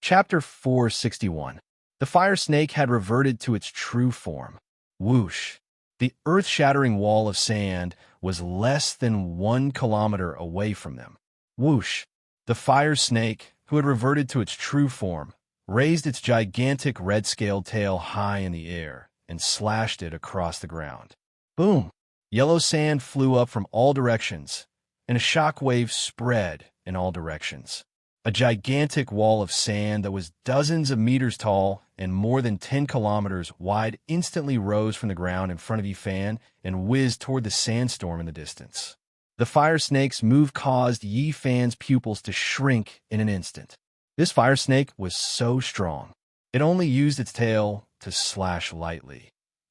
Chapter 461. The fire snake had reverted to its true form. Whoosh! The earth-shattering wall of sand was less than 1 kilometer away from them. Whoosh! The fire snake, who had reverted to its true form, raised its gigantic red-scaled tail high in the air and slashed it across the ground. Boom! Yellow sand flew up from all directions, and a shock wave spread in all directions. A gigantic wall of sand that was dozens of meters tall and more than 10 kilometers wide instantly rose from the ground in front of Yifan and whizzed toward the sandstorm in the distance. The fire snake's move caused Yifan's pupils to shrink in an instant. This fire snake was so strong. It only used its tail to slash lightly,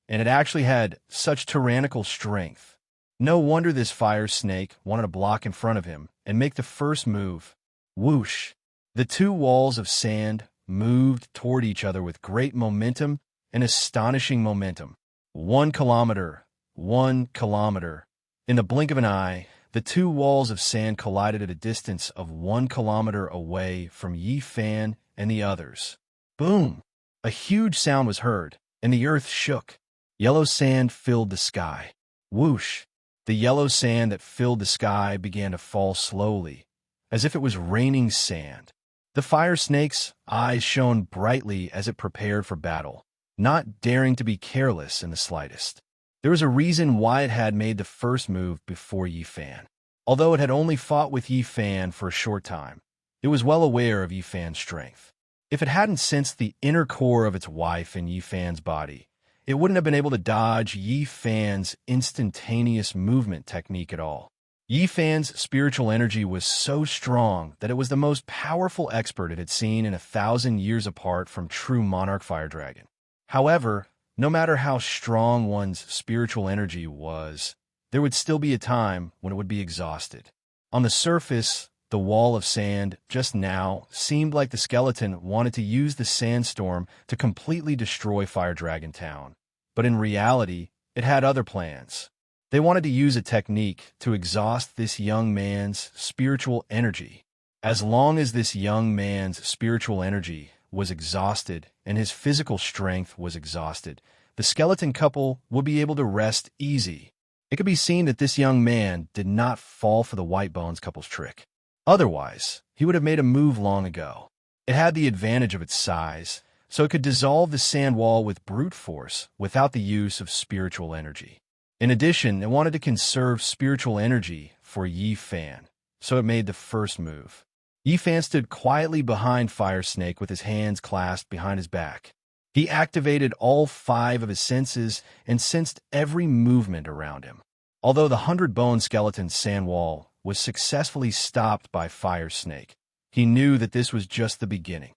and it actually had such tyrannical strength. No wonder this fire snake wanted to block in front of him and make the first move. Whoosh! The two walls of sand moved toward each other with great momentum and astonishing momentum. 1 kilometer, 1 kilometer. In the blink of an eye, the two walls of sand collided at a distance of 1 kilometer away from Yifan and the others. Boom! A huge sound was heard, and the earth shook. Yellow sand filled the sky. Whoosh! The yellow sand that filled the sky began to fall slowly, as if it was raining sand. The fire snake's eyes shone brightly as it prepared for battle, not daring to be careless in the slightest. There was a reason why it had made the first move before Yifan. Although it had only fought with Yifan for a short time, it was well aware of Yifan's strength. If it hadn't sensed the inner core of its wife in Yifan's body, it wouldn't have been able to dodge Yifan's instantaneous movement technique at all. Yifan's spiritual energy was so strong that it was the most powerful expert it had seen in 1,000 years apart from true monarch fire dragon. However, no matter how strong one's spiritual energy was, there would still be a time when it would be exhausted. On the surface, the wall of sand just now seemed like the skeleton wanted to use the sandstorm to completely destroy Fire Dragon Town. But in reality, it had other plans. They wanted to use a technique to exhaust this young man's spiritual energy. As long as this young man's spiritual energy was exhausted and his physical strength was exhausted, the skeleton couple would be able to rest easy. It could be seen that this young man did not fall for the White Bones couple's trick. Otherwise, he would have made a move long ago. It had the advantage of its size, so it could dissolve the sand wall with brute force without the use of spiritual energy. In addition, it wanted to conserve spiritual energy for Yifan, so it made the first move. Yifan stood quietly behind Fire Snake with his hands clasped behind his back. He activated all 5 of his senses and sensed every movement around him. Although the 100-bone skeleton's sand wall was successfully stopped by Fire Snake, he knew that this was just the beginning.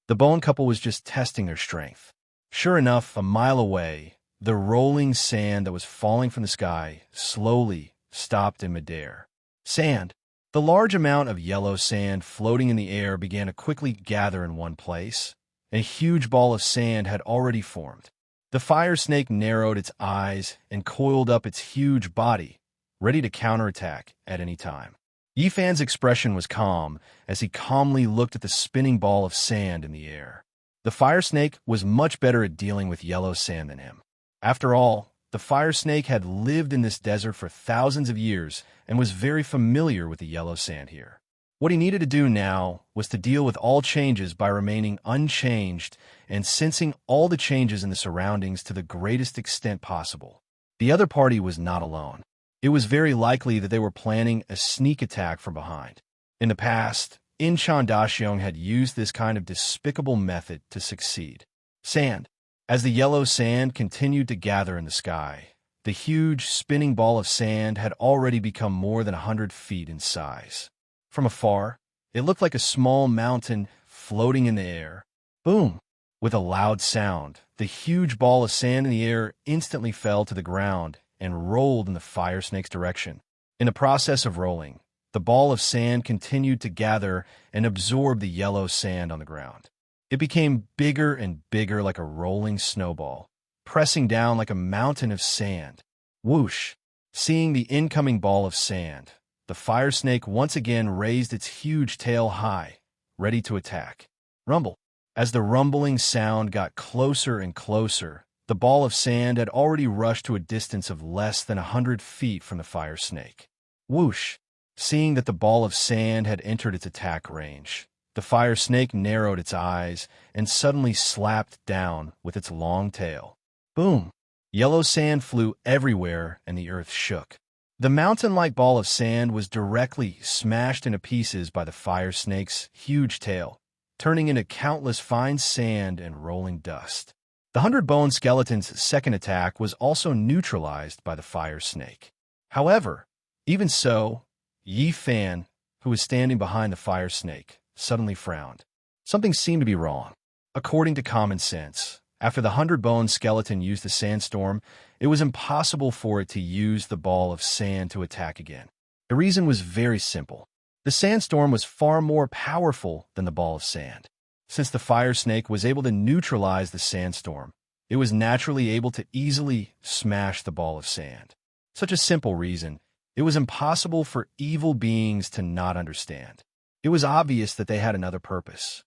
The bone couple was just testing their strength. Sure enough, a mile away, the rolling sand that was falling from the sky slowly stopped in midair. Sand. The large amount of yellow sand floating in the air began to quickly gather in one place. A huge ball of sand had already formed. The fire snake narrowed its eyes and coiled up its huge body, ready to counterattack at any time. Yifan's expression was calm as he calmly looked at the spinning ball of sand in the air. The fire snake was much better at dealing with yellow sand than him. After all, the fire snake had lived in this desert for thousands of years and was very familiar with the yellow sand here. What he needed to do now was to deal with all changes by remaining unchanged and sensing all the changes in the surroundings to the greatest extent possible. The other party was not alone. It was very likely that they were planning a sneak attack from behind. In the past, Inchan Daxiong had used this kind of despicable method to succeed. Sand. As the yellow sand continued to gather in the sky, the huge spinning ball of sand had already become more than 100 feet in size. From afar, it looked like a small mountain floating in the air. Boom! With a loud sound, the huge ball of sand in the air instantly fell to the ground and rolled in the fire snake's direction. In the process of rolling, the ball of sand continued to gather and absorb the yellow sand on the ground. It became bigger and bigger like a rolling snowball, pressing down like a mountain of sand. Whoosh! Seeing the incoming ball of sand, the fire snake once again raised its huge tail high, ready to attack. rumble. As the rumbling sound got closer and closer, the ball of sand had already rushed to a distance of less than 100 feet from the fire snake. Whoosh! Seeing that the ball of sand had entered its attack range, the fire snake narrowed its eyes and suddenly slapped down with its long tail. Boom! Yellow sand flew everywhere and the earth shook. The mountain-like ball of sand was directly smashed into pieces by the fire snake's huge tail, turning into countless fine sand and rolling dust. The 100-bone skeleton's second attack was also neutralized by the fire snake. However, even so, Yi Fan, who was standing behind the fire snake, suddenly frowned. Something seemed to be wrong. According to common sense, after the 100-bone skeleton used the sandstorm, it was impossible for it to use the ball of sand to attack again. The reason was very simple. The sandstorm was far more powerful than the ball of sand. Since the fire snake was able to neutralize the sandstorm, it was naturally able to easily smash the ball of sand. Such a simple reason, it was impossible for evil beings to not understand. It was obvious that they had another purpose.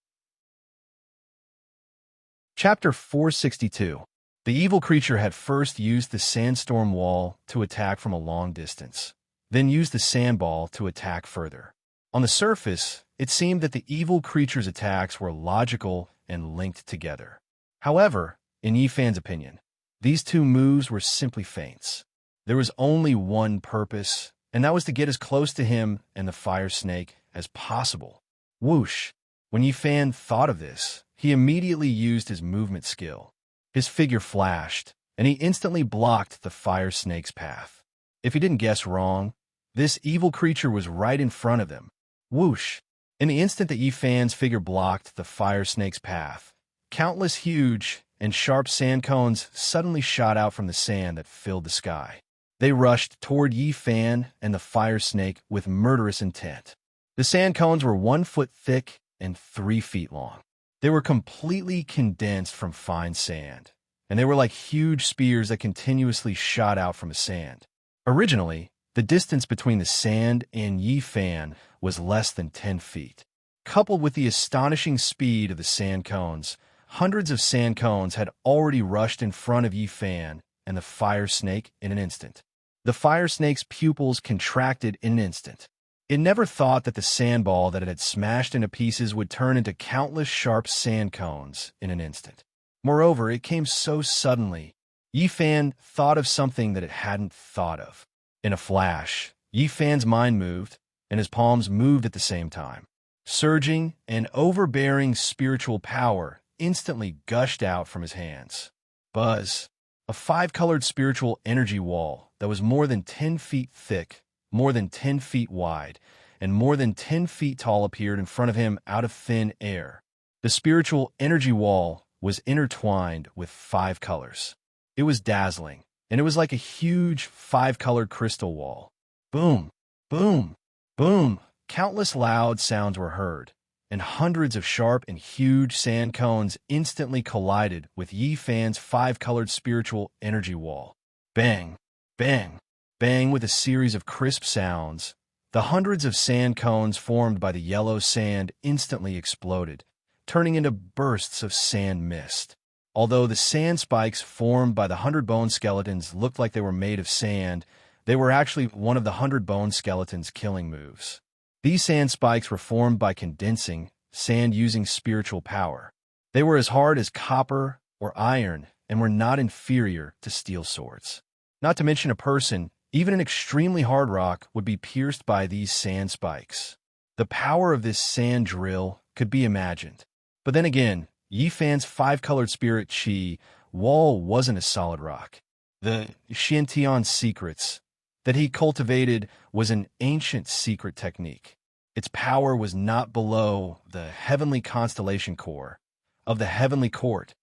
Chapter 462. The evil creature had first used the sandstorm wall to attack from a long distance, then used the sandball to attack further. On the surface, it seemed that the evil creature's attacks were logical and linked together. However, in Yifan's opinion, these two moves were simply feints. There was only one purpose, and that was to get as close to him and the fire snake as possible. Whoosh! When Yifan thought of this, he immediately used his movement skill. His figure flashed, and he instantly blocked the fire snake's path. If he didn't guess wrong, this evil creature was right in front of them. Whoosh! In the instant that Yifan's figure blocked the fire snake's path, countless huge and sharp sand cones suddenly shot out from the sand that filled the sky. They rushed toward Yifan and the fire snake with murderous intent. The sand cones were 1 foot thick and 3 feet long. They were completely condensed from fine sand, and they were like huge spears that continuously shot out from the sand. Originally, the distance between the sand and Yifan was less than 10 feet. Coupled with the astonishing speed of the sand cones, hundreds of sand cones had already rushed in front of Yifan and the fire snake in an instant. The fire snake's pupils contracted in an instant. It never thought that the sandball that it had smashed into pieces would turn into countless sharp sand cones in an instant. Moreover, it came so suddenly. Yifan thought of something that it hadn't thought of. In a flash, Yifan's mind moved, and his palms moved at the same time. Surging and overbearing spiritual power instantly gushed out from his hands. Buzz! A 5-colored spiritual energy wall that was more than 10 feet thick, more than 10 feet wide, and more than 10 feet tall appeared in front of him out of thin air. The spiritual energy wall was intertwined with 5 colors. It was dazzling, and it was like a huge 5-colored crystal wall. Boom! Boom! Boom! Countless loud sounds were heard, and hundreds of sharp and huge sand cones instantly collided with Yifan's 5-colored spiritual energy wall. Bang! Bang! Bang! With a series of crisp sounds, the hundreds of sand cones formed by the yellow sand instantly exploded, turning into bursts of sand mist. Although the sand spikes formed by the 100-bone skeletons looked like they were made of sand, they were actually one of the 100-bone skeletons' killing moves. These sand spikes were formed by condensing sand using spiritual power. They were as hard as copper or iron and were not inferior to steel swords. Not to mention a person, even an extremely hard rock, would be pierced by these sand spikes. The power of this sand drill could be imagined. But then again, Yifan's 5-colored spirit chi wall wasn't a solid rock. The Xiantian secrets that he cultivated was an ancient secret technique. Its power was not below the heavenly constellation core of the heavenly court.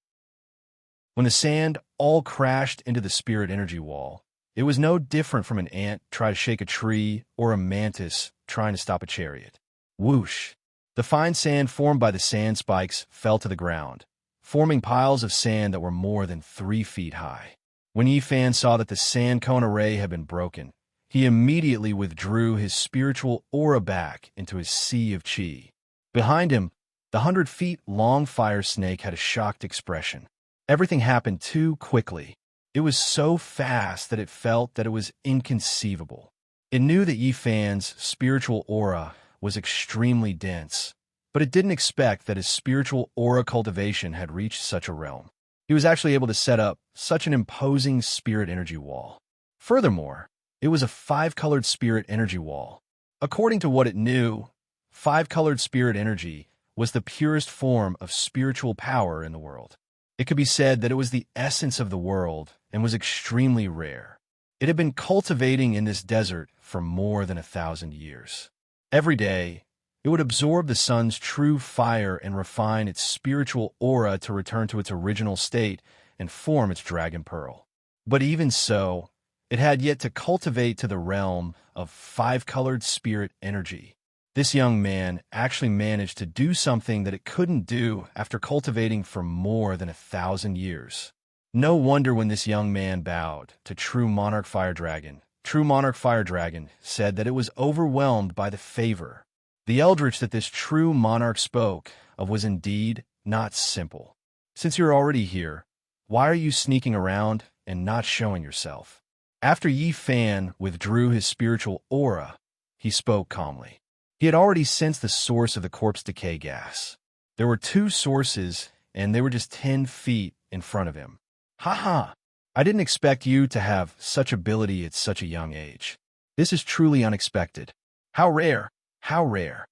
When the sand all crashed into the spirit energy wall, it was no different from an ant trying to shake a tree or a mantis trying to stop a chariot. Whoosh! The fine sand formed by the sand spikes fell to the ground, forming piles of sand that were more than 3 feet high. When Yifan saw that the sand cone array had been broken, he immediately withdrew his spiritual aura back into his sea of chi. Behind him, The 100-feet-long fire snake had a shocked expression. Everything happened too quickly. It was so fast that it felt that it was inconceivable. It knew that Yifan's spiritual aura was extremely dense, but it didn't expect that his spiritual aura cultivation had reached such a realm. He was actually able to set up such an imposing spirit energy wall. Furthermore, it was a 5-colored spirit energy wall. According to what it knew, 5-colored spirit energy was the purest form of spiritual power in the world. It could be said that it was the essence of the world and was extremely rare. It had been cultivating in this desert for more than 1,000 years. Every day, it would absorb the sun's true fire and refine its spiritual aura to return to its original state and form its dragon pearl. But even so, it had yet to cultivate to the realm of 5-colored spirit energy. This young man actually managed to do something that it couldn't do after cultivating for more than 1,000 years. No wonder when this young man bowed to True Monarch Fire Dragon, True Monarch Fire Dragon said that it was overwhelmed by the favor. The eldritch that this true monarch spoke of was indeed not simple. Since you're already here, why are you sneaking around and not showing yourself? After Yifan withdrew his spiritual aura, he spoke calmly. He had already sensed the source of the corpse decay gas. There were 2 sources, and they were just 10 feet in front of him. Ha! I didn't expect you to have such ability at such a young age. This is truly unexpected. How rare! How rare!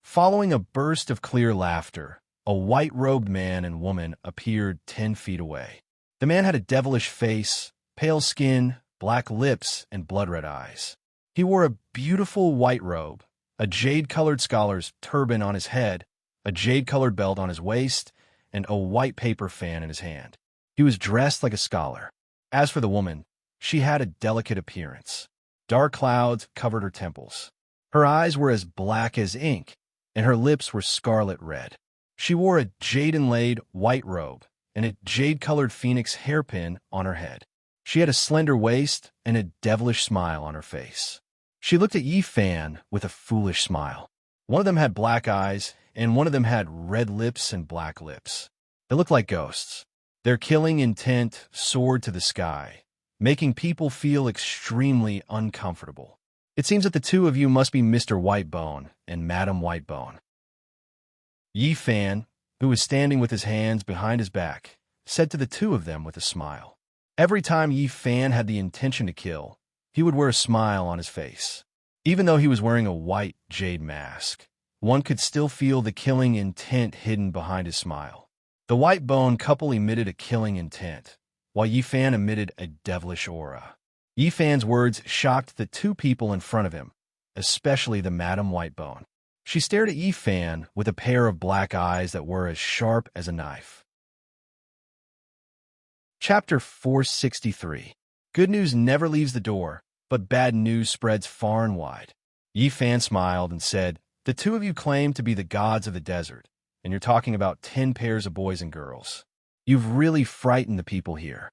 Following a burst of clear laughter, a white-robed man and woman appeared 10 feet away. The man had a devilish face, pale skin, black lips, and blood-red eyes. He wore a beautiful white robe, a jade-colored scholar's turban on his head, a jade-colored belt on his waist, and a white paper fan in his hand. He was dressed like a scholar. As for the woman, she had a delicate appearance. Dark clouds covered her temples. Her eyes were as black as ink, and her lips were scarlet red. She wore a jade-inlaid white robe and a jade-colored phoenix hairpin on her head. She had a slender waist and a devilish smile on her face. She looked at Yifan with a foolish smile. One of them had black eyes, and one of them had red lips and black lips. They looked like ghosts. Their killing intent soared to the sky, making people feel extremely uncomfortable. It seems that the 2 of you must be Mr. Whitebone and Madam Whitebone. Yifan, who was standing with his hands behind his back, said to the 2 of them with a smile. Every time Yifan had the intention to kill, he would wear a smile on his face. Even though he was wearing a white jade mask, one could still feel the killing intent hidden behind his smile. The Whitebone couple emitted a killing intent, while Yifan emitted a devilish aura. Yifan's words shocked the 2 people in front of him, especially the Madam Whitebone. She stared at Yifan with a pair of black eyes that were as sharp as a knife. Chapter 463. Good news never leaves the door, but bad news spreads far and wide. Yifan smiled and said, "The 2 of you claim to be the gods of the desert, and you're talking about 10 pairs of boys and girls. You've really frightened the people here.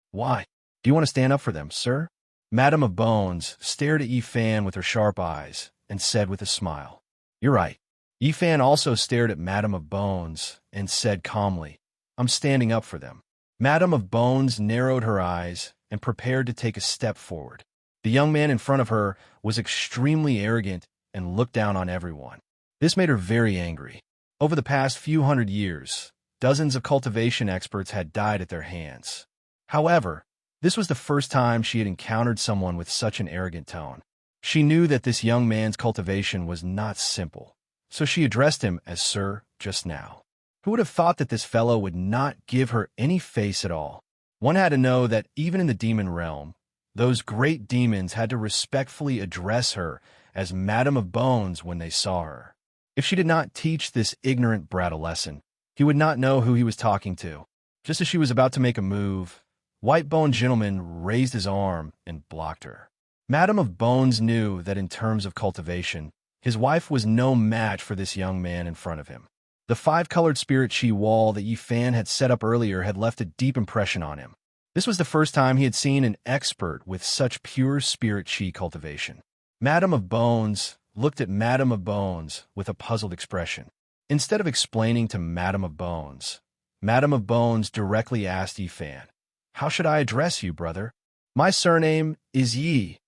Why? Do you want to stand up for them, sir?" Madam of Bones stared at Yifan with her sharp eyes and said with a smile, "You're right." Yifan also stared at Madam of Bones and said calmly, "I'm standing up for them." Madam of Bones narrowed her eyes and prepared to take a step forward. The young man in front of her was extremely arrogant and looked down on everyone. This made her very angry. Over the past few hundred years, dozens of cultivation experts had died at their hands. However, this was the first time she had encountered someone with such an arrogant tone. She knew that this young man's cultivation was not simple, so she addressed him as Sir just now. Who would have thought that this fellow would not give her any face at all? One had to know that even in the demon realm, those great demons had to respectfully address her as Madam of Bones when they saw her. If she did not teach this ignorant brat a lesson, he would not know who he was talking to. Just as she was about to make a move, Whitebone Gentleman raised his arm and blocked her. Madam of Bones knew that in terms of cultivation, his wife was no match for this young man in front of him. The 5-colored spirit chi wall that Yifan had set up earlier had left a deep impression on him. This was the first time he had seen an expert with such pure spirit chi cultivation. Madam of Bones looked at Madam of Bones with a puzzled expression. Instead of explaining to Madame of Bones, Madame of Bones directly asked Yifan, "How should I address you, brother?" "My surname is Yi,"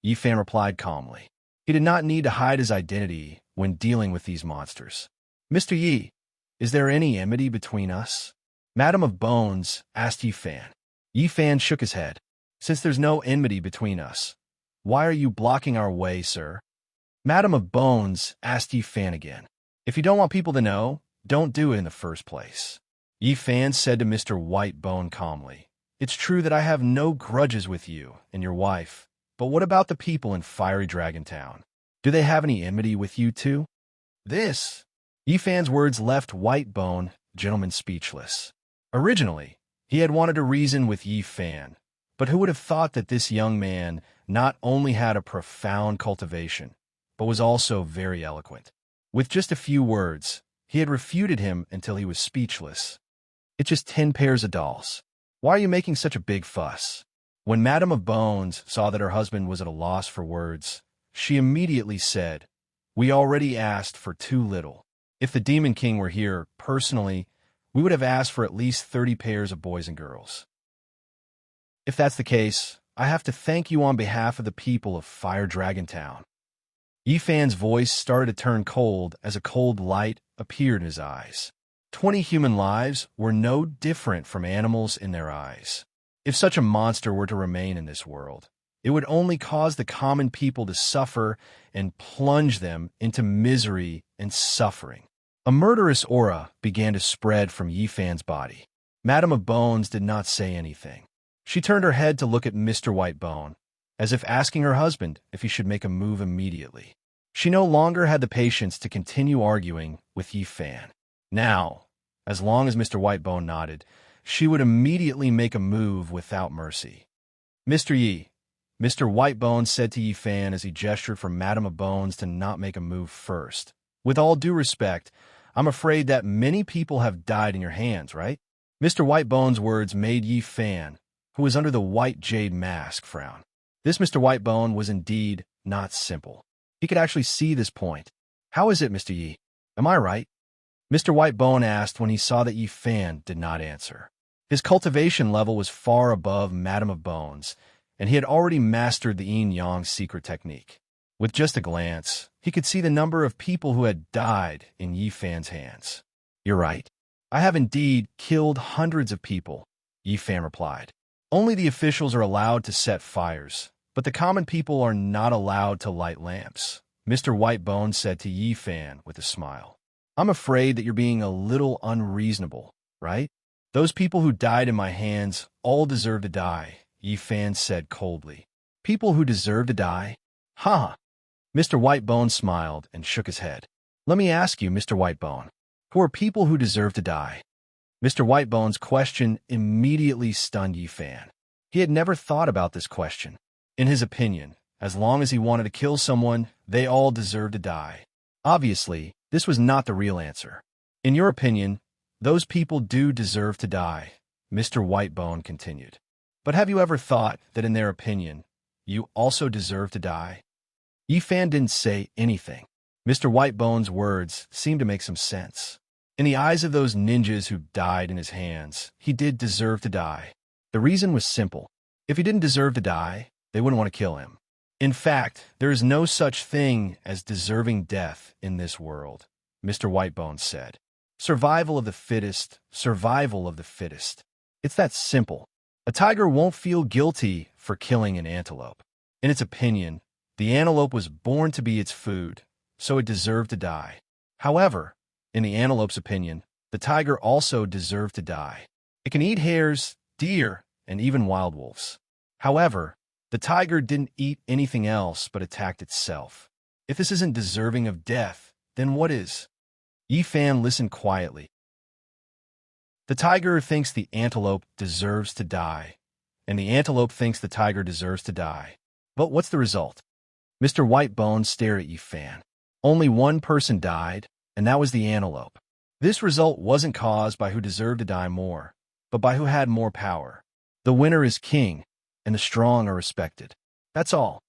Yifan replied calmly. He did not need to hide his identity when dealing with these monsters. "Mr. Yi, is there any enmity between us?" Madame of Bones asked Yifan. Yifan shook his head. "Since there's no enmity between us, why are you blocking our way, sir?" Madame of Bones asked Yifan again. "If you don't want people to know, don't do it in the first place." Yifan said to Mr. Whitebone calmly, "It's true that I have no grudges with you and your wife, but what about the people in Fiery Dragon Town? Do they have any enmity with you too?" This, Yifan's words left Whitebone, gentleman, speechless. Originally, he had wanted to reason with Yifan, but who would have thought that this young man not only had a profound cultivation, but was also very eloquent. With just a few words, he had refuted him until he was speechless. "It's just 10 pairs of dolls. Why are you making such a big fuss?" When Madame of Bones saw that her husband was at a loss for words, she immediately said, "We already asked for too little. If the Demon King were here, personally, we would have asked for at least 30 pairs of boys and girls. If that's the case, I have to thank you on behalf of the people of Fire Dragon Town." Yifan's voice started to turn cold as a cold light appeared in his eyes. 20 human lives were no different from animals in their eyes. If such a monster were to remain in this world, it would only cause the common people to suffer and plunge them into misery and suffering. A murderous aura began to spread from Yifan's body. Madame of Bones did not say anything. She turned her head to look at Mr. Whitebone, as if asking her husband if he should make a move immediately. She no longer had the patience to continue arguing with Yifan. Now, as long as Mr. Whitebone nodded, she would immediately make a move without mercy. "Mr. Yi," Mr. Whitebone said to Yifan as he gestured for Madame of Bones to not make a move first. "With all due respect, I'm afraid that many people have died in your hands, right?" Mr. Whitebone's words made Yifan, who was under the white jade mask, frown. This Mr. Whitebone was indeed not simple. He could actually see this point. "How is it, Mr. Yi? Am I right?" Mr. Whitebone asked when he saw that Yifan did not answer. His cultivation level was far above Madame of Bones, and he had already mastered the yin-yang secret technique. With just a glance, he could see the number of people who had died in Yifan's hands. "You're right. I have indeed killed hundreds of people," Yifan replied. "Only the officials are allowed to set fires, but the common people are not allowed to light lamps," Mr. Whitebone said to Yifan with a smile. "I'm afraid that you're being a little unreasonable, right? Those people who died in my hands all deserve to die," Yifan said coldly. "People who deserve to die? Ha!" Mr. Whitebone smiled and shook his head. "Let me ask you, Mr. Whitebone, who are people who deserve to die?" Mr. Whitebone's question immediately stunned Yifan. He had never thought about this question. In his opinion, as long as he wanted to kill someone, they all deserved to die. Obviously, this was not the real answer. "In your opinion, those people do deserve to die," Mr. Whitebone continued. "But have you ever thought that in their opinion, you also deserve to die?" Yifan didn't say anything. Mr. Whitebone's words seemed to make some sense. In the eyes of those ninjas who died in his hands, he did deserve to die. The reason was simple. If he didn't deserve to die, they wouldn't want to kill him. In fact, there is no such thing as deserving death in this world, Mr. Whitebone said. Survival of the fittest, survival of the fittest. It's that simple. A tiger won't feel guilty for killing an antelope. In its opinion, the antelope was born to be its food, so it deserved to die. However, in the antelope's opinion, the tiger also deserved to die. It can eat hares, deer, and even wild wolves. However, the tiger didn't eat anything else but attacked itself. If this isn't deserving of death, then what is? Yifan listened quietly. The tiger thinks the antelope deserves to die, and the antelope thinks the tiger deserves to die. But what's the result? Mr. Whitebone stared at Yifan. Only one person died, and that was the antelope. This result wasn't caused by who deserved to die more, but by who had more power. The winner is king, and the strong are respected. That's all.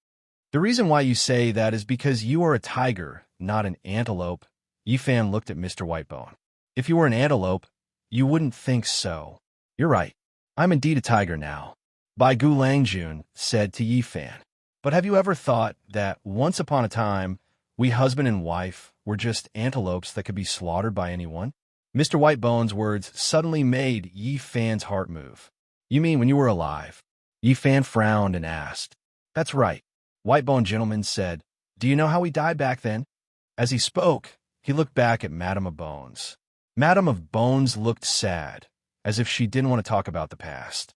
The reason why you say that is because you are a tiger, not an antelope, Yifan looked at Mr. Whitebone. If you were an antelope, you wouldn't think so. You're right. I'm indeed a tiger now. Bai Gu Langjun said to Yifan. But have you ever thought that once upon a time, we husband and wife were just antelopes that could be slaughtered by anyone? Mr. Whitebone's words suddenly made Yifan's heart move. You mean when you were alive? Yifan frowned and asked. That's right. Whitebone gentleman said. Do you know how we died back then? As he spoke, he looked back at Madame of Bones. Madame of Bones looked sad, as if she didn't want to talk about the past.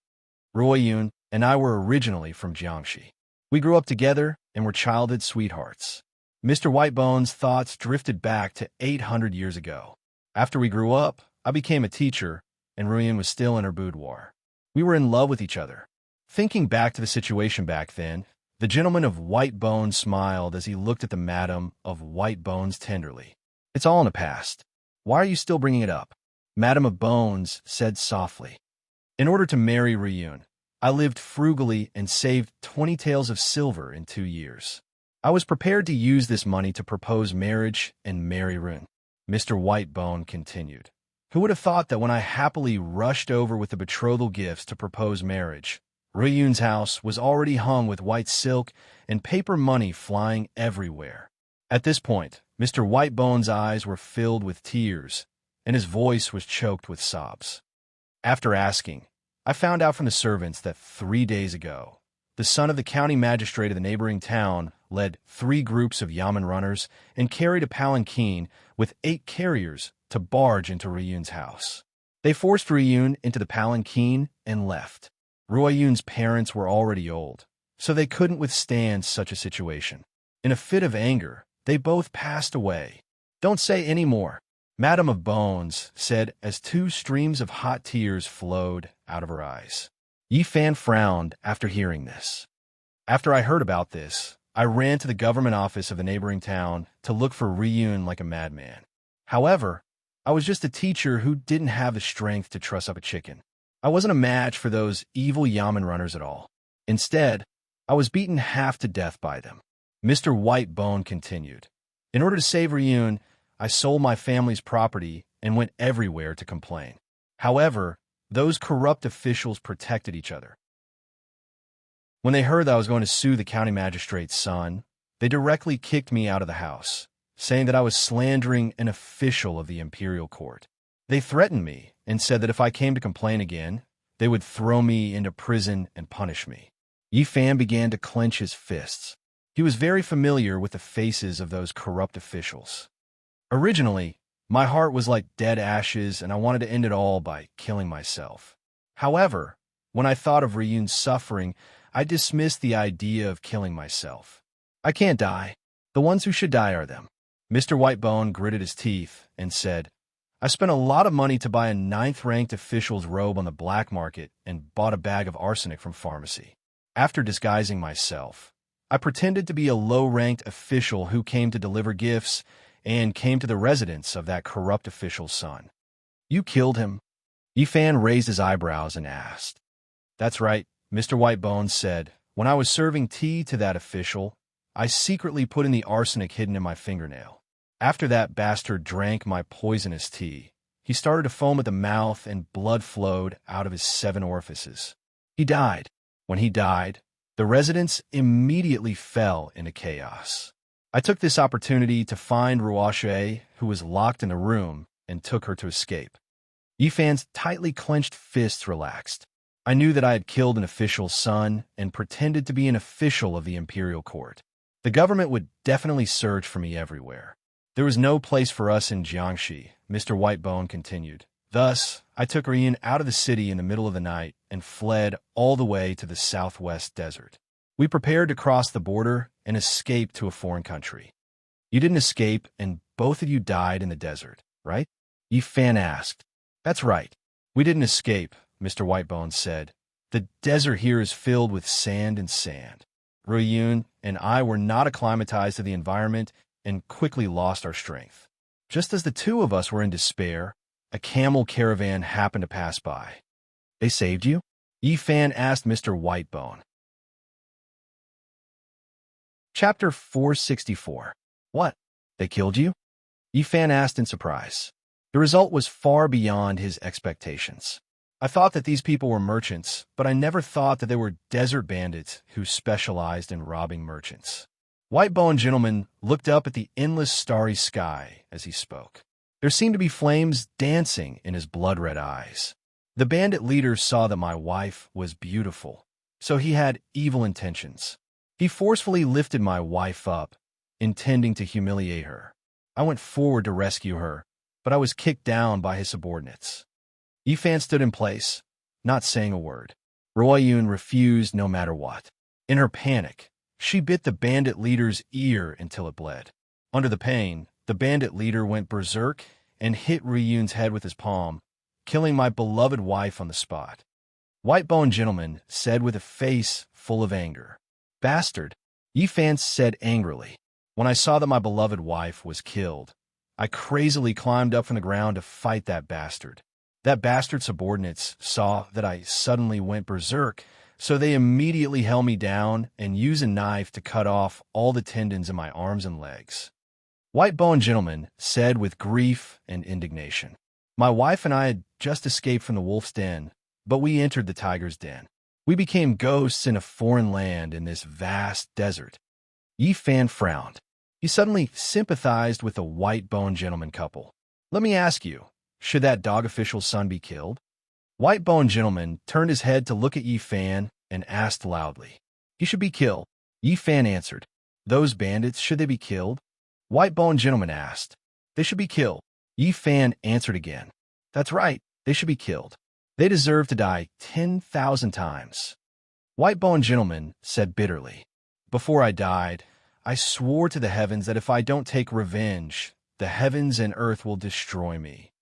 Ruoyun and I were originally from Jiangxi. We grew up together and were childhood sweethearts. Mr. Whitebone's thoughts drifted back to 800 years ago. After we grew up, I became a teacher, and Ruoyun was still in her boudoir. We were in love with each other. Thinking back to the situation back then, the gentleman of White Bones smiled as he looked at the Madam of White Bones tenderly. It's all in the past. Why are you still bringing it up? Madam of Bones said softly. In order to marry Ruoyun, I lived frugally and saved 20 taels of silver in 2 years. I was prepared to use this money to propose marriage and marry Ruoyun. Mr. Whitebone continued. Who would have thought that when I happily rushed over with the betrothal gifts to propose marriage, Ruoyun's house was already hung with white silk and paper money flying everywhere. At this point, Mr. Whitebone's eyes were filled with tears, and his voice was choked with sobs. After asking, I found out from the servants that 3 days ago, the son of the county magistrate of the neighboring town led 3 groups of yamen runners and carried a palanquin with 8 carriers to barge into Ruoyun's house. They forced Ruoyun into the palanquin and left. Ruoyun's parents were already old, so they couldn't withstand such a situation. In a fit of anger, they both passed away. Don't say any more, Madame of Bones said as 2 streams of hot tears flowed out of her eyes. Yifan frowned after hearing this. After I heard about this, I ran to the government office of the neighboring town to look for Ruoyun like a madman. However, I was just a teacher who didn't have the strength to truss up a chicken. I wasn't a match for those evil yamen runners at all. Instead, I was beaten half to death by them. Mr. Whitebone continued. In order to save Ruoyun, I sold my family's property and went everywhere to complain. However, those corrupt officials protected each other. When they heard that I was going to sue the county magistrate's son, they directly kicked me out of the house, saying that I was slandering an official of the imperial court. They threatened me and said that if I came to complain again, they would throw me into prison and punish me. Yifan began to clench his fists. He was very familiar with the faces of those corrupt officials. Originally, my heart was like dead ashes and I wanted to end it all by killing myself. However, when I thought of Ruoyun's suffering, I dismissed the idea of killing myself. I can't die. The ones who should die are them. Mr. Whitebone gritted his teeth and said, I spent a lot of money to buy a 9th-ranked official's robe on the black market and bought a bag of arsenic from pharmacy. After disguising myself, I pretended to be a low-ranked official who came to deliver gifts and came to the residence of that corrupt official's son. You killed him? Yifan raised his eyebrows and asked. That's right, Mr. Whitebone said. When I was serving tea to that official, I secretly put in the arsenic hidden in my fingernail. After that bastard drank my poisonous tea, he started to foam at the mouth and blood flowed out of his 7 orifices. He died. When he died, the residence immediately fell into chaos. I took this opportunity to find Ruoxue, who was locked in a room, and took her to escape. Yifan's tightly clenched fists relaxed. I knew that I had killed an official's son and pretended to be an official of the imperial court. The government would definitely search for me everywhere. There was no place for us in Jiangxi, Mr. Whitebone continued. Thus, I took Ruoyun out of the city in the middle of the night and fled all the way to the southwest desert. We prepared to cross the border and escape to a foreign country. You didn't escape, and both of you died in the desert, right? Yifan asked. That's right. We didn't escape, Mr. Whitebone said. The desert here is filled with sand and sand. Ruoyun and I were not acclimatized to the environment and quickly lost our strength. Just as the 2 of us were in despair, a camel caravan happened to pass by. They saved you? Yifan asked Mr. Whitebone. Chapter 464. What? They killed you? Yi Fan asked in surprise. The result was far beyond his expectations. I thought that these people were merchants, but I never thought that they were desert bandits who specialized in robbing merchants. White-boned gentleman looked up at the endless starry sky as he spoke. There seemed to be flames dancing in his blood-red eyes. The bandit leader saw that my wife was beautiful, so he had evil intentions. He forcefully lifted my wife up, intending to humiliate her. I went forward to rescue her, but I was kicked down by his subordinates. Yi Fan stood in place, not saying a word. Ruoyun refused no matter what. In her panic, she bit the bandit leader's ear until it bled. Under the pain, the bandit leader went berserk and hit Ruoyun's head with his palm, killing my beloved wife on the spot. White-boned gentleman said with a face full of anger. Bastard, Yi Fan said angrily. When I saw that my beloved wife was killed, I crazily climbed up from the ground to fight that bastard. That bastard's subordinates saw that I suddenly went berserk, so they immediately held me down and used a knife to cut off all the tendons in my arms and legs. White-boned gentleman said with grief and indignation. My wife and I had just escaped from the wolf's den, but we entered the tiger's den. We became ghosts in a foreign land in this vast desert. Yi Fan frowned. He suddenly sympathized with the white-boned gentleman couple. Let me ask you, should that dog official's son be killed? White-boned gentleman turned his head to look at Yi Fan and asked loudly. He should be killed. Yi Fan answered. Those bandits, should they be killed? White-boned gentleman asked. They should be killed. Yi Fan answered again. That's right, they should be killed. They deserve to die 10,000 times. White-boned gentleman said bitterly. Before I died, I swore to the heavens that if I don't take revenge, the heavens and earth will destroy me.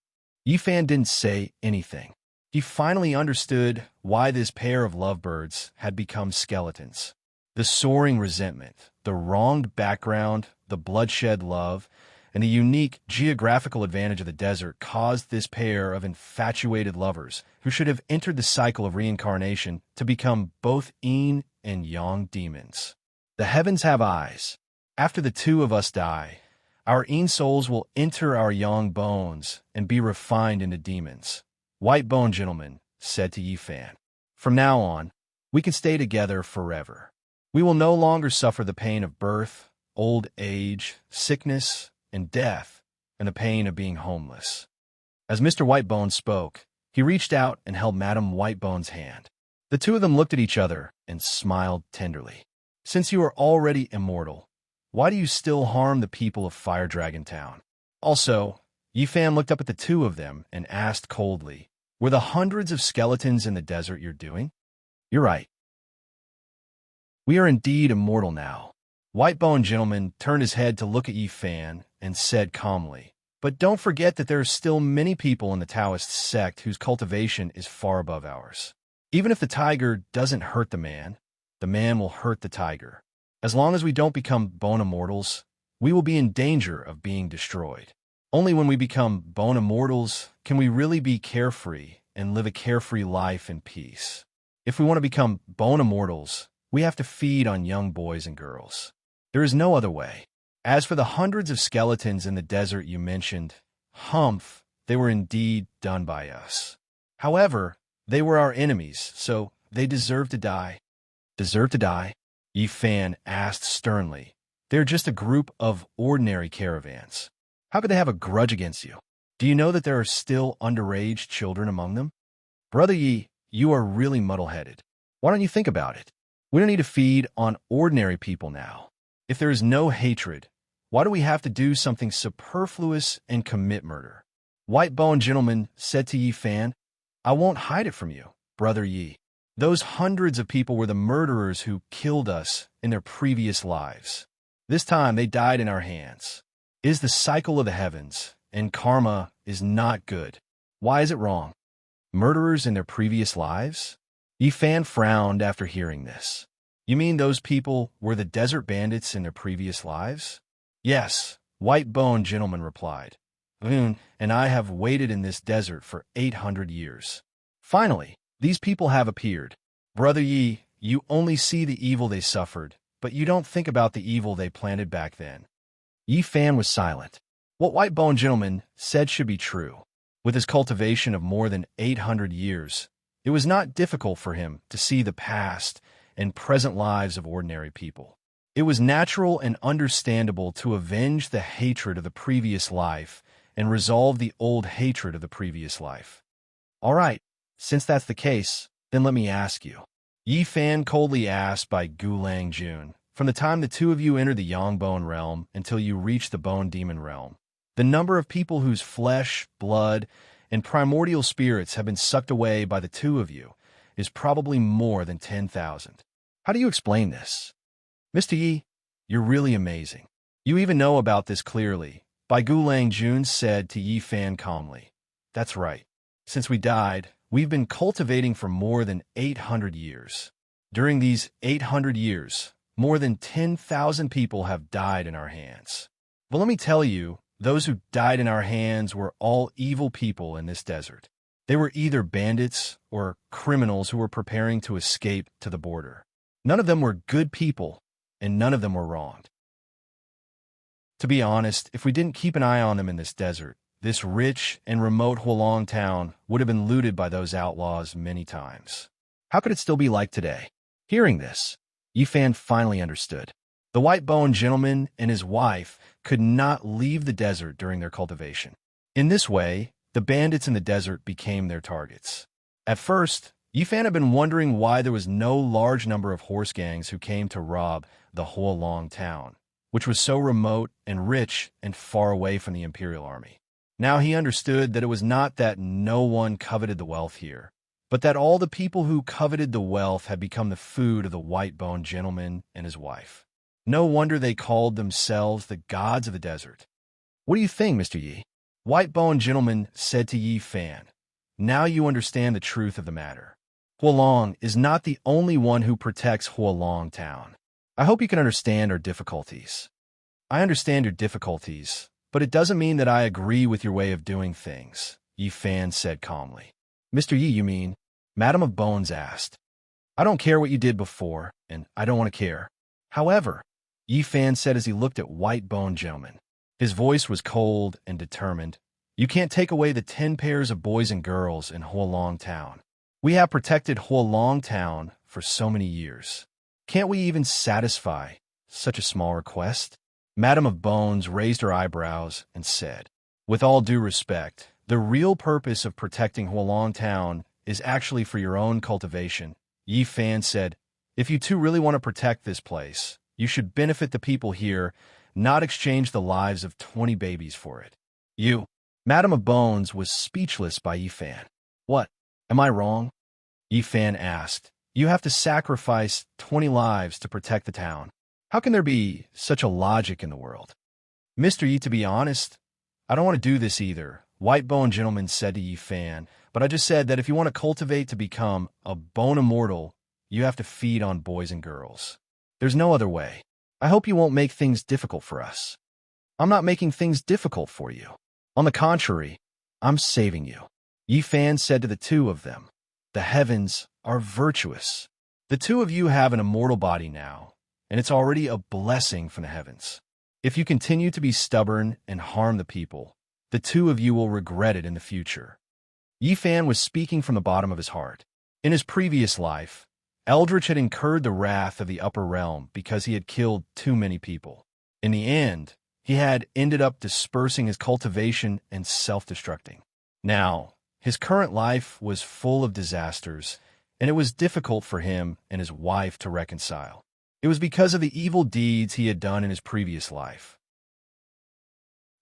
Yi Fan didn't say anything. He finally understood why this pair of lovebirds had become skeletons. The soaring resentment, the wronged background, the bloodshed love, and the unique geographical advantage of the desert caused this pair of infatuated lovers, who should have entered the cycle of reincarnation, to become both yin and yang demons. The heavens have eyes. After the two of us die, our yin souls will enter our yang bones and be refined into demons. White-boned gentleman said to Yi Fan. From now on, we can stay together forever. We will no longer suffer the pain of birth, old age, sickness, and death, and the pain of being homeless. As Mr. Whitebone spoke, he reached out and held Madame Whitebone's hand. The two of them looked at each other and smiled tenderly. Since you are already immortal, why do you still harm the people of Fire Dragon Town? Also, Yi Fan looked up at the two of them and asked coldly, were the hundreds of skeletons in the desert you're doing? You're right. We are indeed immortal now. Whitebone gentleman turned his head to look at Yi Fan and said calmly, but don't forget that there are still many people in the Taoist sect whose cultivation is far above ours. Even if the tiger doesn't hurt the man will hurt the tiger. As long as we don't become bone immortals, we will be in danger of being destroyed. Only when we become bone immortals can we really be carefree and live a carefree life in peace. If we want to become bone immortals, we have to feed on young boys and girls. There is no other way. As for the hundreds of skeletons in the desert you mentioned, humph, they were indeed done by us. However, they were our enemies, so they deserve to die. Deserve to die? Yi Fan asked sternly. They're just a group of ordinary caravans. How could they have a grudge against you? Do you know that there are still underage children among them? Brother Yi, you are really muddle-headed. Why don't you think about it? We don't need to feed on ordinary people now. If there is no hatred, why do we have to do something superfluous and commit murder? Whitebone gentleman said to Yi Fan, I won't hide it from you, Brother Yi. Those hundreds of people were the murderers who killed us in their previous lives. This time they died in our hands. It is the cycle of the heavens, and karma is not good. Why is it wrong? Murderers in their previous lives? Yi Fan frowned after hearing this. You mean those people were the desert bandits in their previous lives? Yes, Whitebone gentleman replied. And I have waited in this desert for 800 years. Finally, these people have appeared. Brother Yi, you only see the evil they suffered, but you don't think about the evil they planted back then. Yi Fan was silent. What White-Boned Gentleman said should be true. With his cultivation of more than 800 years, it was not difficult for him to see the past and present lives of ordinary people. It was natural and understandable to avenge the hatred of the previous life and resolve the old hatred of the previous life. All right, since that's the case, then let me ask you. Yi Fan coldly asked by Gulang Jun, from the time the two of you entered the Yangbone realm until you reached the Bone Demon realm, the number of people whose flesh, blood, and primordial spirits have been sucked away by the two of you is probably more than 10,000. How do you explain this? Mr. Yi, you're really amazing. You even know about this clearly. Bai Gulang Jun said to Yi Fan calmly. That's right. Since we died, we've been cultivating for more than 800 years. During these 800 years, more than 10,000 people have died in our hands. But let me tell you, those who died in our hands were all evil people in this desert. They were either bandits or criminals who were preparing to escape to the border. None of them were good people, and none of them were wronged. To be honest, if we didn't keep an eye on them in this desert, this rich and remote Hualong town would have been looted by those outlaws many times. How could it still be like today? Hearing this, Yi Fan finally understood. The White-Boned Gentleman and his wife could not leave the desert during their cultivation. In this way, the bandits in the desert became their targets. At first, Yi Fan had been wondering why there was no large number of horse gangs who came to rob the Hualong town, which was so remote and rich and far away from the Imperial Army. Now he understood that it was not that no one coveted the wealth here, but that all the people who coveted the wealth had become the food of the White-Boned Gentleman and his wife. No wonder they called themselves the gods of the desert. What do you think, Mr. Yi? White-Boned Gentleman said to Yi Fan. Now you understand the truth of the matter. Hualong is not the only one who protects Hualong town. I hope you can understand our difficulties. I understand your difficulties, but it doesn't mean that I agree with your way of doing things, Yi Fan said calmly. Mr. Yi, you mean? Madam of Bones asked. I don't care what you did before, and I don't want to care. However, Yi Fan said as he looked at White-Boned Gentleman. His voice was cold and determined. You can't take away the 10 pairs of boys and girls in Hualong town. We have protected Hualong town for so many years. Can't we even satisfy such a small request? Madam of Bones raised her eyebrows and said, with all due respect, the real purpose of protecting Hualong town is actually for your own cultivation. Yi Fan said, if you two really want to protect this place, you should benefit the people here, not exchange the lives of 20 babies for it. You, Madam of Bones was speechless by Yi Fan. What? Am I wrong? Yi Fan asked. You have to sacrifice 20 lives to protect the town. How can there be such a logic in the world? Mr. Yi, to be honest, I don't want to do this either, White-Boned Gentleman said to Yi Fan, but I just said that if you want to cultivate to become a bone immortal, you have to feed on boys and girls. There's no other way. I hope you won't make things difficult for us. I'm not making things difficult for you. On the contrary, I'm saving you. Yi Fan said to the two of them. The heavens are virtuous. The two of you have an immortal body now, and it's already a blessing from the heavens. If you continue to be stubborn and harm the people, the two of you will regret it in the future. Yi Fan was speaking from the bottom of his heart. In his previous life, Eldritch had incurred the wrath of the upper realm because he had killed too many people. In the end, he had ended up dispersing his cultivation and self-destructing. Now, his current life was full of disasters, and it was difficult for him and his wife to reconcile. It was because of the evil deeds he had done in his previous life.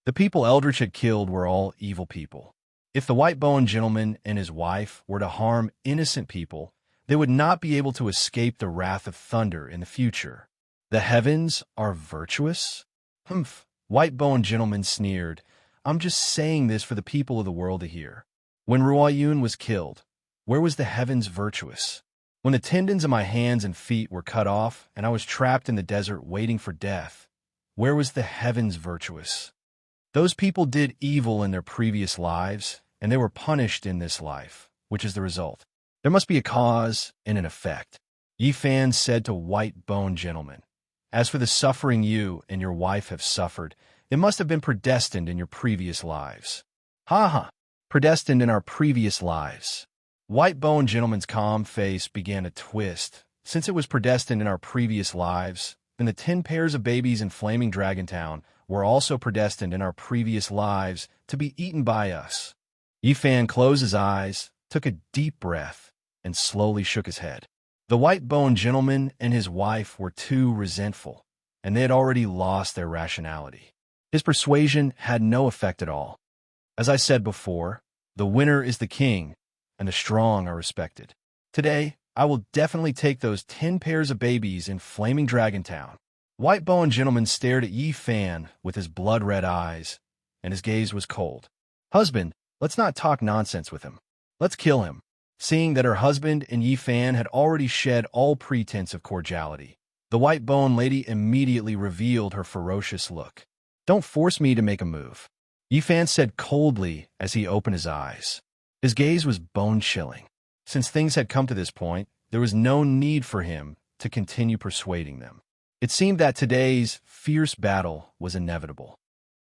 The people Eldritch had killed were all evil people. If the White-Boned Gentleman and his wife were to harm innocent people, they would not be able to escape the wrath of thunder in the future. The heavens are virtuous? Humph, White-Boned Gentleman sneered. I'm just saying this for the people of the world to hear. When Ruoyun was killed, where was the heavens virtuous? When the tendons of my hands and feet were cut off and I was trapped in the desert waiting for death, where was the heavens virtuous? Those people did evil in their previous lives, and they were punished in this life, which is the result. There must be a cause and an effect. Yi Fan said to White-Boned Gentleman, as for the suffering you and your wife have suffered, It must have been predestined in your previous lives. Ha ha. Predestined in our previous lives. White-boned gentleman's calm face began to twist. Since it was predestined in our previous lives, then the 10 pairs of babies in Flaming Dragon Town were also predestined in our previous lives to be eaten by us. Yifan closed his eyes, took a deep breath, and slowly shook his head. The white-boned gentleman and his wife were too resentful, and they had already lost their rationality. His persuasion had no effect at all. As I said before, the winner is the king, and the strong are respected. Today, I will definitely take those 10 pairs of babies in Flaming Dragon Town. White-boned gentleman stared at Yifan with his blood-red eyes, and his gaze was cold. Husband, let's not talk nonsense with him. Let's kill him. Seeing that her husband and Yifan had already shed all pretense of cordiality, the white-boned lady immediately revealed her ferocious look. Don't force me to make a move, Yifan said coldly as he opened his eyes. His gaze was bone-chilling. Since things had come to this point, there was no need for him to continue persuading them. It seemed that today's fierce battle was inevitable.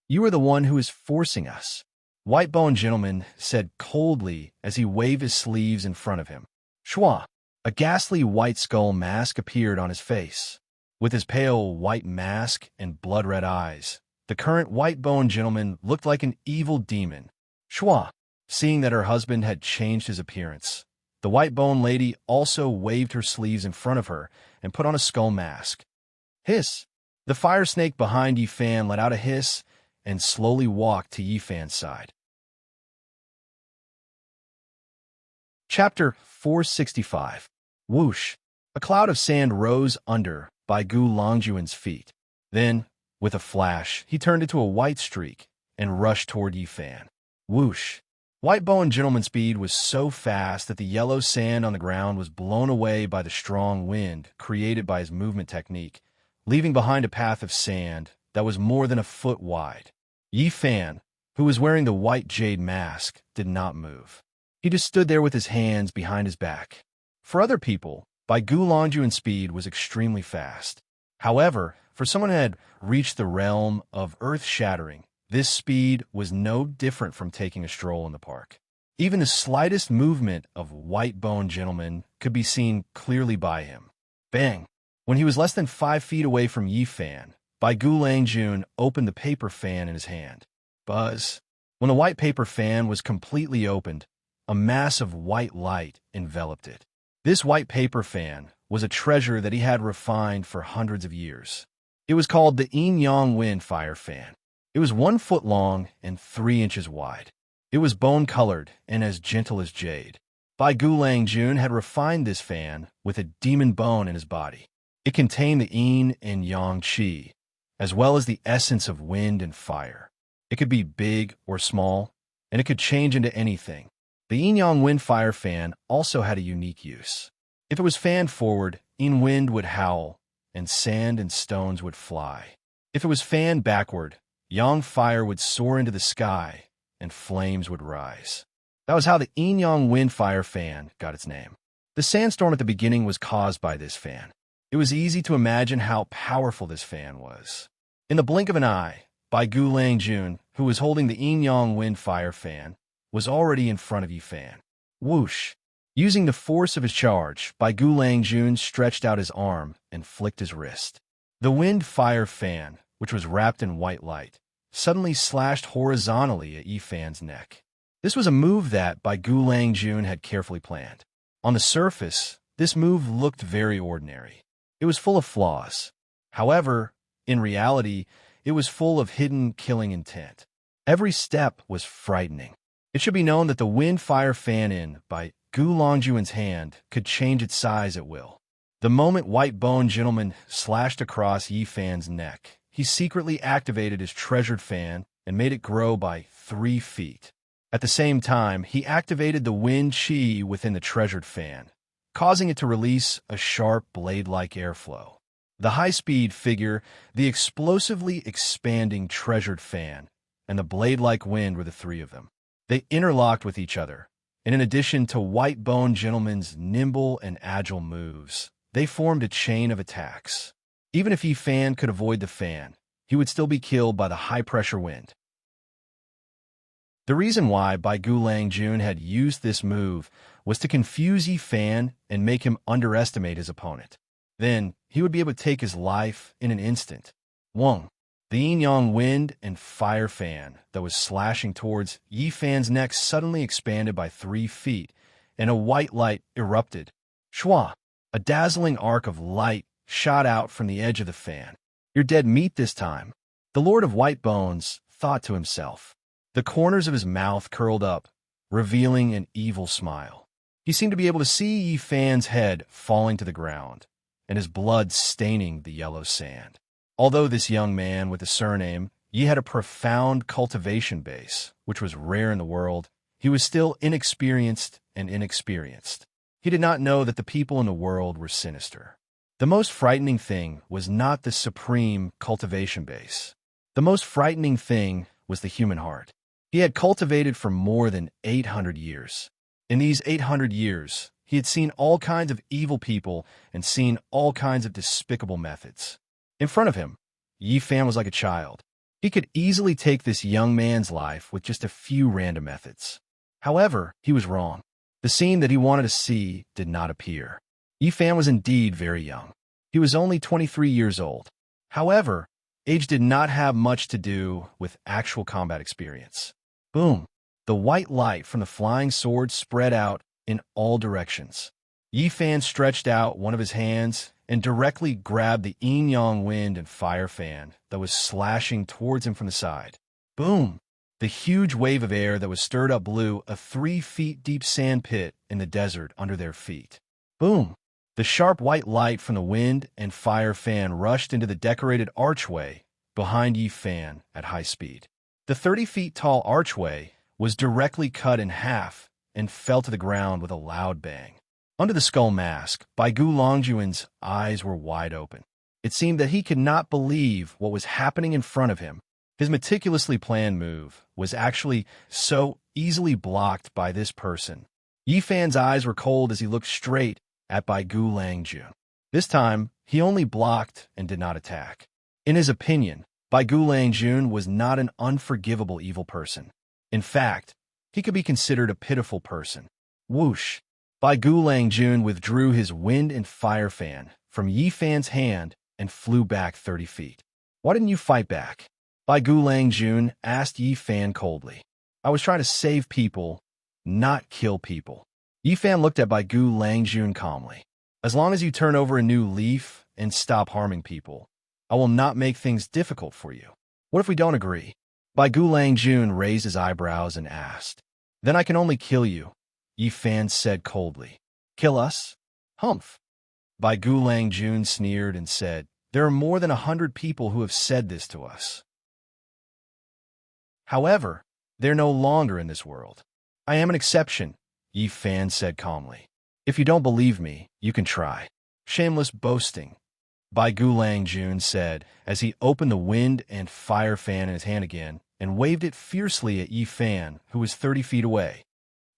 You are the one who is forcing us, White-boned gentleman said coldly as he waved his sleeves in front of him. Schwa! A ghastly white skull mask appeared on his face. With his pale white mask and blood-red eyes, the current white-boned gentleman looked like an evil demon. Schwa! Seeing that her husband had changed his appearance, the white-boned lady also waved her sleeves in front of her and put on a skull mask. Hiss! The fire snake behind Yifan let out a hiss and slowly walked to Yifan's side. Chapter 465. Whoosh! A cloud of sand rose under Bai Gu Longjuan's feet. Then, with a flash, he turned into a white streak and rushed toward Yifan. Whoosh! White-boned gentleman's speed was so fast that the yellow sand on the ground was blown away by the strong wind created by his movement technique, leaving behind a path of sand that was more than a foot wide. Yifan, who was wearing the white jade mask, did not move. He just stood there with his hands behind his back. For other people, Bai Gu Longjuan's speed was extremely fast. However, for someone who had reached the realm of earth-shattering, this speed was no different from taking a stroll in the park. Even the slightest movement of white-boned gentleman could be seen clearly by him. Bang! When he was less than 5 feet away from Yifan, Bai Gu Langjun opened the paper fan in his hand. Buzz! When the white paper fan was completely opened, a mass of white light enveloped it. This white paper fan was a treasure that he had refined for hundreds of years. It was called the Yin-Yang Wind Fire Fan. It was 1 foot long and 3 inches wide. It was bone-colored and as gentle as jade. Bai Gu Langjun had refined this fan with a demon bone in his body. It contained the yin and yang qi, as well as the essence of wind and fire. It could be big or small, and it could change into anything. The yin-yang wind fire fan also had a unique use. If it was fanned forward, yin wind would howl, and sand and stones would fly. If it was fanned backward, yang fire would soar into the sky, and flames would rise. That was how the yin-yang wind fire fan got its name. The sandstorm at the beginning was caused by this fan. It was easy to imagine how powerful this fan was. In the blink of an eye, Bai Gu Langjun, who was holding the yin-yang wind fire fan, was already in front of Yifan. Whoosh! Using the force of his charge, Bai Gu Langjun stretched out his arm and flicked his wrist. The wind fire fan, which was wrapped in white light, suddenly slashed horizontally at Yifan's neck. This was a move that Bai Gu Langjun had carefully planned. On the surface, this move looked very ordinary. It was full of flaws. However, in reality, it was full of hidden killing intent. Every step was frightening. It should be known that the wind-fire fan in Bai Gu Longjuan's hand could change its size at will. The moment white-boned gentleman slashed across Yifan's neck, he secretly activated his treasured fan and made it grow by 3 feet. At the same time, he activated the wind qi within the treasured fan, causing it to release a sharp blade-like airflow. The high-speed figure, the explosively expanding treasured fan, and the blade-like wind were the three of them. They interlocked with each other, and in addition to white-boned gentleman's nimble and agile moves, they formed a chain of attacks. Even if Yifan could avoid the fan, he would still be killed by the high-pressure wind. The reason why Bai Gulang Jun had used this move was to confuse Yi Fan and make him underestimate his opponent. Then, he would be able to take his life in an instant. Wong, the yin-yang wind and fire fan that was slashing towards Yi Fan's neck suddenly expanded by 3 feet, and a white light erupted. Shua, a dazzling arc of light shot out from the edge of the fan. "You're dead meat this time," the Lord of White Bones thought to himself. The corners of his mouth curled up, revealing an evil smile. He seemed to be able to see Yi Fan's head falling to the ground, and his blood staining the yellow sand. Although this young man with the surname Yi had a profound cultivation base, which was rare in the world, he was still inexperienced and inexperienced. He did not know that the people in the world were sinister. The most frightening thing was not the supreme cultivation base. The most frightening thing was the human heart. He had cultivated for more than 800 years. In these 800 years, he had seen all kinds of evil people and seen all kinds of despicable methods. In front of him, Yi Fan was like a child. He could easily take this young man's life with just a few random methods. However, he was wrong. The scene that he wanted to see did not appear. Yi Fan was indeed very young. He was only 23 years old. However, age did not have much to do with actual combat experience. Boom! The white light from the flying sword spread out in all directions. Yi Fan stretched out one of his hands and directly grabbed the yin-yang wind and fire fan that was slashing towards him from the side. Boom! The huge wave of air that was stirred up blew a 3 feet deep sand pit in the desert under their feet. Boom! The sharp white light from the wind and fire fan rushed into the decorated archway behind Yi Fan at high speed. The 30 feet tall archway was directly cut in half and fell to the ground with a loud bang. Under the skull mask, Bai Gulang Jun's eyes were wide open. It seemed that he could not believe what was happening in front of him. His meticulously planned move was actually so easily blocked by this person. Yi Fan's eyes were cold as he looked straight at Bai Gulang Jun. This time, he only blocked and did not attack. In his opinion, Bai Gulang Jun was not an unforgivable evil person. In fact, he could be considered a pitiful person. Whoosh! Bai Gulang Jun withdrew his wind and fire fan from Yi Fan's hand and flew back 30 feet. "Why didn't you fight back?" Bai Gulang Jun asked Yi Fan coldly. "I was trying to save people, not kill people." Yi Fan looked at Bai Gulang Jun calmly. "As long as you turn over a new leaf and stop harming people, I will not make things difficult for you. What if we don't agree?" Bai Gulang Jun raised his eyebrows and asked. "Then I can only kill you," Yi Fan said coldly. "Kill us? Humph." Bai Gulang Jun sneered and said, "There are more than 100 people who have said this to us. However, they're no longer in this world. I am an exception," Yi Fan said calmly. "If you don't believe me, you can try." "Shameless boasting," Bai Gulang Jun said as he opened the wind and fire fan in his hand again and waved it fiercely at Yi Fan, who was 30 feet away.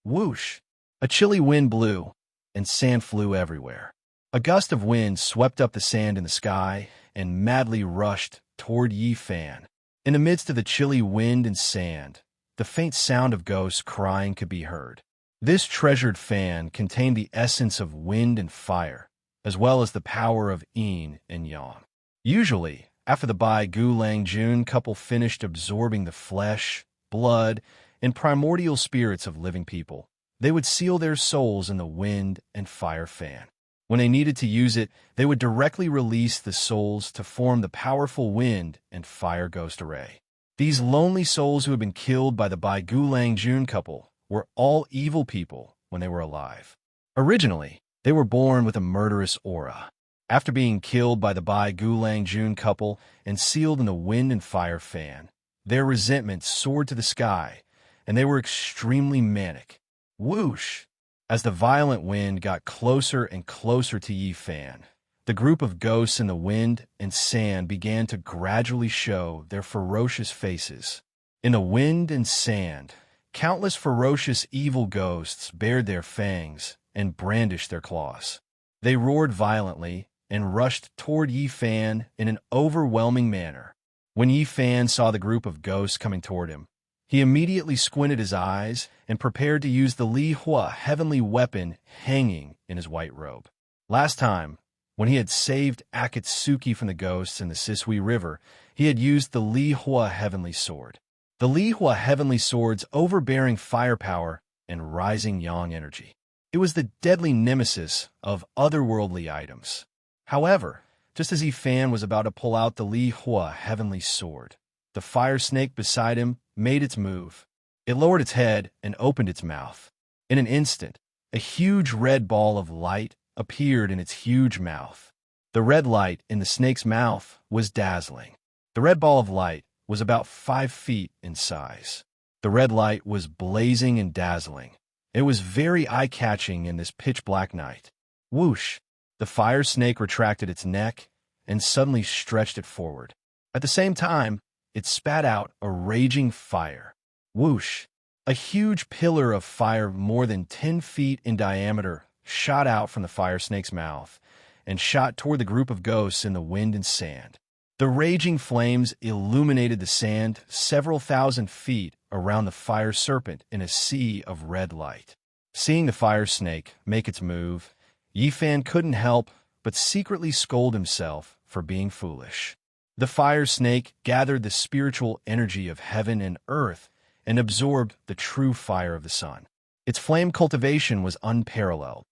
Whoosh! A chilly wind blew, and sand flew everywhere. A gust of wind swept up the sand in the sky and madly rushed toward Yi Fan. In the midst of the chilly wind and sand, the faint sound of ghosts crying could be heard. This treasured fan contained the essence of wind and fire, as well as the power of yin and yang. Usually, after the Bai Gulang Jun couple finished absorbing the flesh, blood, and primordial spirits of living people, they would seal their souls in the wind and fire fan. When they needed to use it, they would directly release the souls to form the powerful wind and fire ghost array. These lonely souls who had been killed by the Bai Gulang Jun couple were all evil people when they were alive. Originally, they were born with a murderous aura. After being killed by the Bai Gulang Jun couple and sealed in the wind and fire fan, their resentment soared to the sky, and they were extremely manic. Whoosh! As the violent wind got closer and closer to Yi Fan, the group of ghosts in the wind and sand began to gradually show their ferocious faces. In the wind and sand, countless ferocious evil ghosts bared their fangs and brandished their claws. They roared violently and rushed toward Yi Fan in an overwhelming manner. When Yi Fan saw the group of ghosts coming toward him, he immediately squinted his eyes and prepared to use the Li Hua heavenly weapon hanging in his white robe. Last time, when he had saved Akatsuki from the ghosts in the Sisui River, he had used the Li Hua heavenly sword. The Li Hua heavenly sword's overbearing firepower and rising yang energy. It was the deadly nemesis of otherworldly items. However, just as Yi Fan was about to pull out the Li Hua heavenly sword, the fire snake beside him made its move. It lowered its head and opened its mouth. In an instant, a huge red ball of light appeared in its huge mouth. The red light in the snake's mouth was dazzling. The red ball of light was about 5 feet in size. The red light was blazing and dazzling. It was very eye-catching in this pitch-black night. Whoosh! The fire snake retracted its neck and suddenly stretched it forward. At the same time, it spat out a raging fire. Whoosh! A huge pillar of fire more than 10 feet in diameter shot out from the fire snake's mouth and shot toward the group of ghosts in the wind and sand. The raging flames illuminated the sand several thousand feet around the fire serpent in a sea of red light. Seeing the fire snake make its move, Yi Fan couldn't help but secretly scold himself for being foolish. The fire snake gathered the spiritual energy of heaven and earth and absorbed the true fire of the sun. Its flame cultivation was unparalleled.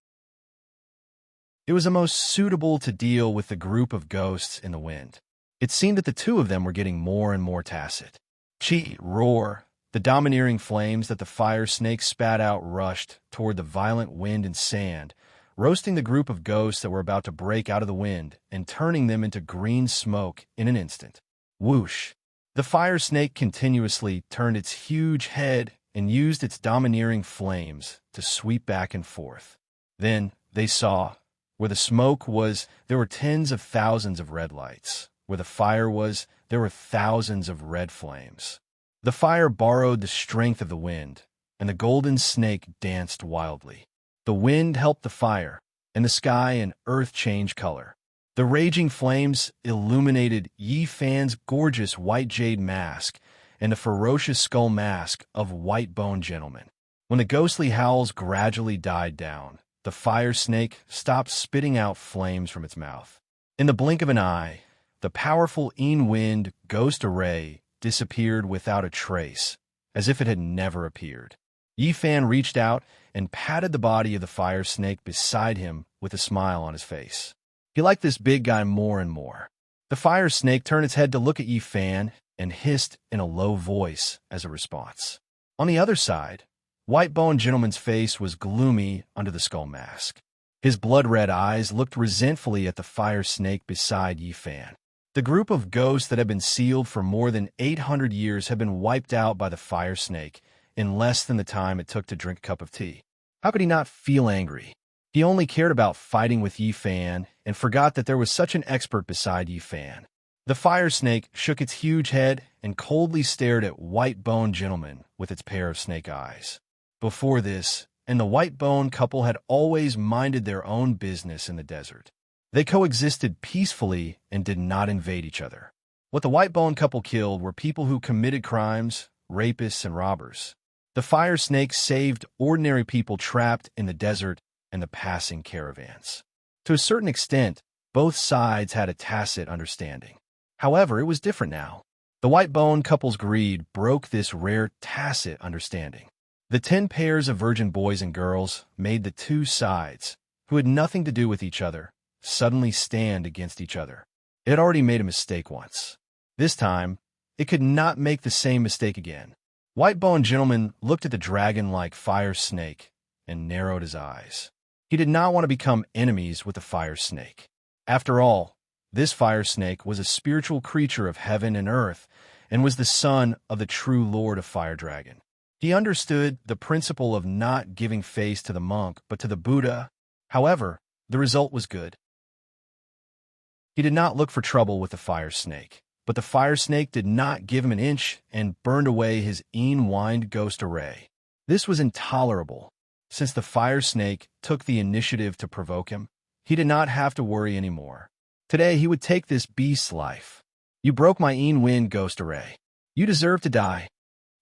It was the most suitable to deal with the group of ghosts in the wind. It seemed that the two of them were getting more and more tacit. Chi, roar, the domineering flames that the fire snake spat out rushed toward the violent wind and sand, roasting the group of ghosts that were about to break out of the wind and turning them into green smoke in an instant. Whoosh! The fire snake continuously turned its huge head and used its domineering flames to sweep back and forth. Then they saw, where the smoke was, there were tens of thousands of red lights. Where the fire was, there were thousands of red flames. The fire borrowed the strength of the wind, and the golden snake danced wildly. The wind helped the fire, and the sky and earth changed color. The raging flames illuminated Yi Fan's gorgeous white jade mask and the ferocious skull mask of White Bone Gentleman. When the ghostly howls gradually died down, the fire snake stopped spitting out flames from its mouth. In the blink of an eye, the powerful Wind ghost array disappeared without a trace, as if it had never appeared. Yi Fan reached out and patted the body of the fire snake beside him with a smile on his face. He liked this big guy more and more. The fire snake turned its head to look at Yi Fan and hissed in a low voice as a response. On the other side, White Bone Gentleman's face was gloomy under the skull mask. His blood-red eyes looked resentfully at the fire snake beside Yi Fan. The group of ghosts that had been sealed for more than 800 years had been wiped out by the fire snake in less than the time it took to drink a cup of tea. How could he not feel angry? He only cared about fighting with Yi Fan and forgot that there was such an expert beside Yi Fan. The fire snake shook its huge head and coldly stared at White Bone Gentleman with its pair of snake eyes. Before this, and the White Bone couple had always minded their own business in the desert. They coexisted peacefully and did not invade each other. What the White Bone couple killed were people who committed crimes, rapists, and robbers. The fire snake saved ordinary people trapped in the desert and the passing caravans. To a certain extent, both sides had a tacit understanding. However, it was different now. The White Bone couple's greed broke this rare tacit understanding. The 10 pairs of virgin boys and girls made the two sides, who had nothing to do with each other, suddenly stand against each other. It had already made a mistake once. This time, it could not make the same mistake again. White Bone Gentleman looked at the dragon-like fire snake and narrowed his eyes. He did not want to become enemies with the fire snake. After all, this fire snake was a spiritual creature of heaven and earth and was the son of the true Lord of Fire Dragon. He understood the principle of not giving face to the monk but to the Buddha. However, the result was good. He did not look for trouble with the fire snake, but the fire snake did not give him an inch and burned away his Wind ghost array. This was intolerable. Since the fire snake took the initiative to provoke him, he did not have to worry anymore. Today he would take this beast's life. You broke my wind ghost array. You deserve to die.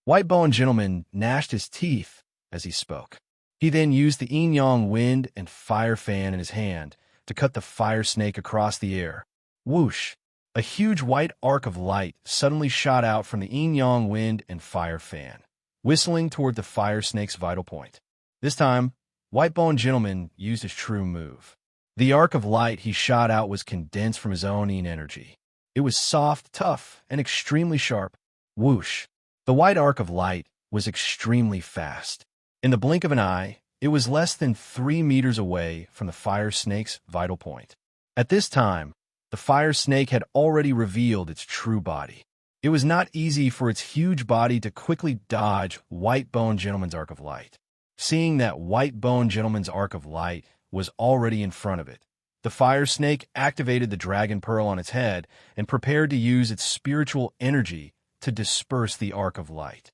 White-boned gentleman gnashed his teeth as he spoke. He then used the yin-yang wind and fire fan in his hand to cut the fire snake across the air. Whoosh! A huge white arc of light suddenly shot out from the yin-yang wind and fire fan, whistling toward the fire snake's vital point. This time, White-boned gentleman used his true move. The arc of light he shot out was condensed from his own energy. It was soft, tough, and extremely sharp. Whoosh! The white arc of light was extremely fast. In the blink of an eye, it was less than 3 meters away from the fire snake's vital point. At this time, the fire snake had already revealed its true body. It was not easy for its huge body to quickly dodge White-boned gentleman's arc of light. Seeing that White-boned gentleman's arc of light was already in front of it, the fire snake activated the dragon pearl on its head and prepared to use its spiritual energy to disperse the arc of light.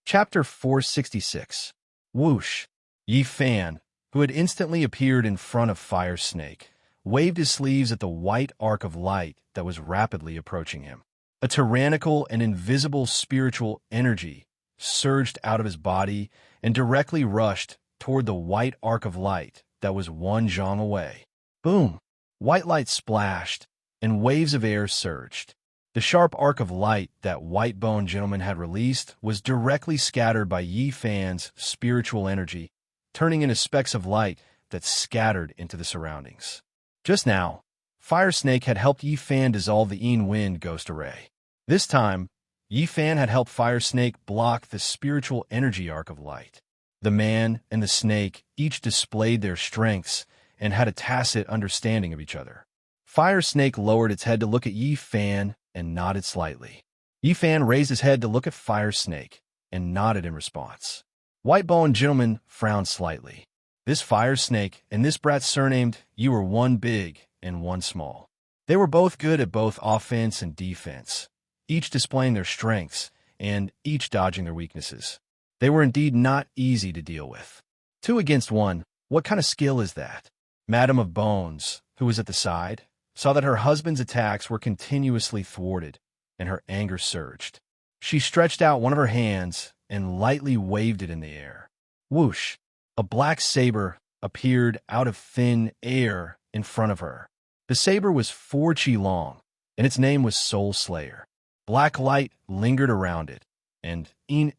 Chapter 466. Whoosh! Yi Fan, who had instantly appeared in front of Fire Snake, waved his sleeves at the white arc of light that was rapidly approaching him. A tyrannical and invisible spiritual energy surged out of his body and directly rushed toward the white arc of light that was 1 zhang away. Boom! White light splashed, and waves of air surged. The sharp arc of light that White-boned gentleman had released was directly scattered by Yi Fan's spiritual energy, turning into specks of light that scattered into the surroundings. Just now, Fire Snake had helped Yi Fan dissolve the Yin Wind ghost array. This time, Yi Fan had helped Fire Snake block the spiritual energy arc of light. The man and the snake each displayed their strengths and had a tacit understanding of each other. Fire Snake lowered its head to look at Yi Fan and nodded slightly. Yi Fan raised his head to look at Fire Snake and nodded in response. White-boned gentleman frowned slightly. This Fire Snake and this brat surnamed you were one big and one small. They were both good at both offense and defense, each displaying their strengths and each dodging their weaknesses. They were indeed not easy to deal with. 2 against 1, what kind of skill is that? Madame of Bones, who was at the side, saw that her husband's attacks were continuously thwarted, and her anger surged. She stretched out one of her hands and lightly waved it in the air. Whoosh! A black saber appeared out of thin air in front of her. The saber was 4 chi long, and its name was Soul Slayer. Black light lingered around it, and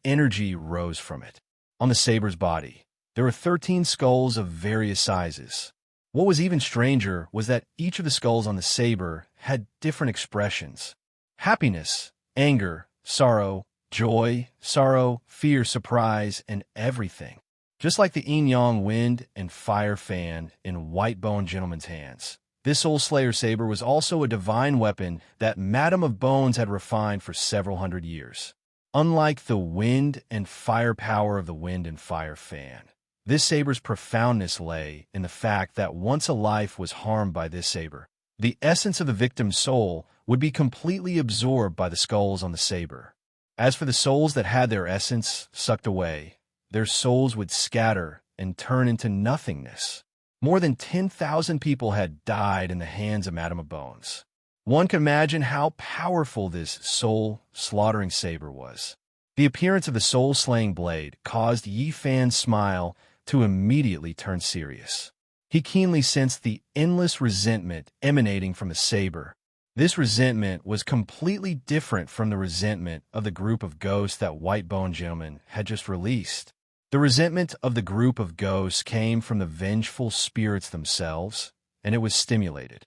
energy rose from it. On the saber's body, there were 13 skulls of various sizes. What was even stranger was that each of the skulls on the saber had different expressions. Happiness, anger, sorrow, joy, sorrow, fear, surprise, and everything. Just like the yin-yang wind and fire fan in White-boned gentleman's hands. This Soul Slayer saber was also a divine weapon that Madame of Bones had refined for several hundred years. Unlike the wind and fire power of the wind and fire fan, this saber's profoundness lay in the fact that once a life was harmed by this saber, the essence of the victim's soul would be completely absorbed by the skulls on the saber. As for the souls that had their essence sucked away, their souls would scatter and turn into nothingness. More than 10,000 people had died in the hands of Madame of Bones. One can imagine how powerful this soul-slaughtering saber was. The appearance of the soul-slaying blade caused Yi Fan's smile to immediately turn serious. He keenly sensed the endless resentment emanating from the saber. This resentment was completely different from the resentment of the group of ghosts that White-boned gentleman had just released. The resentment of the group of ghosts came from the vengeful spirits themselves, and it was stimulated.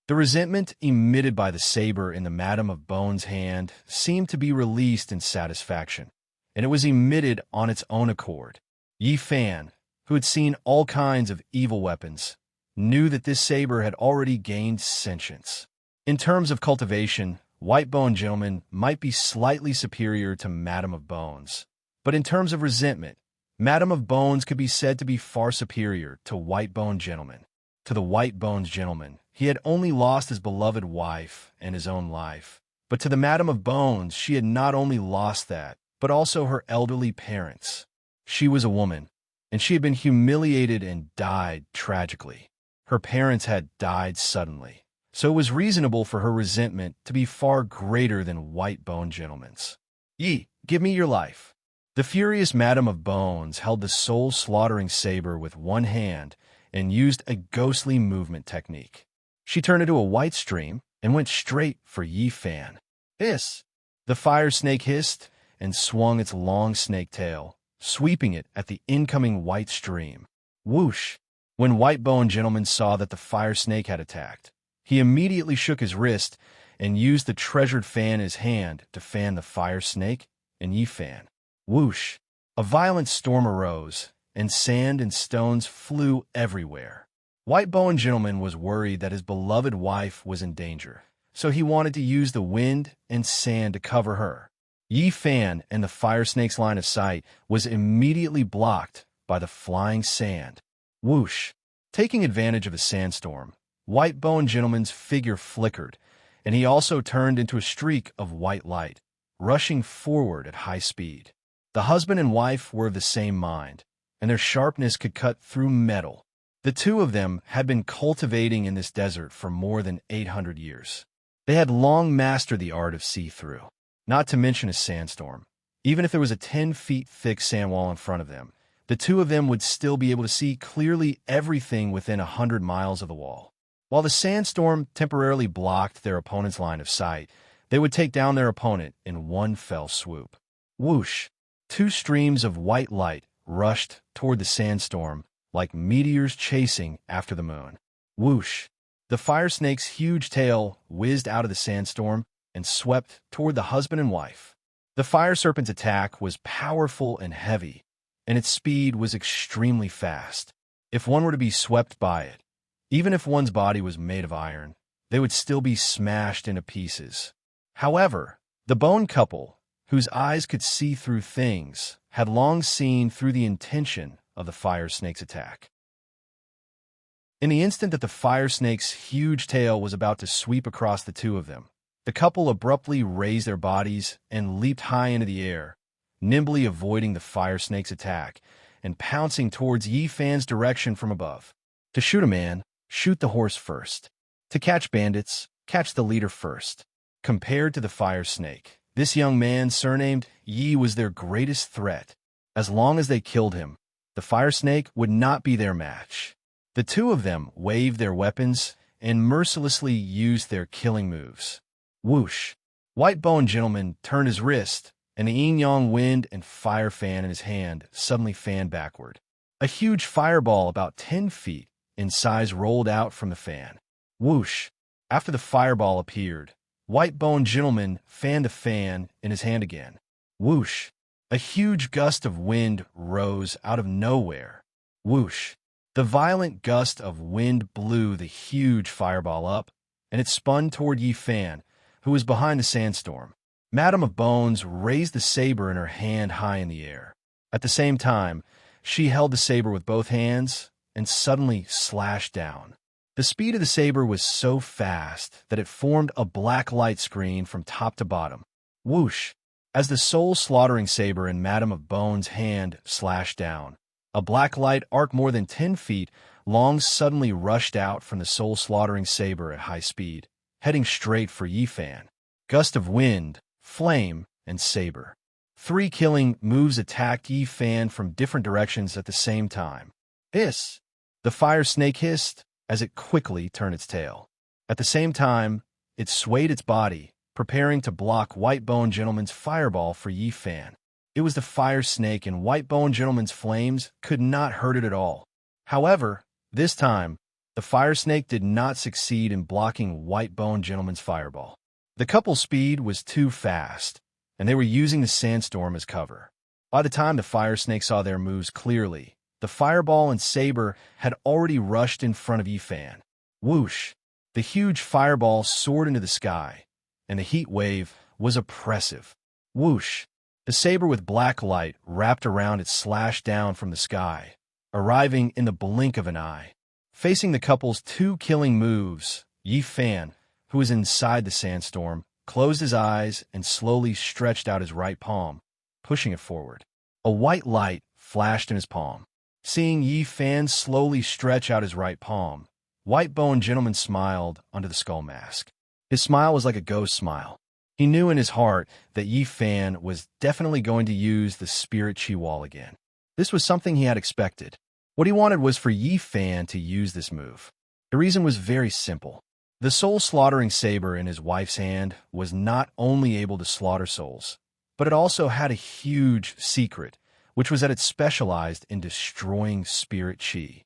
The resentment emitted by the saber in the Madame of Bones' hand seemed to be released in satisfaction, and it was emitted on its own accord. Yi Fan, who had seen all kinds of evil weapons, knew that this saber had already gained sentience. In terms of cultivation, White-boned gentleman might be slightly superior to Madame of Bones, but in terms of resentment, Madame of Bones could be said to be far superior to White-boned gentleman. To the White-boned gentleman, he had only lost his beloved wife and his own life. But to the Madame of Bones, she had not only lost that, but also her elderly parents. She was a woman, and she had been humiliated and died tragically. Her parents had died suddenly, so it was reasonable for her resentment to be far greater than White-Bone Gentleman's. "Ye, give me your life." The furious Madam of Bones held the soul-slaughtering saber with one hand and used a ghostly movement technique. She turned into a white stream and went straight for Yi Fan. "Hiss!" The fire snake hissed and swung its long snake tail, sweeping it at the incoming white stream. Whoosh! When White-Bone Gentleman saw that the fire snake had attacked, he immediately shook his wrist and used the treasured fan in his hand to fan the fire snake and Yi Fan. Whoosh! A violent storm arose, and sand and stones flew everywhere. White-Bone Gentleman was worried that his beloved wife was in danger, so he wanted to use the wind and sand to cover her. Yi Fan and the fire snake's line of sight was immediately blocked by the flying sand. Whoosh! Taking advantage of a sandstorm, White-Bone Gentleman's figure flickered, and he also turned into a streak of white light, rushing forward at high speed. The husband and wife were of the same mind, and their sharpness could cut through metal. The two of them had been cultivating in this desert for more than 800 years. They had long mastered the art of see-through, not to mention a sandstorm. Even if there was a 10 feet thick sand wall in front of them, the two of them would still be able to see clearly everything within 100 miles of the wall. While the sandstorm temporarily blocked their opponent's line of sight, they would take down their opponent in one fell swoop. Whoosh! Two streams of white light rushed toward the sandstorm like meteors chasing after the moon. Whoosh! The fire snake's huge tail whizzed out of the sandstorm and swept toward the husband and wife. The fire serpent's attack was powerful and heavy, and its speed was extremely fast. If one were to be swept by it, even if one's body was made of iron, they would still be smashed into pieces. However, the bone couple, whose eyes could see through things, had long seen through the intention of the fire snake's attack. In the instant that the fire snake's huge tail was about to sweep across the two of them, the couple abruptly raised their bodies and leaped high into the air, nimbly avoiding the fire snake's attack and pouncing towards Yi Fan's direction from above. To shoot a man, shoot the horse first. To catch bandits, catch the leader first. Compared to the fire snake, this young man, surnamed Yi, was their greatest threat. As long as they killed him, the fire snake would not be their match. The two of them waved their weapons and mercilessly used their killing moves. Whoosh! White-Bone Gentleman turned his wrist, and the yin-yang wind and fire fan in his hand suddenly fanned backward. A huge fireball about 10 feet in size rolled out from the fan. Whoosh! After the fireball appeared, White-Bone Gentleman fanned the fan in his hand again. Whoosh! A huge gust of wind rose out of nowhere. Whoosh! The violent gust of wind blew the huge fireball up, and it spun toward Yi Fan, who was behind the sandstorm. Madam of Bones raised the saber in her hand high in the air. At the same time, she held the saber with both hands and suddenly slashed down. The speed of the saber was so fast that it formed a black light screen from top to bottom. Whoosh! As the soul-slaughtering saber in Madam of Bones' hand slashed down, a black light arc more than 10 feet long suddenly rushed out from the soul-slaughtering saber at high speed, heading straight for Yi Fan. Gust of wind, flame, and saber. 3 killing moves attacked Yi Fan from different directions at the same time. Hiss! The fire snake hissed as it quickly turned its tail. At the same time, it swayed its body, preparing to block White-Bone Gentleman's fireball for Yi Fan. It was the fire snake, and White-Bone Gentleman's flames could not hurt it at all. However, this time, the fire snake did not succeed in blocking White-Bone Gentleman's fireball. The couple's speed was too fast, and they were using the sandstorm as cover. By the time the fire snake saw their moves clearly, the fireball and saber had already rushed in front of Yi Fan. Whoosh! The huge fireball soared into the sky, and the heat wave was oppressive. Whoosh! The saber with black light wrapped around it slashed down from the sky, arriving in the blink of an eye. Facing the couple's 2 killing moves, Yi Fan, who was inside the sandstorm, closed his eyes and slowly stretched out his right palm, pushing it forward. A white light flashed in his palm. Seeing Yi Fan slowly stretch out his right palm, White-boned gentleman smiled under the skull mask. His smile was like a ghost smile. He knew in his heart that Yi Fan was definitely going to use the spirit chi wall again. This was something he had expected. What he wanted was for Yi Fan to use this move. The reason was very simple. The soul-slaughtering saber in his wife's hand was not only able to slaughter souls, but it also had a huge secret, which was that it specialized in destroying spirit chi.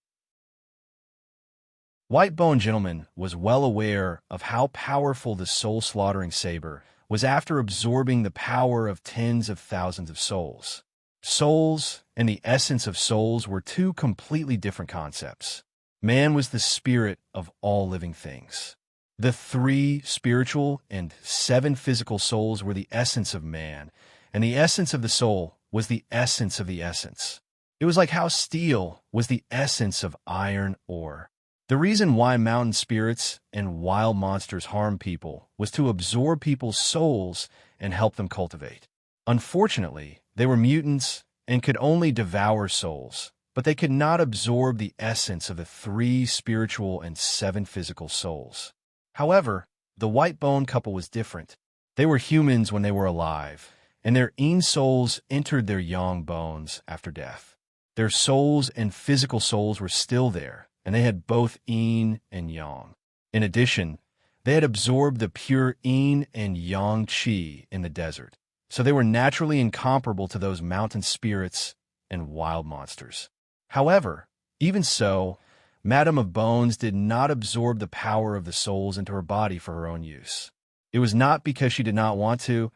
White-boned gentleman was well aware of how powerful the soul-slaughtering saber was after absorbing the power of tens of thousands of souls. Souls and the essence of souls were two completely different concepts. Man was the spirit of all living things. The 3 spiritual and 7 physical souls were the essence of man, and the essence of the soul was the essence of the essence. It was like how steel was the essence of iron ore. The reason why mountain spirits and wild monsters harm people was to absorb people's souls and help them cultivate. Unfortunately, they were mutants and could only devour souls, but they could not absorb the essence of the 3 spiritual and 7 physical souls. However, the white-bone couple was different. They were humans when they were alive, and their yin souls entered their yang bones after death. Their souls and physical souls were still there, and they had both yin and yang. In addition, they had absorbed the pure yin and yang qi in the desert, so they were naturally incomparable to those mountain spirits and wild monsters. However, even so, Madame of Bones did not absorb the power of the souls into her body for her own use. It was not because she did not want to,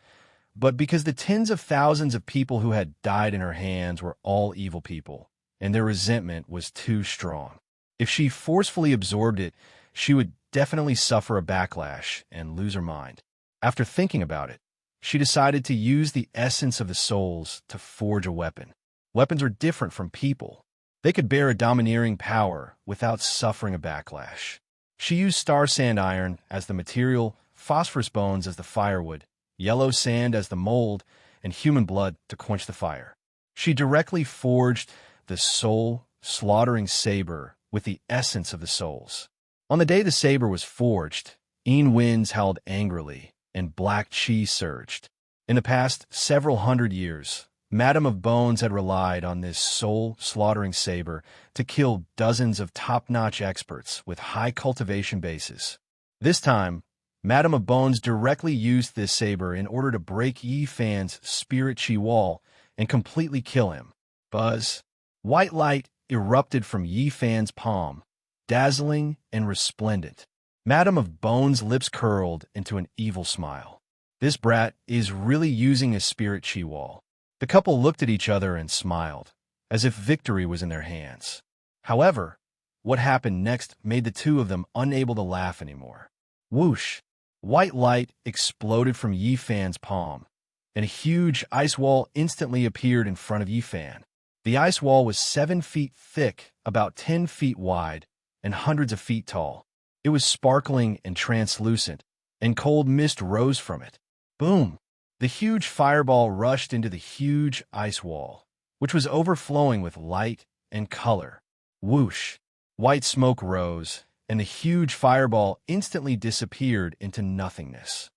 but because the tens of thousands of people who had died in her hands were all evil people, and their resentment was too strong. If she forcefully absorbed it, she would definitely suffer a backlash and lose her mind. After thinking about it, she decided to use the essence of the souls to forge a weapon. Weapons are different from people. They could bear a domineering power without suffering a backlash. She used star sand iron as the material, phosphorus bones as the firewood, yellow sand as the mold, and human blood to quench the fire. She directly forged the soul-slaughtering saber with the essence of the souls. On the day the saber was forged, yin winds howled angrily, and black chi surged. In the past several hundred years, Madame of Bones had relied on this soul-slaughtering saber to kill dozens of top-notch experts with high cultivation bases. This time, Madame of Bones directly used this saber in order to break Yi Fan's spirit chi wall and completely kill him. Buzz. White light erupted from Yi Fan's palm, dazzling and resplendent. Madame of Bones' lips curled into an evil smile. This brat is really using a spirit chi wall. The couple looked at each other and smiled, as if victory was in their hands. However, what happened next made the two of them unable to laugh anymore. Whoosh! White light exploded from Yi Fan's palm, and a huge ice wall instantly appeared in front of Yi Fan. The ice wall was 7 feet thick, about 10 feet wide, and hundreds of feet tall. It was sparkling and translucent, and cold mist rose from it. Boom! The huge fireball rushed into the huge ice wall, which was overflowing with light and color. Whoosh! White smoke rose, and the huge fireball instantly disappeared into nothingness.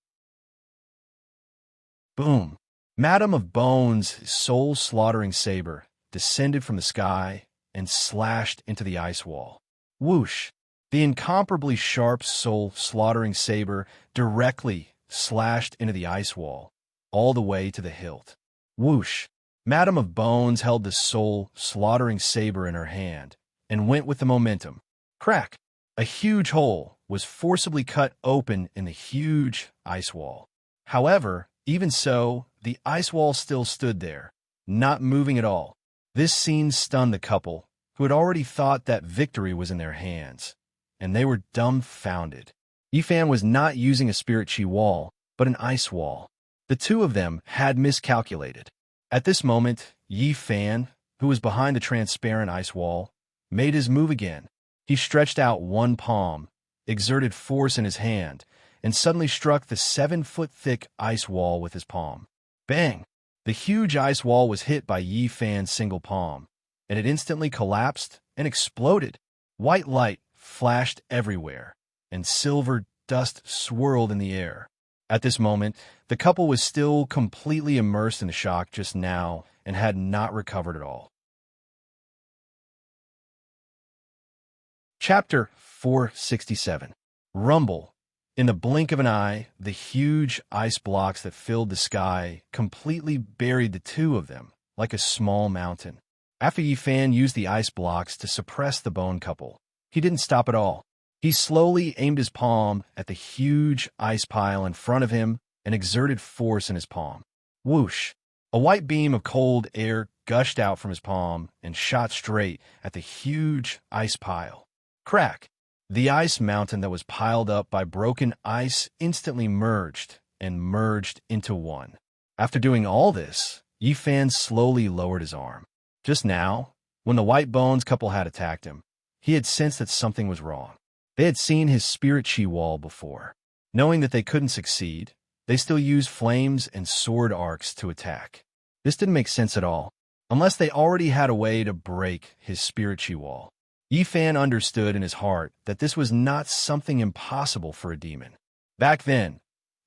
Boom! Madame of Bones' soul-slaughtering saber descended from the sky and slashed into the ice wall. Whoosh! The incomparably sharp soul-slaughtering saber directly slashed into the ice wall, all the way to the hilt. Whoosh! Madame of Bones held the soul-slaughtering saber in her hand and went with the momentum. Crack! A huge hole was forcibly cut open in the huge ice wall. However, even so, the ice wall still stood there, not moving at all. This scene stunned the couple, who had already thought that victory was in their hands, and they were dumbfounded. Yi Fan was not using a spirit chi wall, but an ice wall. The two of them had miscalculated. At this moment, Yi Fan, who was behind the transparent ice wall, made his move again. He stretched out one palm, exerted force in his hand, and suddenly struck the 7-foot-thick ice wall with his palm. Bang! The huge ice wall was hit by Yi Fan's single palm, and it instantly collapsed and exploded. White light flashed everywhere, and silver dust swirled in the air. At this moment, the couple was still completely immersed in the shock just now and had not recovered at all. Chapter 467. Rumble. In the blink of an eye, the huge ice blocks that filled the sky completely buried the two of them, like a small mountain. After Yifan used the ice blocks to suppress the bone couple, he didn't stop at all. He slowly aimed his palm at the huge ice pile in front of him and exerted force in his palm. Whoosh! A white beam of cold air gushed out from his palm and shot straight at the huge ice pile. Crack! The ice mountain that was piled up by broken ice instantly merged into one. After doing all this, Yifan slowly lowered his arm. Just now, when the White Bones couple had attacked him, he had sensed that something was wrong. They had seen his spirit chi wall before. Knowing that they couldn't succeed, they still used flames and sword arcs to attack. This didn't make sense at all, unless they already had a way to break his spirit chi wall. Yifan understood in his heart that this was not something impossible for a demon. Back then,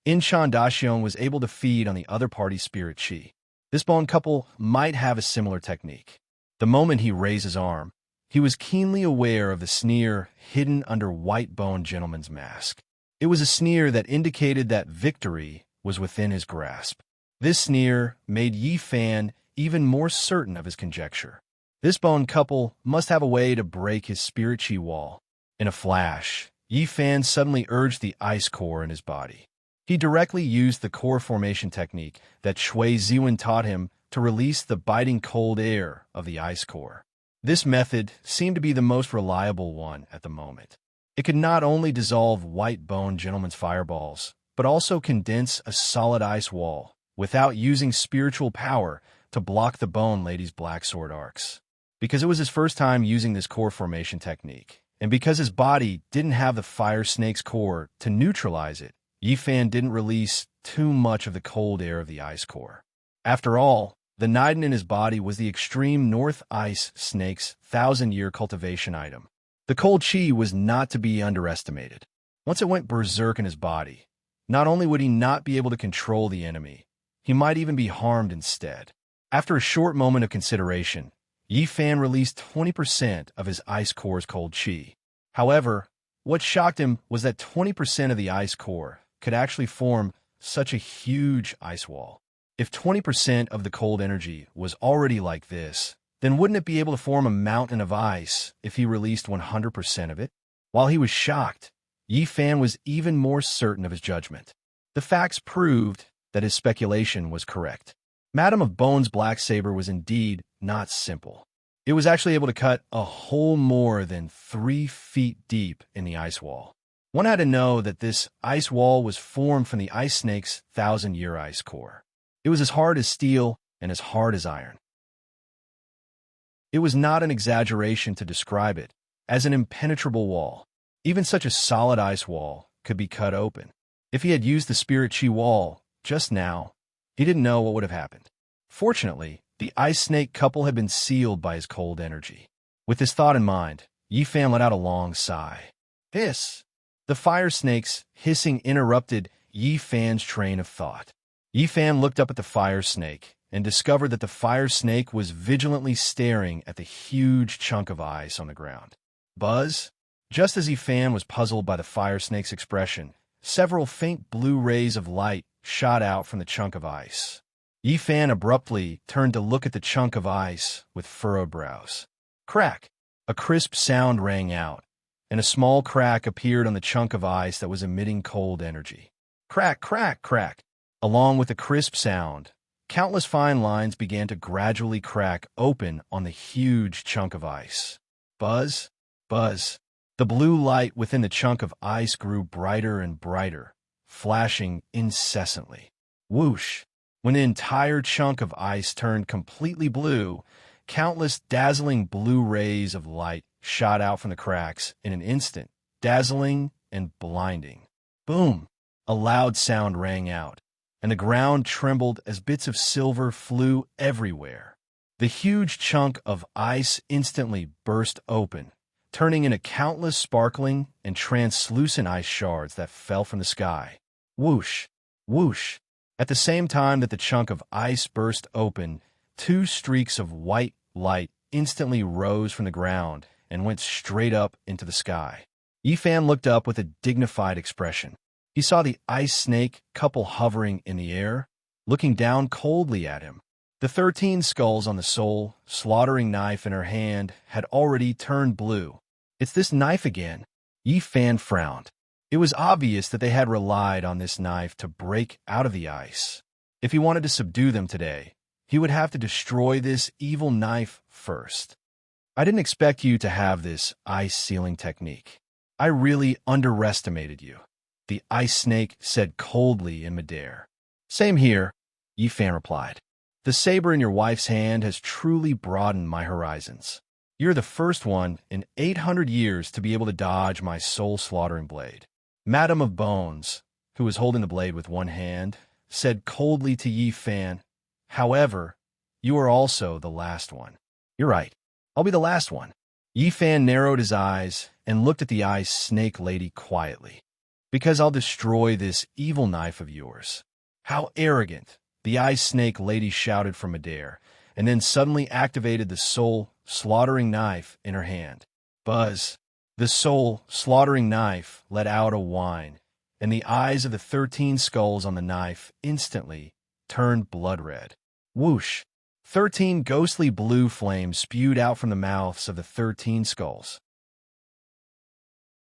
Inchandacion was able to feed on the other party's spirit chi. This bone couple might have a similar technique. The moment he raised his arm, he was keenly aware of the sneer hidden under White Bone Gentleman's mask. It was a sneer that indicated that victory was within his grasp. This sneer made Yifan even more certain of his conjecture. This bone couple must have a way to break his spirit chi wall. In a flash, Yifan suddenly urged the ice core in his body. He directly used the core formation technique that Shui Ziwen taught him to release the biting cold air of the ice core. This method seemed to be the most reliable one at the moment. It could not only dissolve White Bone Gentleman's fireballs, but also condense a solid ice wall without using spiritual power to block the Bone Lady's black sword arcs. Because it was his first time using this core formation technique, and because his body didn't have the fire snake's core to neutralize it, Yifan didn't release too much of the cold air of the ice core. After all, the Niden in his body was the extreme North Ice Snake's 1,000-year cultivation item. The cold chi was not to be underestimated. Once it went berserk in his body, not only would he not be able to control the enemy, he might even be harmed instead. After a short moment of consideration, Yifan released 20% of his ice core's cold chi. However, what shocked him was that 20% of the ice core could actually form such a huge ice wall. If 20% of the cold energy was already like this, then wouldn't it be able to form a mountain of ice if he released 100% of it? While he was shocked, Yifan was even more certain of his judgment. The facts proved that his speculation was correct. Madame of Bone's black saber was indeed not simple. It was actually able to cut a hole more than 3 feet deep in the ice wall. One had to know that this ice wall was formed from the ice snake's 1,000-year ice core. It was as hard as steel and as hard as iron. It was not an exaggeration to describe it as an impenetrable wall. Even such a solid ice wall could be cut open. If he had used the spirit chi wall just now, he didn't know what would have happened. Fortunately, the ice snake couple had been sealed by his cold energy. With this thought in mind, Yifan let out a long sigh. Hiss! The fire snake's hissing interrupted Yifan's train of thought. Yifan looked up at the fire snake and discovered that the fire snake was vigilantly staring at the huge chunk of ice on the ground. Buzz? Just as Yifan was puzzled by the fire snake's expression, several faint blue rays of light shot out from the chunk of ice. Yifan abruptly turned to look at the chunk of ice with furrowed brows. Crack! A crisp sound rang out, and a small crack appeared on the chunk of ice that was emitting cold energy. Crack, crack, crack! Along with the crisp sound, countless fine lines began to gradually crack open on the huge chunk of ice. Buzz, buzz. The blue light within the chunk of ice grew brighter and brighter, flashing incessantly. Whoosh! When the entire chunk of ice turned completely blue, countless dazzling blue rays of light shot out from the cracks in an instant, dazzling and blinding. Boom! A loud sound rang out, and the ground trembled as bits of silver flew everywhere. The huge chunk of ice instantly burst open, turning into countless sparkling and translucent ice shards that fell from the sky. Whoosh! Whoosh! At the same time that the chunk of ice burst open, two streaks of white light instantly rose from the ground and went straight up into the sky. Yifan looked up with a dignified expression. He saw the ice snake couple hovering in the air, looking down coldly at him. The 13 skulls on the soul slaughtering knife in her hand had already turned blue. "It's this knife again." Yifan frowned. It was obvious that they had relied on this knife to break out of the ice. If he wanted to subdue them today, he would have to destroy this evil knife first. "I didn't expect you to have this ice sealing technique. I really underestimated you," the ice snake said coldly in midair. "Same here," Yifan replied. "The saber in your wife's hand has truly broadened my horizons. You're the first one in 800 years to be able to dodge my soul-slaughtering blade." Madam of Bones, who was holding the blade with one hand, said coldly to Yifan, "However, you are also the last one." "You're right. I'll be the last one." Yifan narrowed his eyes and looked at the ice snake lady quietly. "Because I'll destroy this evil knife of yours." "How arrogant!" the ice snake lady shouted from midair, and then suddenly activated the soul-slaughtering knife in her hand. Buzz! The soul-slaughtering knife let out a whine, and the eyes of the 13 skulls on the knife instantly turned blood red. Whoosh! 13 ghostly blue flames spewed out from the mouths of the 13 skulls.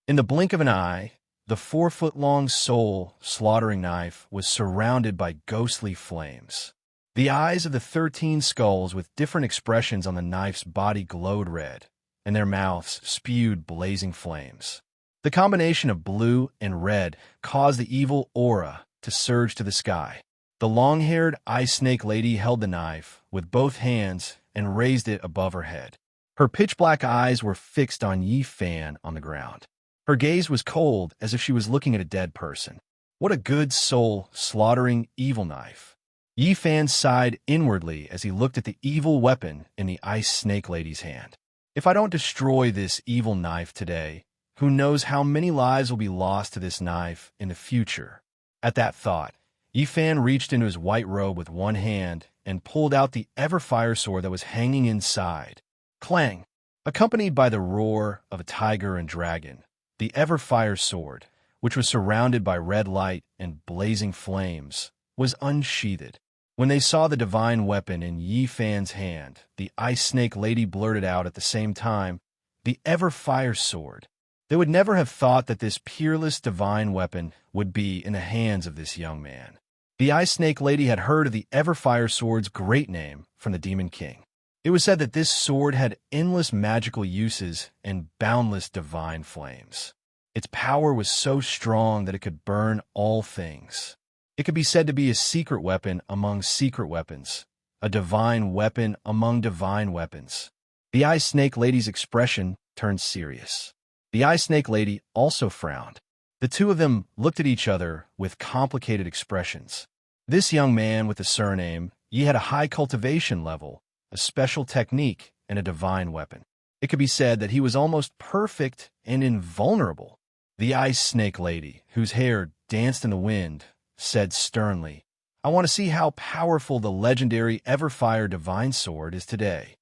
In the blink of an eye, the 4-foot-long soul-slaughtering knife was surrounded by ghostly flames. The eyes of the 13 skulls with different expressions on the knife's body glowed red, and their mouths spewed blazing flames. The combination of blue and red caused the evil aura to surge to the sky. The long-haired ice snake lady held the knife with both hands and raised it above her head. Her pitch-black eyes were fixed on Yifan on the ground. Her gaze was cold, as if she was looking at a dead person. What a good soul-slaughtering evil knife. Yifan sighed inwardly as he looked at the evil weapon in the ice snake lady's hand. "If I don't destroy this evil knife today, who knows how many lives will be lost to this knife in the future?" At that thought, Yifan reached into his white robe with one hand and pulled out the ever-fire sword that was hanging inside. Clang! Accompanied by the roar of a tiger and dragon, the ever-fire sword, which was surrounded by red light and blazing flames, was unsheathed. When they saw the divine weapon in Yifan's hand, the ice snake lady blurted out at the same time, "The ever-fire sword." They would never have thought that this peerless divine weapon would be in the hands of this young man. The ice snake lady had heard of the ever-fire sword's great name from the Demon King. It was said that this sword had endless magical uses and boundless divine flames. Its power was so strong that it could burn all things. It could be said to be a secret weapon among secret weapons, a divine weapon among divine weapons. The ice snake lady's expression turned serious. The ice snake lady also frowned. The two of them looked at each other with complicated expressions. This young man with the surname, he had a high cultivation level, a special technique, and a divine weapon. It could be said that he was almost perfect and invulnerable. The ice snake lady, whose hair danced in the wind, said sternly, "I want to see how powerful the legendary Everfire Divine Sword is today."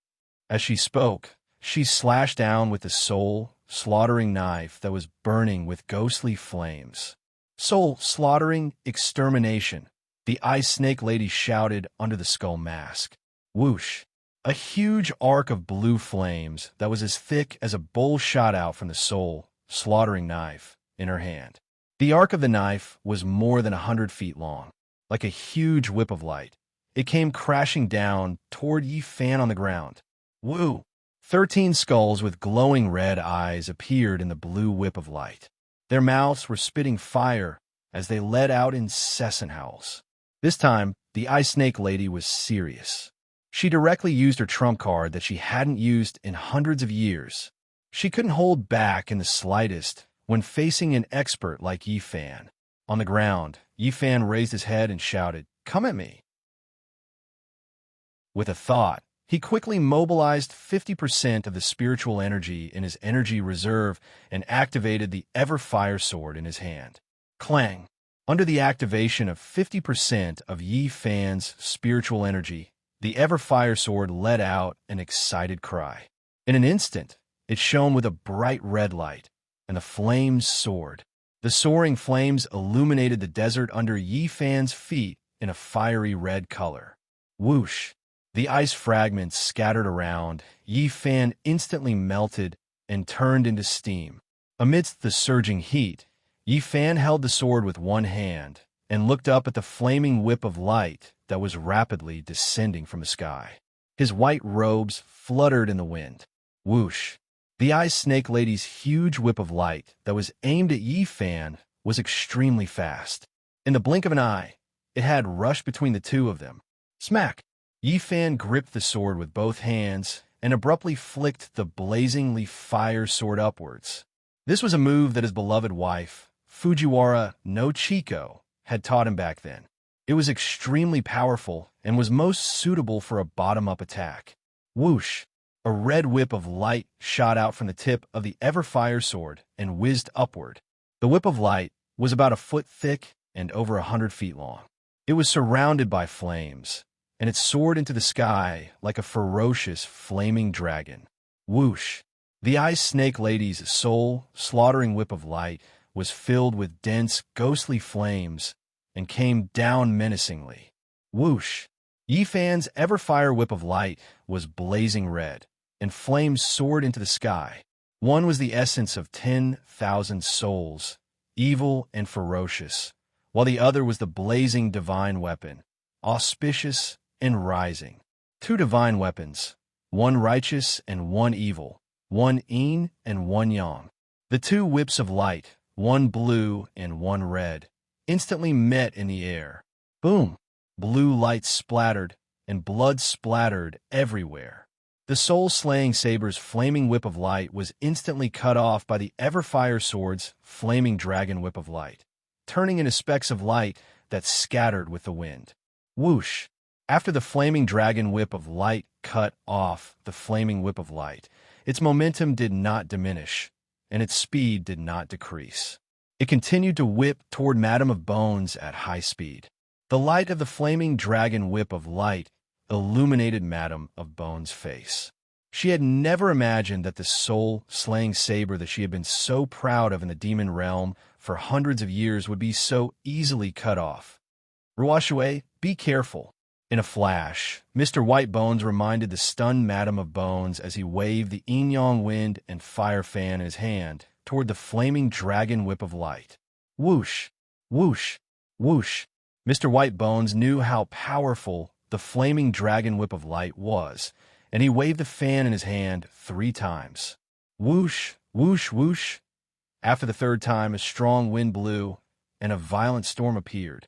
As she spoke, she slashed down with the soul-slaughtering knife that was burning with ghostly flames. "Soul-slaughtering extermination," the ice snake lady shouted under the skull mask. Whoosh! A huge arc of blue flames that was as thick as a bowl shot out from the soul-slaughtering knife in her hand. The arc of the knife was more than 100 feet long, like a huge whip of light. It came crashing down toward Yifan on the ground. Woo! 13 skulls with glowing red eyes appeared in the blue whip of light. Their mouths were spitting fire as they let out incessant howls. This time, the ice snake lady was serious. She directly used her trump card that she hadn't used in hundreds of years. She couldn't hold back in the slightest when facing an expert like Yifan. On the ground, Yifan raised his head and shouted, "Come at me." With a thought, He quickly mobilized 50% of the spiritual energy in his energy reserve and activated the Ever-Fire sword in his hand. Clang! Under the activation of 50% of Yi Fan's spiritual energy, the Ever-Fire sword let out an excited cry. In an instant, it shone with a bright red light, and the flames soared. The soaring flames illuminated the desert under Yi Fan's feet in a fiery red color. Whoosh! The ice fragments scattered around. Yi Fan instantly melted and turned into steam. Amidst the surging heat, Yi Fan held the sword with one hand and looked up at the flaming whip of light that was rapidly descending from the sky. His white robes fluttered in the wind. Whoosh! The Ice Snake Lady's huge whip of light that was aimed at Yi Fan was extremely fast. In the blink of an eye, it had rushed between the two of them. Smack! Yi Fan gripped the sword with both hands and abruptly flicked the blazingly fire sword upwards. This was a move that his beloved wife, Fujiwara no Chiko, had taught him back then. It was extremely powerful and was most suitable for a bottom-up attack. Whoosh! A red whip of light shot out from the tip of the Ever-Fire sword and whizzed upward. The whip of light was about a foot thick and over 100 feet long. It was surrounded by flames, and it soared into the sky like a ferocious flaming dragon. Whoosh! The Ice Snake Lady's soul-slaughtering whip of light was filled with dense, ghostly flames and came down menacingly. Whoosh! Yi Fan's Ever-Fire whip of light was blazing red, and flames soared into the sky. One was the essence of 10,000 souls, evil and ferocious, while the other was the blazing divine weapon, auspicious and rising. Two divine weapons, one righteous and one evil, one yin and one yang. The two whips of light, one blue and one red, instantly met in the air. Boom! Blue light splattered, and blood splattered everywhere. The soul-slaying saber's flaming whip of light was instantly cut off by the Ever-Fire sword's flaming dragon whip of light, turning into specks of light that scattered with the wind. Whoosh! After the flaming dragon whip of light cut off the flaming whip of light, its momentum did not diminish, and its speed did not decrease. It continued to whip toward Madame of Bones at high speed. The light of the flaming dragon whip of light illuminated Madame of Bones' face. She had never imagined that the soul-slaying saber that she had been so proud of in the demon realm for hundreds of years would be so easily cut off. Ruashue, be careful. In a flash, Mr. White Bones reminded the stunned Madame of Bones as he waved the yin-yang wind and fire fan in his hand toward the flaming dragon whip of light. Whoosh! Whoosh! Whoosh! Mr. White Bones knew how powerful the flaming dragon whip of light was, and he waved the fan in his hand 3 times. Whoosh! Whoosh! Whoosh! After the third time, a strong wind blew, and a violent storm appeared.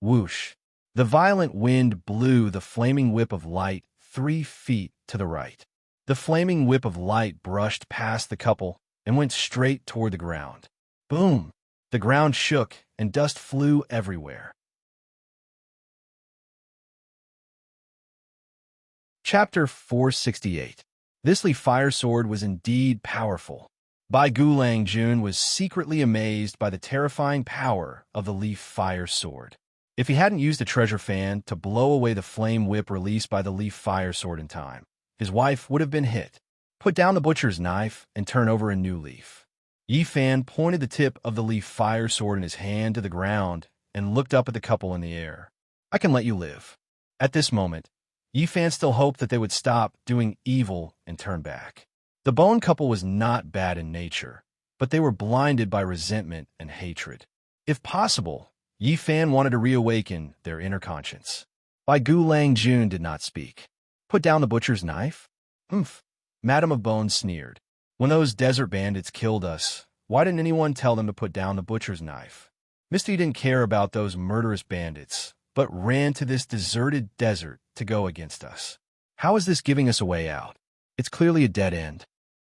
Whoosh! The violent wind blew the flaming whip of light 3 feet to the right. The flaming whip of light brushed past the couple and went straight toward the ground. Boom! The ground shook, and dust flew everywhere. Chapter 468. This Li Fire Sword was indeed powerful. Bai Gulang Jun was secretly amazed by the terrifying power of the Li Fire Sword. If he hadn't used a treasure fan to blow away the flame whip released by the Li Fire Sword in time, his wife would have been hit. Put down the butcher's knife and turn over a new leaf. Yi Fan pointed the tip of the Li Fire Sword in his hand to the ground and looked up at the couple in the air. I can let you live. At this moment, Yi Fan still hoped that they would stop doing evil and turn back. The Bone couple was not bad in nature, but they were blinded by resentment and hatred. If possible, Yi Fan wanted to reawaken their inner conscience. Bai Gulang Jun did not speak. Put down the butcher's knife? Humph. Madame of Bones sneered. When those desert bandits killed us, why didn't anyone tell them to put down the butcher's knife? Misty didn't care about those murderous bandits, but ran to this deserted desert to go against us. How is this giving us a way out? It's clearly a dead end.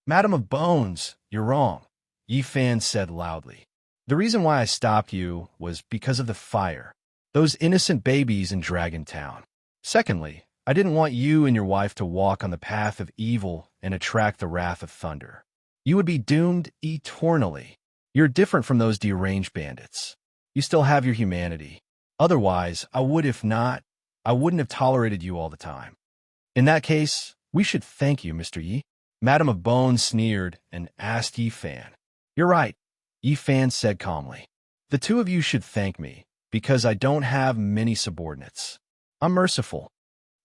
Madame of Bones, you're wrong, Yi Fan said loudly. The reason why I stopped you was because of the fire. Those innocent babies in Dragon Town. Secondly, I didn't want you and your wife to walk on the path of evil and attract the wrath of thunder. You would be doomed eternally. You're different from those deranged bandits. You still have your humanity. Otherwise, I wouldn't have tolerated you all the time. In that case, we should thank you, Mr. Yi. Madam of Bones sneered and asked Yi Fan. You're right, Yi Fan said calmly. The two of you should thank me, because I don't have many subordinates. I'm merciful.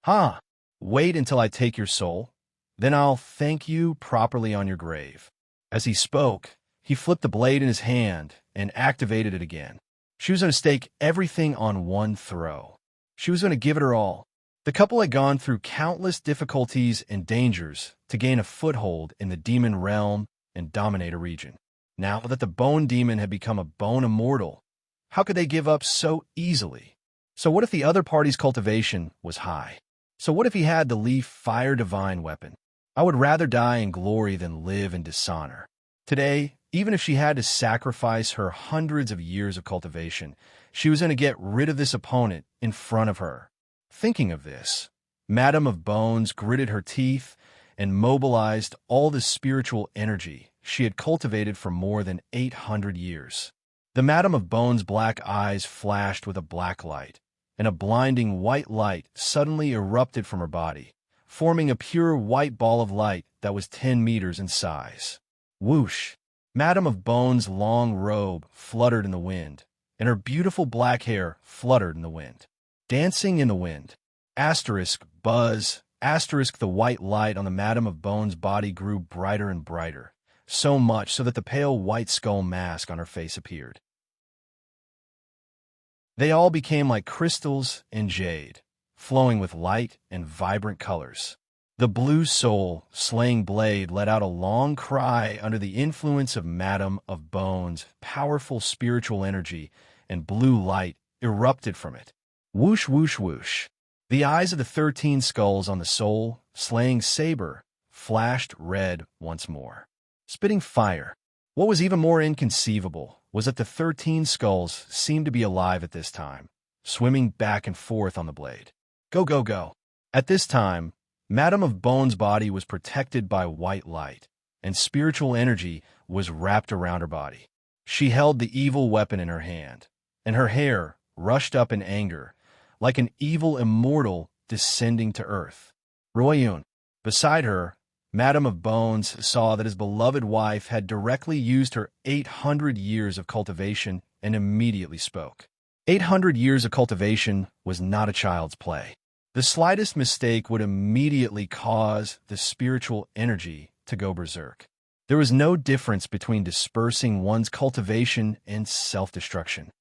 Huh? Wait until I take your soul, then I'll thank you properly on your grave. As he spoke, he flipped the blade in his hand and activated it again. She was going to stake everything on one throw. She was going to give it her all. The couple had gone through countless difficulties and dangers to gain a foothold in the demon realm and dominate a region. Now that the bone demon had become a bone immortal, how could they give up so easily? So what if the other party's cultivation was high? So what if he had the leaf fire divine weapon? I would rather die in glory than live in dishonor. Today, even if she had to sacrifice her hundreds of years of cultivation, she was going to get rid of this opponent in front of her. Thinking of this, Madam of Bones gritted her teeth and mobilized all the spiritual energy she had cultivated for more than 800 years. The Madam of Bones' black eyes flashed with a black light, and a blinding white light suddenly erupted from her body, forming a pure white ball of light that was 10 meters in size. Whoosh! Madam of Bones' long robe fluttered in the wind, and her beautiful black hair fluttered in the wind. Dancing in the wind. Asterisk, buzz, asterisk, the white light on the Madam of Bones' body grew brighter and brighter, so much so that the pale white skull mask on her face appeared. They all became like crystals and jade, flowing with light and vibrant colors. The blue soul, slaying blade, let out a long cry under the influence of Madam of Bones' powerful spiritual energy, and blue light erupted from it. Whoosh, whoosh, whoosh. The eyes of the 13 skulls on the soul, slaying saber, flashed red once more, spitting fire. What was even more inconceivable was that the 13 skulls seemed to be alive at this time, swimming back and forth on the blade. Go, go, go. At this time, Madam of Bones' body was protected by white light, and spiritual energy was wrapped around her body. She held the evil weapon in her hand, and her hair rushed up in anger, like an evil immortal descending to earth. Royun. Beside her, Madam of Bones saw that his beloved wife had directly used her 800 years of cultivation and immediately spoke. 800 years of cultivation was not a child's play. The slightest mistake would immediately cause the spiritual energy to go berserk. There was no difference between dispersing one's cultivation and self-destruction.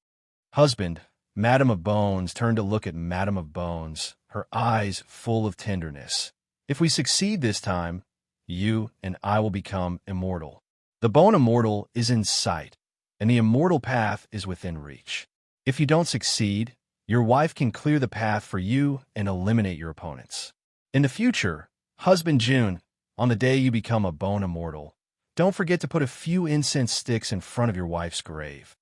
Husband, Madam of Bones turned to look at Madam of Bones, her eyes full of tenderness. If we succeed this time, you and I will become immortal. The bone immortal is in sight, and the immortal path is within reach. If you don't succeed, your wife can clear the path for you and eliminate your opponents. In the future, husband June, on the day you become a bone immortal, don't forget to put a few incense sticks in front of your wife's grave.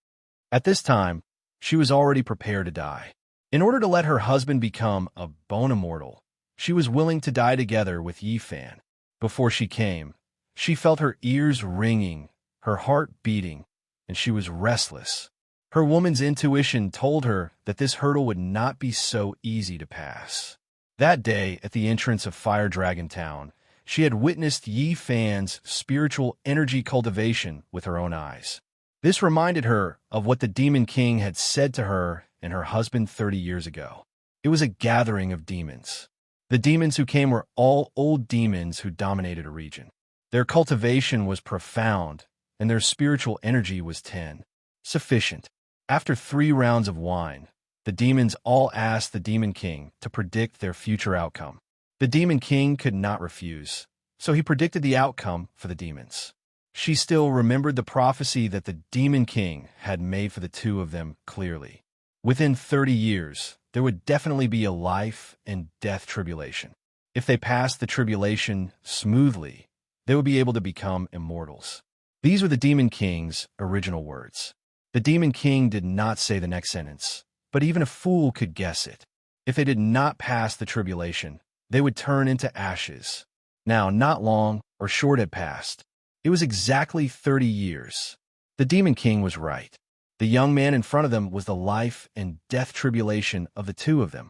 At this time, she was already prepared to die. In order to let her husband become a bone immortal, she was willing to die together with Yi Fan. Before she came, she felt her ears ringing, her heart beating, and she was restless. Her woman's intuition told her that this hurdle would not be so easy to pass. That day, at the entrance of Fire Dragon Town, she had witnessed Yi Fan's spiritual energy cultivation with her own eyes. This reminded her of what the Demon King had said to her and her husband 30 years ago. It was a gathering of demons. The demons who came were all old demons who dominated a region. Their cultivation was profound, and their spiritual energy was 10. Sufficient. After 3 rounds of wine, the demons all asked the Demon King to predict their future outcome. The Demon King could not refuse, so he predicted the outcome for the demons. She still remembered the prophecy that the Demon King had made for the two of them clearly. Within 30 years, there would definitely be a life and death tribulation. If they passed the tribulation smoothly, they would be able to become immortals. These were the Demon King's original words. The Demon King did not say the next sentence, but even a fool could guess it. If they did not pass the tribulation, they would turn into ashes. Now, not long or short had passed. It was exactly 30 years. The Demon King was right. The young man in front of them was the life and death tribulation of the two of them.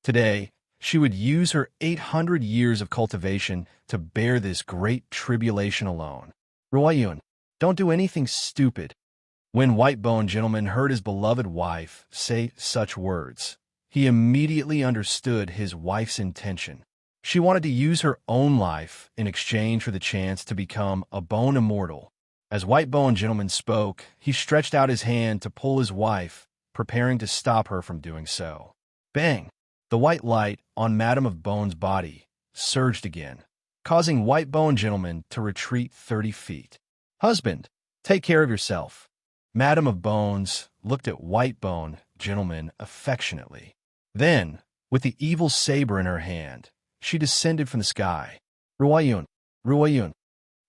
Today, she would use her 800 years of cultivation to bear this great tribulation alone. Ruoyun, don't do anything stupid. When White-Boned Gentleman heard his beloved wife say such words, he immediately understood his wife's intention. She wanted to use her own life in exchange for the chance to become a bone immortal. As White-Boned Gentleman spoke, he stretched out his hand to pull his wife, preparing to stop her from doing so. Bang! The white light on Madame of Bone's body surged again, causing White-Boned Gentleman to retreat 30 feet. Husband, take care of yourself. Madame of Bones looked at White-Boned Gentleman affectionately. Then, with the evil saber in her hand, she descended from the sky. Ruoyun, Ruoyun.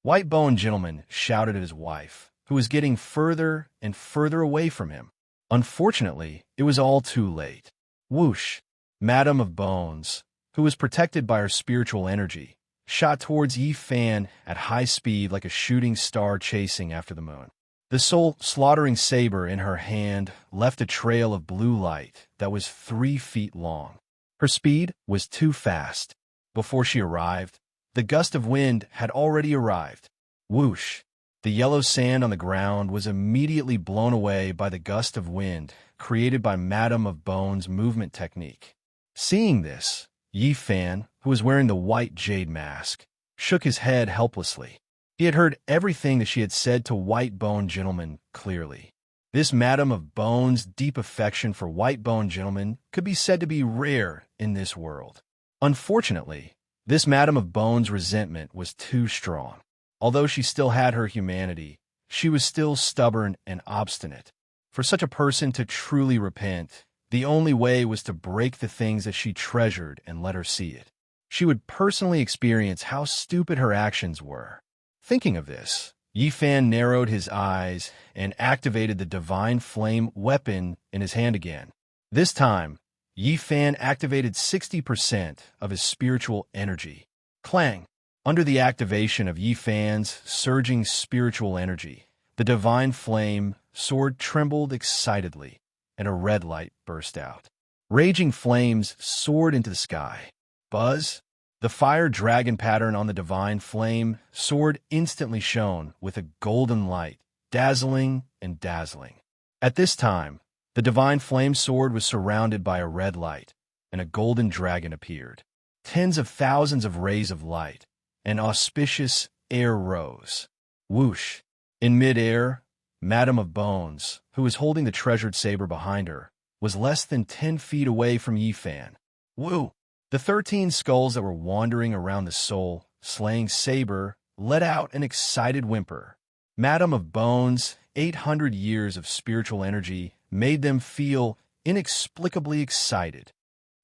White-Boned Gentleman shouted at his wife, who was getting further and further away from him. Unfortunately, it was all too late. Whoosh! Madame of Bones, who was protected by her spiritual energy, shot towards Yi Fan at high speed like a shooting star chasing after the moon. The soul-slaughtering saber in her hand left a trail of blue light that was 3 feet long. Her speed was too fast. Before she arrived, the gust of wind had already arrived. Whoosh! The yellow sand on the ground was immediately blown away by the gust of wind created by Madame of Bone's movement technique. Seeing this, Yi Fan, who was wearing the white jade mask, shook his head helplessly. He had heard everything that she had said to White-Boned Gentleman clearly. This Madame of Bone's deep affection for White-Boned Gentleman could be said to be rare in this world. Unfortunately, this Madame of Bone's resentment was too strong. Although she still had her humanity, she was still stubborn and obstinate. For such a person to truly repent, the only way was to break the things that she treasured and let her see it. She would personally experience how stupid her actions were. Thinking of this, Yi Fan narrowed his eyes and activated the divine flame weapon in his hand again. This time, Yi Fan activated 60% of his spiritual energy. Clang! Under the activation of Yi Fan's surging spiritual energy, the divine flame sword trembled excitedly, and a red light burst out. Raging flames soared into the sky. Buzz! The fire dragon pattern on the divine flame sword instantly shone with a golden light, dazzling and dazzling. At this time, the divine flame sword was surrounded by a red light, and a golden dragon appeared. Tens of thousands of rays of light, an auspicious air rose. Whoosh! In mid-air, Madame of Bones, who was holding the treasured saber behind her, was less than 10 feet away from Yi Fan. Woo! The 13 skulls that were wandering around the soul-slaying saber let out an excited whimper. Madame of Bones' 800 years of spiritual energy made them feel inexplicably excited.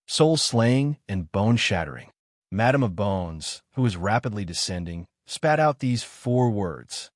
Soul-slaying and bone-shattering. Madame of Bones, who was rapidly descending, spat out these 4 words.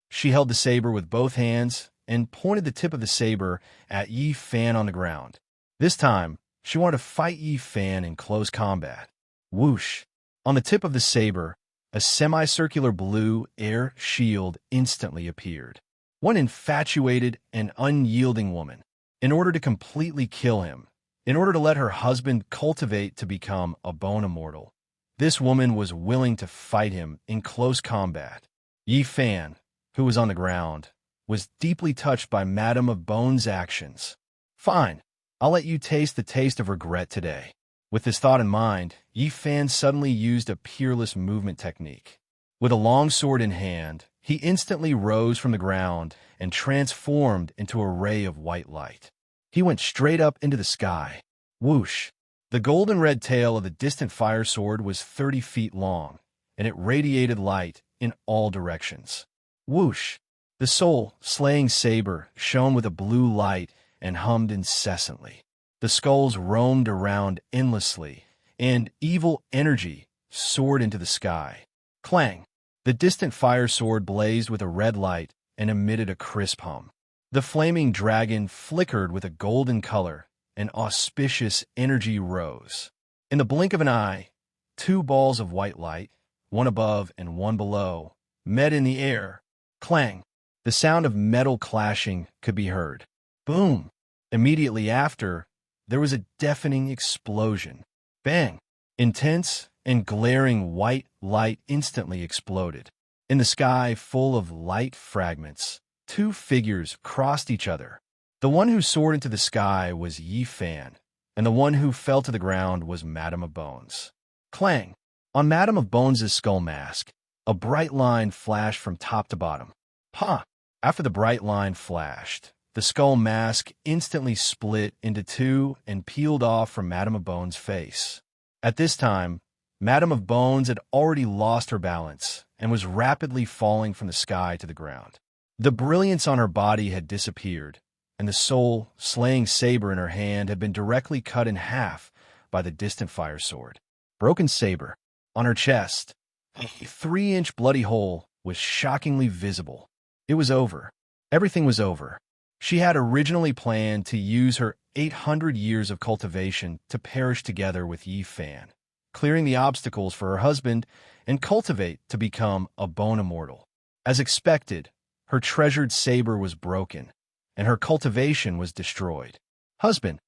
She held the saber with both hands and pointed the tip of the saber at Yi Fan on the ground. This time, she wanted to fight Yi Fan in close combat. Whoosh! On the tip of the saber, a semicircular blue air shield instantly appeared. One infatuated and unyielding woman, in order to completely kill him, in order to let her husband cultivate to become a bone immortal, this woman was willing to fight him in close combat. Yi Fan, who was on the ground, was deeply touched by Madame of Bone's actions. Fine. I'll let you taste the taste of regret today. With this thought in mind, Yi Fan suddenly used a peerless movement technique. With a long sword in hand, he instantly rose from the ground and transformed into a ray of white light. He went straight up into the sky. Whoosh! The golden red tail of the distant fire sword was 30 feet long, and it radiated light in all directions. Whoosh! The soul-slaying saber shone with a blue light and hummed incessantly. The skulls roamed around endlessly, and evil energy soared into the sky. Clang! The distant fire sword blazed with a red light and emitted a crisp hum. The flaming dragon flickered with a golden color, and auspicious energy rose. In the blink of an eye, two balls of white light, one above and one below, met in the air. Clang! The sound of metal clashing could be heard. Boom! Immediately after, there was a deafening explosion. Bang! Intense and glaring white light instantly exploded. In the sky full of light fragments, two figures crossed each other. The one who soared into the sky was Yi Fan, and the one who fell to the ground was Madame of Bones. Clang! On Madame of Bones's skull mask, a bright line flashed from top to bottom. Pa! After the bright line flashed, the skull mask instantly split into two and peeled off from Madame of Bones' face. At this time, Madame of Bones had already lost her balance and was rapidly falling from the sky to the ground. The brilliance on her body had disappeared, and the soul-slaying saber in her hand had been directly cut in half by the distant fire sword. Broken saber. On her chest, a 3-inch bloody hole was shockingly visible. It was over. Everything was over. She had originally planned to use her 800 years of cultivation to perish together with Yi Fan, clearing the obstacles for her husband and cultivate to become a bone immortal. As expected, her treasured saber was broken, and her cultivation was destroyed. Husband,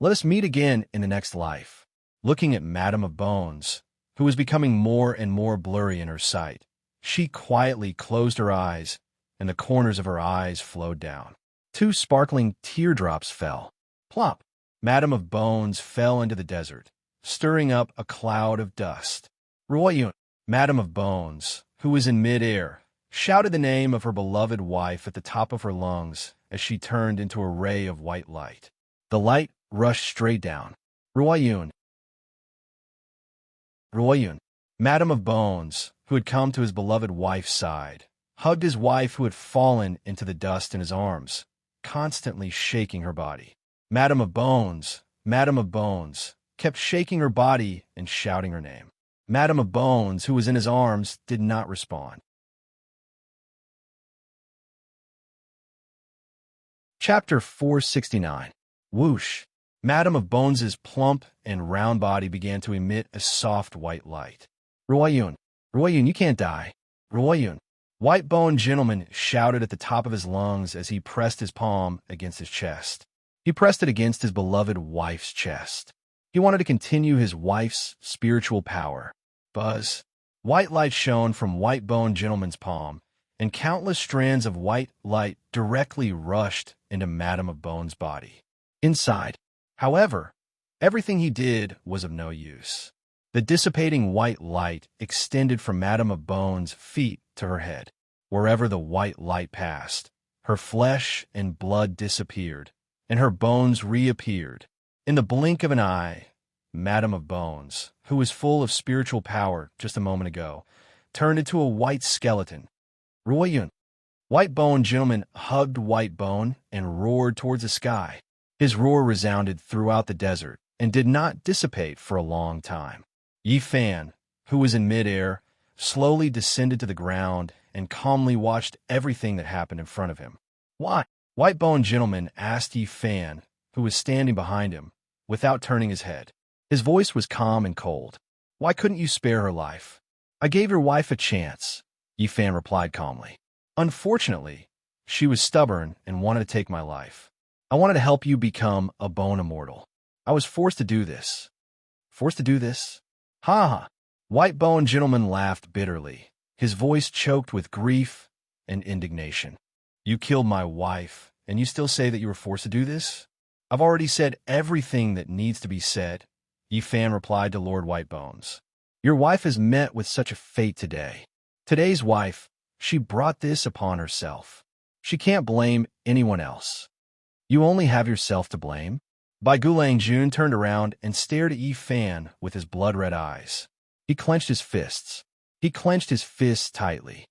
let us meet again in the next life. Looking at Madame of Bones, who was becoming more and more blurry in her sight, she quietly closed her eyes, and the corners of her eyes flowed down. 2 sparkling teardrops fell. Plop! Madame of Bones fell into the desert, stirring up a cloud of dust. Royun, Madame of Bones, who was in mid-air, shouted the name of her beloved wife at the top of her lungs as she turned into a ray of white light. The light rushed straight down. Royun, Madame of Bones, who had come to his beloved wife's side, hugged his wife who had fallen into the dust in his arms, constantly shaking her body. Madame of Bones, kept shaking her body and shouting her name. Madame of Bones, who was in his arms, did not respond. Chapter 469. Whoosh! Madame of Bones's plump and round body began to emit a soft white light. Royun, you can't die. Royun. White-boned gentleman shouted at the top of his lungs as he pressed his palm against his chest. He pressed it against his beloved wife's chest. He wanted to continue his wife's spiritual power. Buzz. White light shone from white-boned gentleman's palm, and countless strands of white light directly rushed into Madame of Bones' body. Inside, however, everything he did was of no use. The dissipating white light extended from Madame of Bones' feet to her head. Wherever the white light passed, her flesh and blood disappeared, and her bones reappeared. In the blink of an eye, Madame of Bones, who was full of spiritual power just a moment ago, turned into a white skeleton. Royun. White-boned gentleman hugged White-bone and roared towards the sky. His roar resounded throughout the desert and did not dissipate for a long time. Yi Fan, who was in midair, slowly descended to the ground and calmly watched everything that happened in front of him. Why? White-boned gentleman asked Yi Fan, who was standing behind him, without turning his head. His voice was calm and cold. Why couldn't you spare her life? I gave your wife a chance, Yi Fan replied calmly. Unfortunately, she was stubborn and wanted to take my life. I wanted to help you become a bone immortal. I was forced to do this. Forced to do this? Ha ha! White-boned gentleman laughed bitterly, his voice choked with grief and indignation. You killed my wife, and you still say that you were forced to do this? I've already said everything that needs to be said, Yi Fan replied to Lord Whitebones. Your wife has met with such a fate today. Today's wife, she brought this upon herself. She can't blame anyone else. You only have yourself to blame. Bai Gulang Jun turned around and stared at Yi Fan with his blood-red eyes. He clenched his fists. He clenched his fists tightly.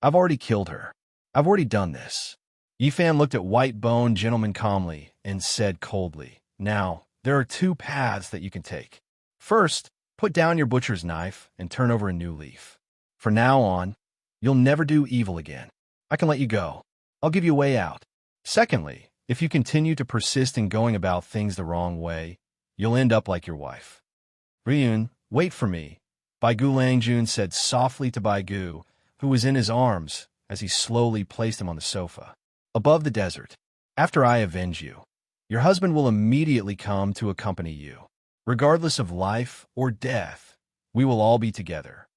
I've already killed her. I've already done this. Yi Fan looked at White-boned gentleman calmly and said coldly, Now, there are 2 paths that you can take. First, put down your butcher's knife and turn over a new leaf. From now on, you'll never do evil again. I can let you go. I'll give you a way out. Secondly, if you continue to persist in going about things the wrong way, you'll end up like your wife. Ryun, wait for me, Baigu Langjun said softly to Baigu, who was in his arms as he slowly placed him on the sofa. Above the desert, after I avenge you, your husband will immediately come to accompany you. Regardless of life or death, we will all be together.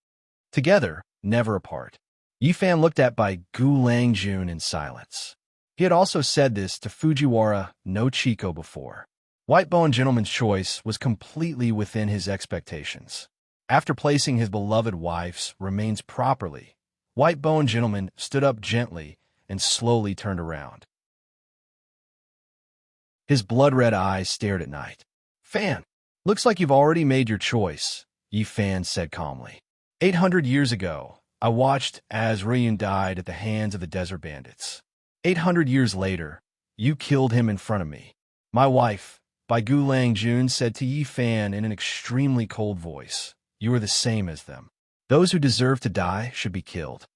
Together, never apart. Yifan looked at Baigu Langjun in silence. He had also said this to Fujiwara no Chico before. White-Bone Gentleman's choice was completely within his expectations. After placing his beloved wife's remains properly, White-Bone Gentleman stood up gently and slowly turned around. His blood-red eyes stared at night. Fan, looks like you've already made your choice, Yifan said calmly. 800 years ago, I watched as Ryun died at the hands of the desert bandits. 800 years later, you killed him in front of me. My wife, Baigu Langjun, said to Yifan in an extremely cold voice, you are the same as them. Those who deserve to die should be killed.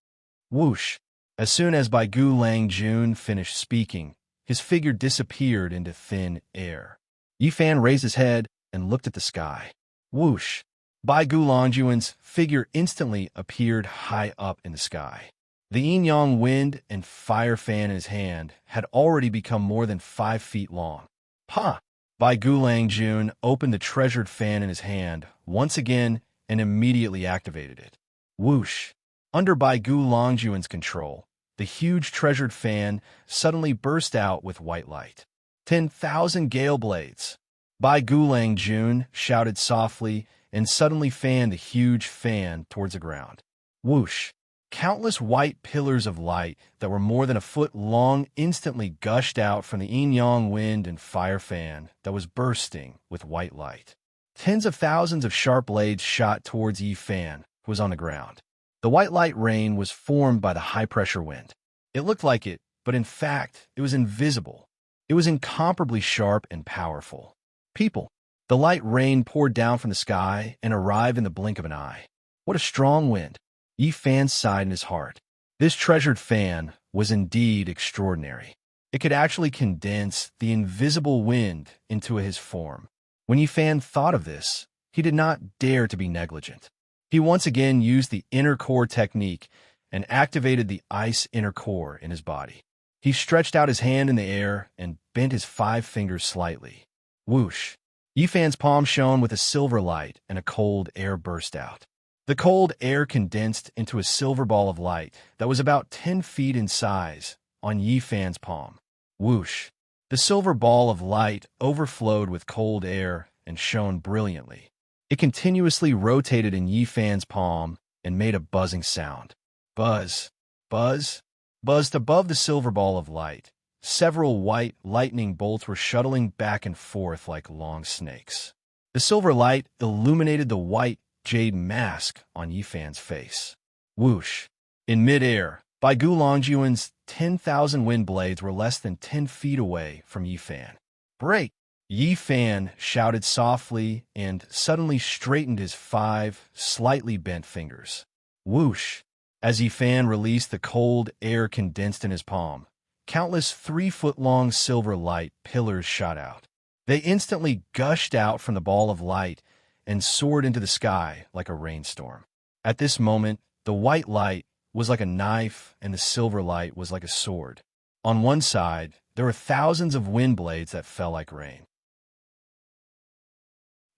Whoosh! As soon as Baigu Langjun finished speaking, his figure disappeared into thin air. Yifan raised his head and looked at the sky. Whoosh! Baigu Langjun's figure instantly appeared high up in the sky. The yin-yang wind and fire fan in his hand had already become more than 5 feet long. Ha! Baigu Langjun opened the treasured fan in his hand once again and immediately activated it. Whoosh! Under Baigu Langjun's control, the huge treasured fan suddenly burst out with white light. 10,000 gale blades! Baigu Langjun shouted softly and suddenly fanned the huge fan towards the ground. Whoosh! Countless white pillars of light that were more than a foot long instantly gushed out from the yin-yang wind and fire fan that was bursting with white light. Tens of thousands of sharp blades shot towards Yifan, who was on the ground. The white light rain was formed by the high-pressure wind. It looked like it, but in fact, it was invisible. It was incomparably sharp and powerful. People. The light rain poured down from the sky and arrived in the blink of an eye. What a strong wind! Yifan sighed in his heart. This treasured fan was indeed extraordinary. It could actually condense the invisible wind into his form. When Yifan thought of this, he did not dare to be negligent. He once again used the inner core technique and activated the ice inner core in his body. He stretched out his hand in the air and bent his 5 fingers slightly. Whoosh! Yifan's palm shone with a silver light and a cold air burst out. The cold air condensed into a silver ball of light that was about 10 feet in size on Yifan's palm. Whoosh! The silver ball of light overflowed with cold air and shone brilliantly. It continuously rotated in Yifan's palm and made a buzzing sound. Buzz! Buzz! Buzzed above the silver ball of light. Several white lightning bolts were shuttling back and forth like long snakes. The silver light illuminated the white jade mask on Yifan's face. Whoosh! In midair, Baigu Langjun's 10,000 wind blades were less than 10 feet away from Yifan. Break! Yifan shouted softly and suddenly straightened his 5 slightly bent fingers. Whoosh! As Yifan released the cold air condensed in his palm, countless 3-foot-long silver light pillars shot out. They instantly gushed out from the ball of light and soared into the sky like a rainstorm. At this moment, the white light was like a knife and the silver light was like a sword. On one side, there were thousands of wind blades that fell like rain.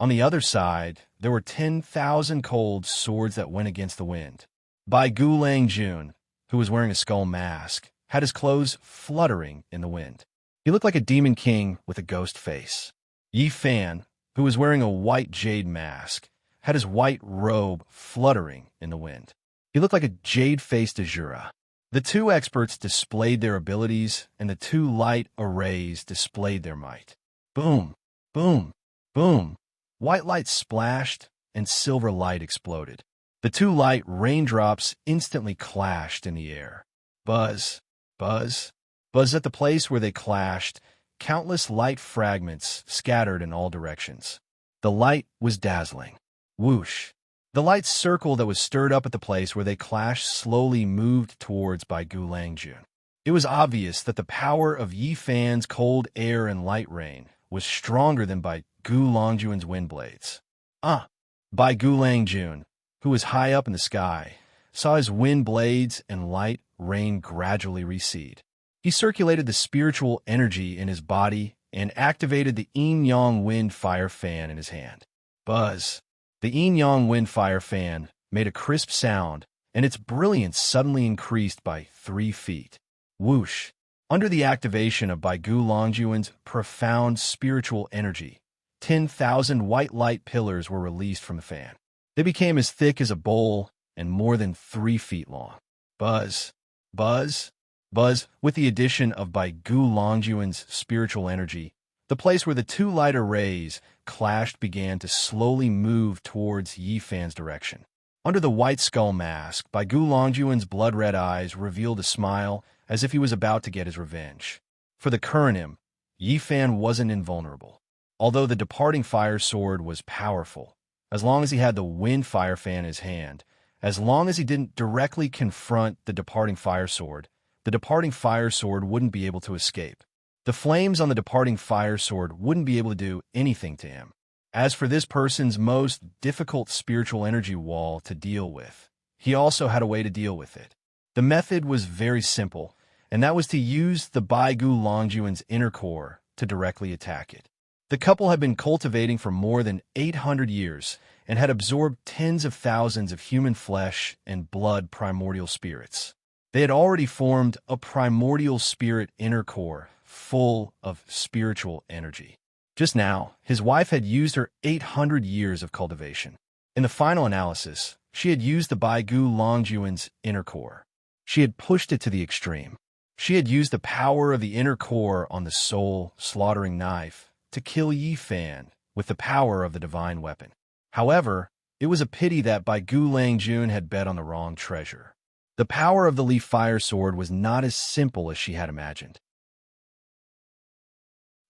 On the other side, there were 10,000 cold swords that went against the wind. Baigu Langjun, who was wearing a skull mask, had his clothes fluttering in the wind. He looked like a demon king with a ghost face. Yifan, who was wearing a white jade mask, had his white robe fluttering in the wind. He looked like a jade-faced Azura. The 2 experts displayed their abilities, and the 2 light arrays displayed their might. Boom! Boom! Boom! White light splashed, and silver light exploded. The 2 light raindrops instantly clashed in the air. Buzz! Buzz! Buzz at the place where they clashed. Countless light fragments scattered in all directions. The light was dazzling. Whoosh! The light circle that was stirred up at the place where they clashed slowly moved towards Baigu Langjun. It was obvious that the power of Yi Fan's cold air and light rain was stronger than Bai Gu Longjuan's wind blades. Bai Gu Langjun, who was high up in the sky, saw his wind blades and light rain gradually recede. He circulated the spiritual energy in his body and activated the yin-yang wind fire fan in his hand. Buzz! The yin-yang wind fire fan made a crisp sound, and its brilliance suddenly increased by 3 feet. Whoosh! Under the activation of Bai Gu Longjuan's profound spiritual energy, 10,000 white light pillars were released from the fan. They became as thick as a bowl and more than 3 feet long. Buzz! Buzz! Buzz! With the addition of Bai Gu Longjuan's spiritual energy, the place where the 2 lighter rays clashed began to slowly move towards Yi Fan's direction. Under the white skull mask, Bai Gu Longjuan's blood-red eyes revealed a smile as if he was about to get his revenge. For the Kurinim, Yi Fan wasn't invulnerable. Although the departing fire sword was powerful, as long as he had the wind fire fan in his hand, as long as he didn't directly confront the departing fire sword wouldn't be able to escape. The flames on the departing fire sword wouldn't be able to do anything to him. As for this person's most difficult spiritual energy wall to deal with, he also had a way to deal with it. The method was very simple, and that was to use the Bai Gu Longjuan's inner core to directly attack it. The couple had been cultivating for more than 800 years and had absorbed tens of thousands of human flesh and blood primordial spirits. They had already formed a primordial spirit inner core full of spiritual energy. Just now, his wife had used her 800 years of cultivation. In the final analysis, she had used the Bai Gu Longjuan's inner core. She had pushed it to the extreme. She had used the power of the inner core on the soul-slaughtering knife to kill Yi Fan with the power of the divine weapon. However, it was a pity that Bai Gu Langjun had bet on the wrong treasure. The power of the leaf fire sword was not as simple as she had imagined.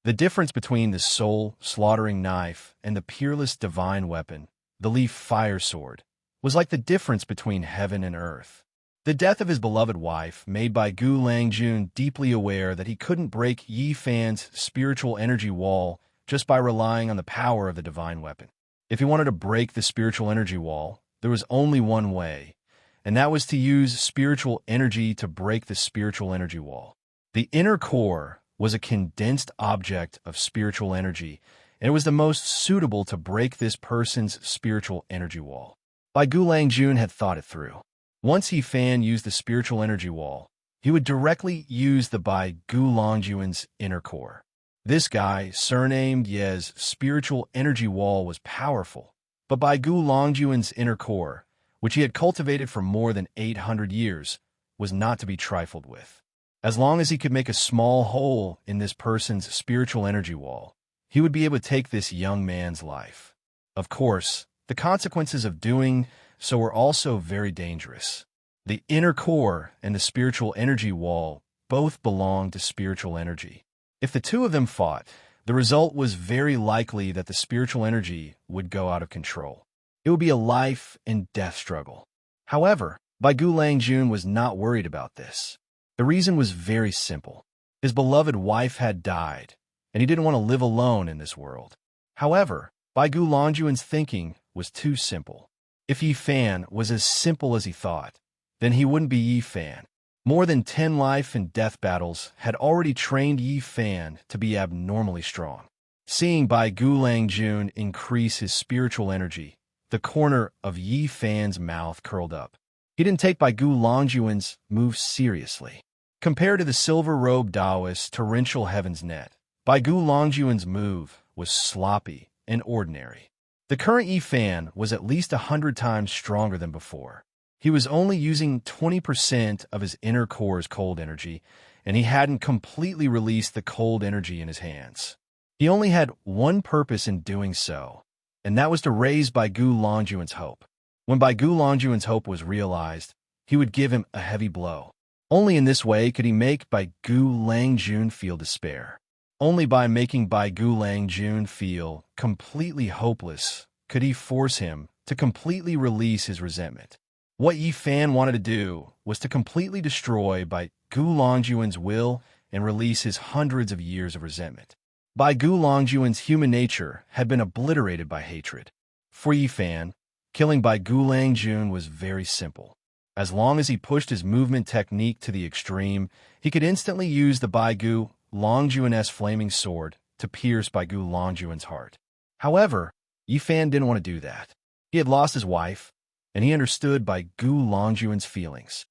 The difference between the soul-slaughtering knife and the peerless divine weapon, the leaf fire sword, was like the difference between heaven and earth. The death of his beloved wife made Bai Gu Langjun deeply aware that he couldn't break Yi Fan's spiritual energy wall just by relying on the power of the divine weapon. If he wanted to break the spiritual energy wall, there was only one way, and that was to use spiritual energy to break the spiritual energy wall. The inner core was a condensed object of spiritual energy, and it was the most suitable to break this person's spiritual energy wall. Bai Gu Langjun had thought it through. Once Yi Fan used the spiritual energy wall, he would directly use the Bai Gu Longjuan's inner core. This guy, surnamed Ye's spiritual energy wall was powerful, but Bai Gu Longjuan's inner core, which he had cultivated for more than 800 years, was not to be trifled with. As long as he could make a small hole in this person's spiritual energy wall, he would be able to take this young man's life. Of course, the consequences of doing so were also very dangerous. The inner core and the spiritual energy wall both belonged to spiritual energy. If the two of them fought, the result was very likely that the spiritual energy would go out of control. It would be a life and death struggle. However, Bai Gu Langjun was not worried about this. The reason was very simple. His beloved wife had died, and he didn't want to live alone in this world. However, Bai Gu Longjuan's thinking was too simple. If Yi Fan was as simple as he thought, then he wouldn't be Yi Fan. More than 10 life and death battles had already trained Yi Fan to be abnormally strong. Seeing Bai Gu Langjun increase his spiritual energy, the corner of Yi Fan's mouth curled up. He didn't take Bai Gu Longjuan's move seriously. Compared to the silver-robed Taoist torrential heaven's net, Bai Gu Longjuan's move was sloppy and ordinary. The current Yi Fan was at least 100 times stronger than before. He was only using 20% of his inner core's cold energy, and he hadn't completely released the cold energy in his hands. He only had one purpose in doing so, and that was to raise Bai Gu Longjuan's hope. When Bai Gu Longjuan's hope was realized, he would give him a heavy blow. Only in this way could he make Bai Gu Langjun feel despair. Only by making Bai Gu Langjun feel completely hopeless could he force him to completely release his resentment. What Yi Fan wanted to do was to completely destroy by Gu Longjuan's will and release his hundreds of years of resentment. Bai Gu Longjuan's human nature had been obliterated by hatred. For Yi Fan, killing Bai Gu Langjun was very simple. As long as he pushed his movement technique to the extreme, he could instantly use the Bai Gu Longjuan's flaming sword to pierce Bai Gu Longjuan's heart. However, Yi Fan didn't want to do that. He had lost his wife, and he understood Bai Gu Longjuan's feelings.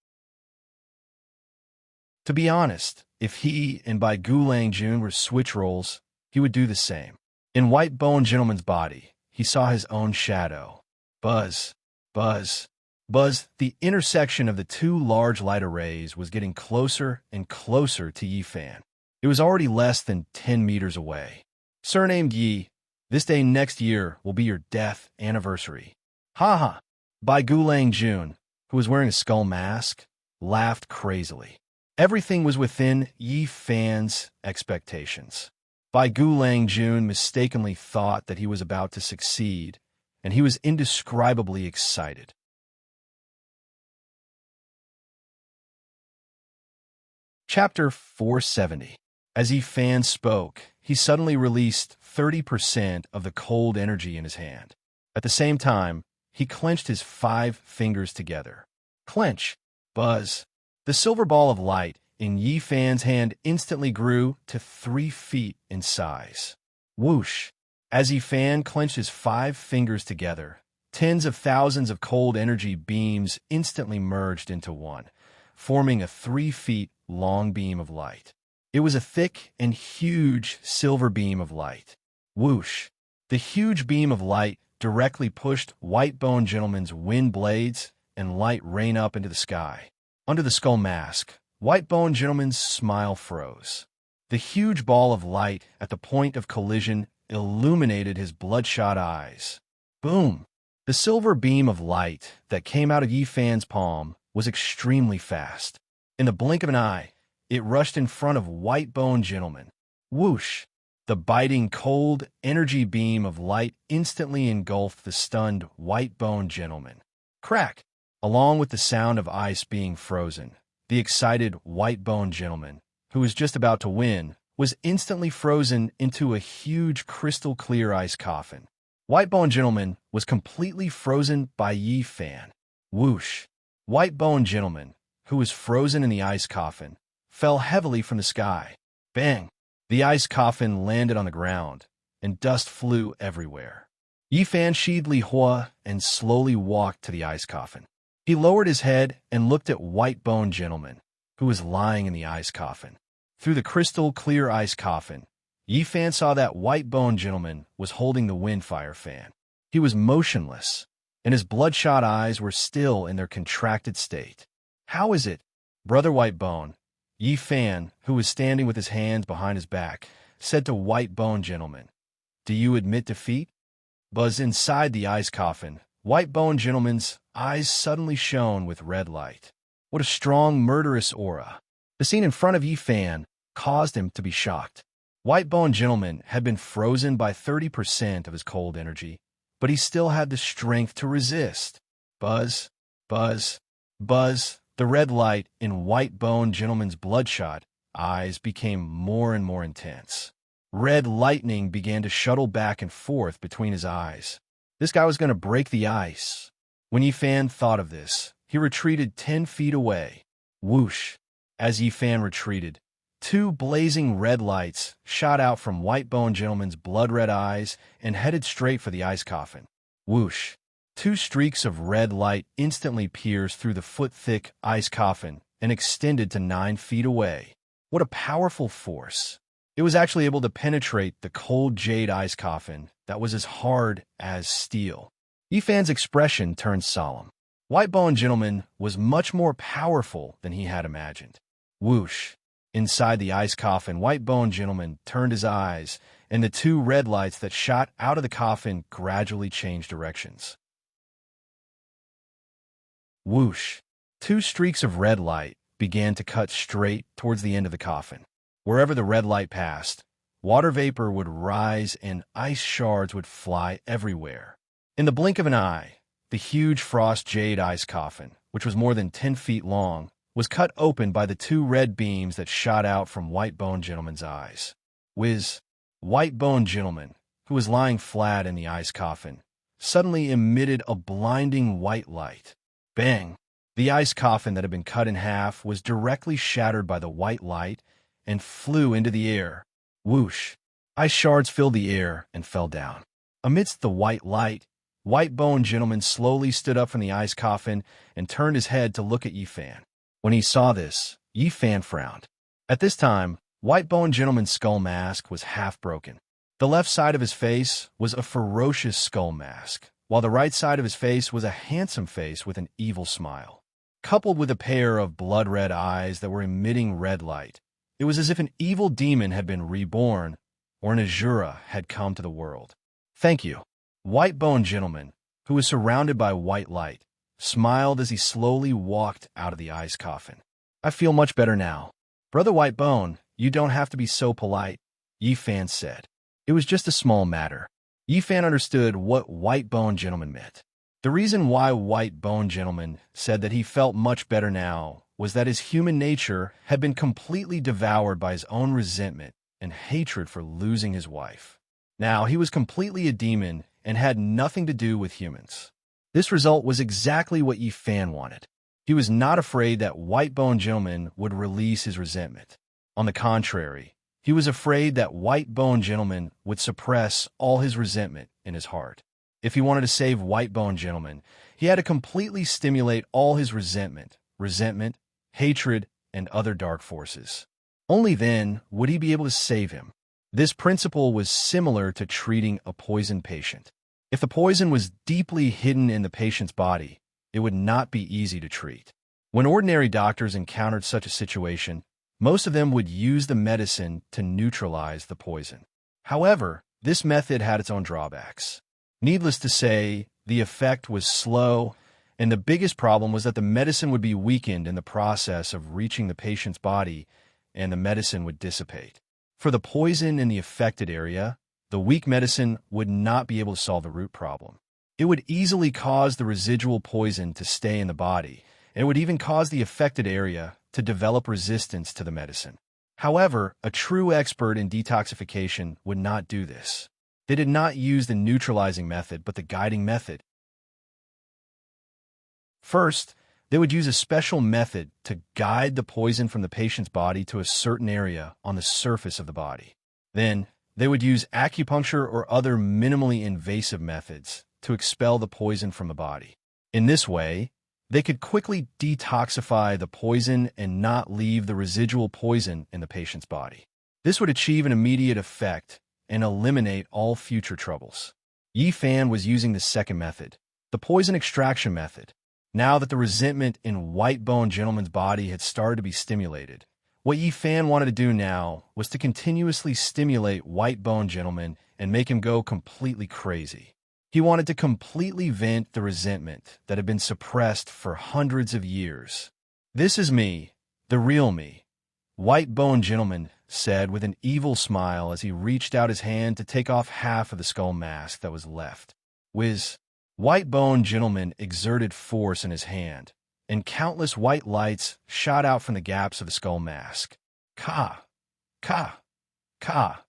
To be honest, if he and Bai Gu Langjun were switch roles, he would do the same. In White Bone Gentleman's body, he saw his own shadow. Buzz, buzz, buzz. The intersection of the two large light arrays was getting closer and closer to Yi Fan. It was already less than 10 meters away. Surnamed Yi, this day next year will be your death anniversary. Ha ha! Bai Gu Langjun, who was wearing a skull mask, laughed crazily. Everything was within Yi Fan's expectations. Bai Gu Langjun mistakenly thought that he was about to succeed, and he was indescribably excited. Chapter 470. As Yi Fan spoke, he suddenly released 30% of the cold energy in his hand. At the same time, he clenched his 5 fingers together. Clench! Buzz! The silver ball of light in Yi Fan's hand instantly grew to 3 feet in size. Whoosh! As Yi Fan clenched his 5 fingers together, tens of thousands of cold energy beams instantly merged into one, forming a 3 feet long beam of light. It was a thick and huge silver beam of light. Whoosh! The huge beam of light directly pushed White Bone Gentleman's wind blades and light rain up into the sky. Under the skull mask, White Bone Gentleman's smile froze. The huge ball of light at the point of collision illuminated his bloodshot eyes. Boom! The silver beam of light that came out of Yi Fan's palm was extremely fast. In the blink of an eye, it rushed in front of White Bone Gentleman. Whoosh! The biting, cold energy beam of light instantly engulfed the stunned White Bone Gentleman. Crack! Along with the sound of ice being frozen, the excited White Bone Gentleman, who was just about to win, was instantly frozen into a huge crystal-clear ice coffin. White Bone Gentleman was completely frozen by Yi Fan. Whoosh! White Bone Gentleman, who was frozen in the ice coffin, fell heavily from the sky. Bang! The ice coffin landed on the ground, and dust flew everywhere. Yi Fan sheathed Li Hua and slowly walked to the ice coffin. He lowered his head and looked at White Bone Gentleman, who was lying in the ice coffin. Through the crystal-clear ice coffin, Yi Fan saw that White Bone Gentleman was holding the windfire fan. He was motionless, and his bloodshot eyes were still in their contracted state. How is it, Brother White Bone? Yi Fan, who was standing with his hands behind his back, said to White Bone Gentleman, "Do you admit defeat?" Buzz inside the ice coffin, White Bone Gentleman's eyes suddenly shone with red light. What a strong, murderous aura. The scene in front of Yi Fan caused him to be shocked. White Bone Gentleman had been frozen by 30% of his cold energy, but he still had the strength to resist. Buzz, buzz, buzz. The red light in White Bone Gentleman's bloodshot eyes became more and more intense. Red lightning began to shuttle back and forth between his eyes. This guy was going to break the ice. When Yi Fan thought of this, he retreated 10 feet away. Whoosh! As Yi Fan retreated, 2 blazing red lights shot out from White Bone Gentleman's blood-red eyes and headed straight for the ice coffin. Whoosh! 2 streaks of red light instantly pierced through the foot-thick ice coffin and extended to 9 feet away. What a powerful force! It was actually able to penetrate the cold jade ice coffin that was as hard as steel. Yi Fan's expression turned solemn. White Bone Gentleman was much more powerful than he had imagined. Whoosh! Inside the ice coffin, White Bone Gentleman turned his eyes, and the 2 red lights that shot out of the coffin gradually changed directions. Whoosh! 2 streaks of red light began to cut straight towards the end of the coffin. Wherever the red light passed, water vapor would rise and ice shards would fly everywhere. In the blink of an eye, the huge frost jade ice coffin which was more than 10 feet long, was cut open by the two red beams that shot out from White-Boned Gentleman's eyes. Whiz! White-Boned Gentleman, who was lying flat in the ice coffin, suddenly emitted a blinding white light. Bang! The ice coffin that had been cut in half was directly shattered by the white light and flew into the air. Whoosh! Ice shards filled the air and fell down. Amidst the white light, White-Boned Gentleman slowly stood up from the ice coffin and turned his head to look at Yifan. When he saw this, Yifan frowned. At this time, White-Boned Gentleman's skull mask was half broken. The left side of his face was a ferocious skull mask, while the right side of his face was a handsome face with an evil smile. Coupled with a pair of blood-red eyes that were emitting red light, it was as if an evil demon had been reborn, or an Azura had come to the world. "Thank you." White-Boned Gentleman, who was surrounded by white light, smiled as he slowly walked out of the ice coffin. "I feel much better now. Brother White-Bone, you don't have to be so polite," Yifan said. It was just a small matter. Yifan understood what White-Boned Gentleman meant. The reason why White-Boned Gentleman said that he felt much better now was that his human nature had been completely devoured by his own resentment and hatred for losing his wife. Now he was completely a demon and had nothing to do with humans. This result was exactly what Yifan wanted. He was not afraid that White-Boned Gentleman would release his resentment. On the contrary, he was afraid that White-Boned Gentleman would suppress all his resentment in his heart. If he wanted to save White-Boned Gentleman, he had to completely stimulate all his resentment, hatred, and other dark forces. Only then would he be able to save him. This principle was similar to treating a poisoned patient. If the poison was deeply hidden in the patient's body, it would not be easy to treat. When ordinary doctors encountered such a situation, most of them would use the medicine to neutralize the poison. However, this method had its own drawbacks. Needless to say, the effect was slow, and the biggest problem was that the medicine would be weakened in the process of reaching the patient's body, and the medicine would dissipate. For the poison in the affected area, the weak medicine would not be able to solve the root problem. It would easily cause the residual poison to stay in the body, and it would even cause the affected area to develop resistance to the medicine. However, a true expert in detoxification would not do this. They did not use the neutralizing method, but the guiding method. First, they would use a special method to guide the poison from the patient's body to a certain area on the surface of the body. Then, they would use acupuncture or other minimally invasive methods to expel the poison from the body. In this way, they could quickly detoxify the poison and not leave the residual poison in the patient's body. This would achieve an immediate effect and eliminate all future troubles. Yifan was using the second method, the poison extraction method. Now that the resentment in White-Boned Gentleman's body had started to be stimulated, what Yifan wanted to do now was to continuously stimulate White-Boned Gentleman and make him go completely crazy. He wanted to completely vent the resentment that had been suppressed for hundreds of years. "This is me, the real me," White-Boned Gentleman said with an evil smile as he reached out his hand to take off half of the skull mask that was left. Whiz! White-Boned Gentleman exerted force in his hand, and countless white lights shot out from the gaps of the skull mask. Ka! Ka! Ka!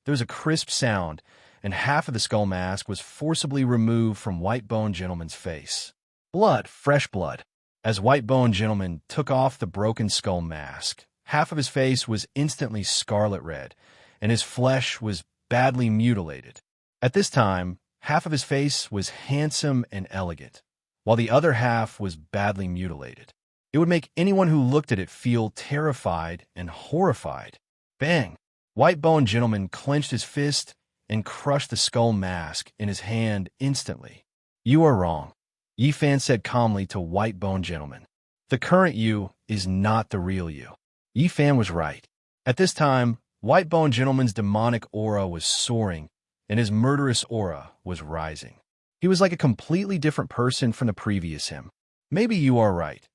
There was a crisp sound, and half of the skull mask was forcibly removed from White-Boned Gentleman's face. Blood, fresh blood. As White-Boned Gentleman took off the broken skull mask, half of his face was instantly scarlet red, and his flesh was badly mutilated. At this time, half of his face was handsome and elegant, while the other half was badly mutilated. It would make anyone who looked at it feel terrified and horrified. Bang! White-Boned Gentleman clenched his fist and crushed the skull mask in his hand instantly. "You are wrong," Yifan said calmly to White-Boned Gentleman. "The current you is not the real you." Yifan was right. At this time, White-Boned Gentleman's demonic aura was soaring, and his murderous aura was rising. He was like a completely different person from the previous him. "Maybe you are right,"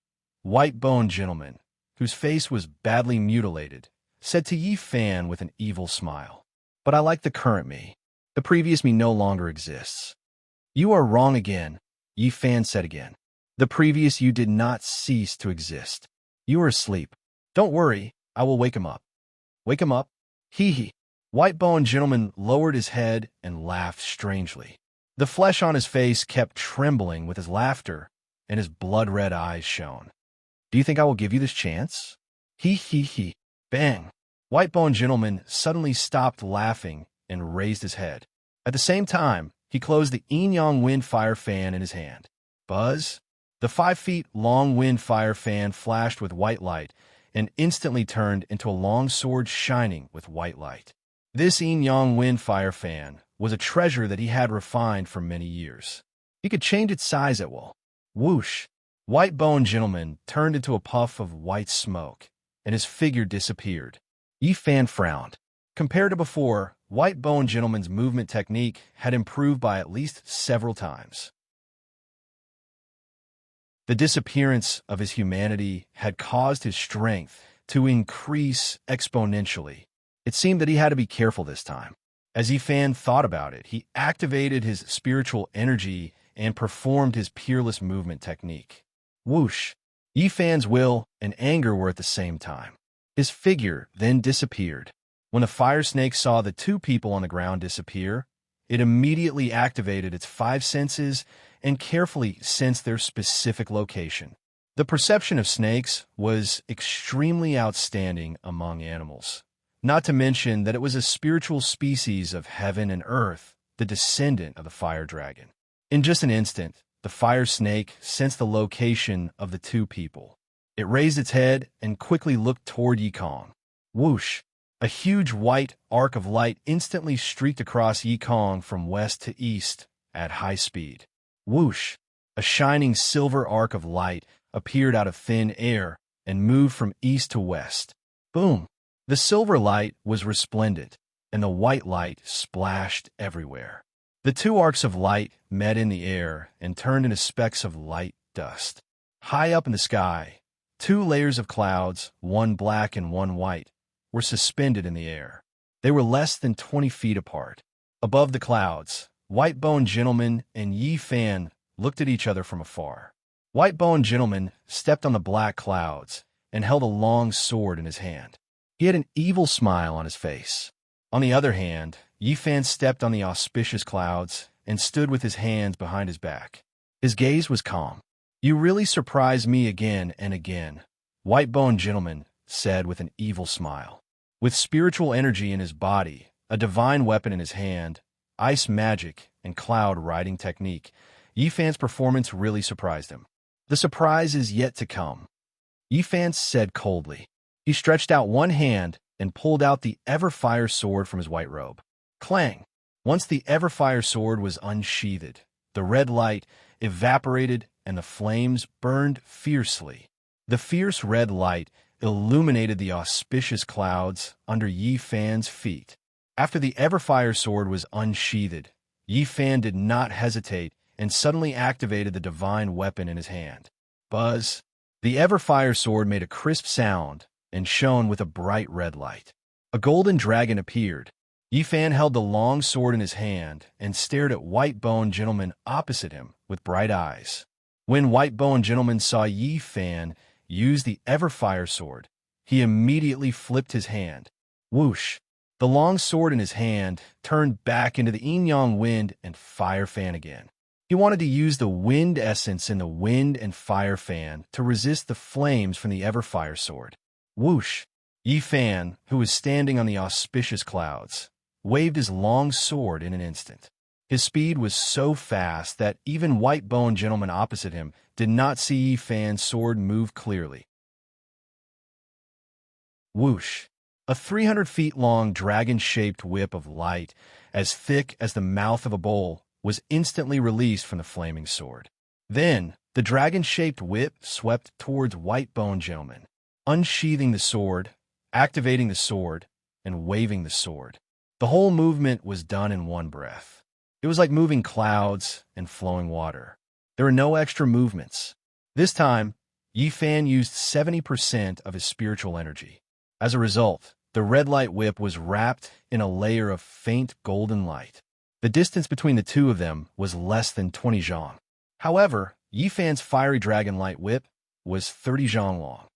White-Boned Gentleman, whose face was badly mutilated, said to Yifan with an evil smile. "But I like the current me. The previous me no longer exists." "You are wrong again," Yifan said again. The previous you did not cease to exist. You were asleep. Don't worry, I will wake him up. Wake him up? Hee hee. White-boned gentleman lowered his head and laughed strangely. The flesh on his face kept trembling with his laughter, and his blood-red eyes shone. Do you think I will give you this chance? Hee hee hee. Bang. White-boned gentleman suddenly stopped laughing and raised his head. At the same time, he closed the yin-yang wind fire fan in his hand. Buzz. The 5-feet-long wind fire fan flashed with white light and instantly turned into a long sword shining with white light. This yin-yang wind fire fan was a treasure that he had refined for many years. He could change its size at will. Whoosh! White-boned gentleman turned into a puff of white smoke, and his figure disappeared. Yi Fan frowned. Compared to before, White-boned gentleman's movement technique had improved by at least several times. The disappearance of his humanity had caused his strength to increase exponentially. It seemed that he had to be careful this time. As Yi Fan thought about it, he activated his spiritual energy and performed his peerless movement technique. Whoosh! Yi Fan's will and anger were at the same time. His figure then disappeared. When the fire snake saw the two people on the ground disappear, it immediately activated its 5 senses and carefully sensed their specific location. The perception of snakes was extremely outstanding among animals. Not to mention that it was a spiritual species of heaven and earth, the descendant of the fire dragon. In just an instant, the fire snake sensed the location of the two people. It raised its head and quickly looked toward Yikong. Whoosh! A huge white arc of light instantly streaked across Yikong from west to east at high speed. Whoosh! A shining silver arc of light appeared out of thin air and moved from east to west. Boom! The silver light was resplendent, and the white light splashed everywhere. The two arcs of light met in the air and turned into specks of light dust. High up in the sky, 2 layers of clouds, one black and one white, were suspended in the air. They were less than 20 feet apart. Above the clouds, White-boned gentleman and Yi Fan looked at each other from afar. White-boned gentleman stepped on the black clouds and held a long sword in his hand. He had an evil smile on his face. On the other hand, Yi Fan stepped on the auspicious clouds and stood with his hands behind his back. His gaze was calm. You really surprise me again and again, White-boned gentleman said with an evil smile. With spiritual energy in his body, a divine weapon in his hand, ice magic, and cloud riding technique, Yi Fan's performance really surprised him. The surprise is yet to come, Yi Fan said coldly. He stretched out one hand and pulled out the Everfire sword from his white robe. Clang! Once the Everfire sword was unsheathed, the red light evaporated and the flames burned fiercely. The fierce red light illuminated the auspicious clouds under Yi Fan's feet. After the Everfire sword was unsheathed, Yi Fan did not hesitate and suddenly activated the divine weapon in his hand. Buzz! The Everfire sword made a crisp sound and shone with a bright red light. A golden dragon appeared. Yi Fan held the long sword in his hand and stared at White-boned gentleman opposite him with bright eyes. When White-boned gentleman saw Yi Fan use the Everfire sword, he immediately flipped his hand. Whoosh! The long sword in his hand turned back into the yin-yang wind and fire fan again. He wanted to use the wind essence in the wind and fire fan to resist the flames from the Everfire sword. Whoosh! Yi Fan, who was standing on the auspicious clouds, waved his long sword in an instant. His speed was so fast that even White-boned gentleman opposite him did not see Yi Fan's sword move clearly. Whoosh! A 300-feet-long dragon-shaped whip of light, as thick as the mouth of a bowl, was instantly released from the flaming sword. Then, the dragon-shaped whip swept towards White-boned gentleman, unsheathing the sword, activating the sword, and waving the sword. The whole movement was done in one breath. It was like moving clouds and flowing water. There were no extra movements. This time, Yi Fan used 70% of his spiritual energy. As a result, the red light whip was wrapped in a layer of faint golden light. The distance between the two of them was less than 20 zhang. However, Yi Fan's fiery dragon light whip was 30 zhang long.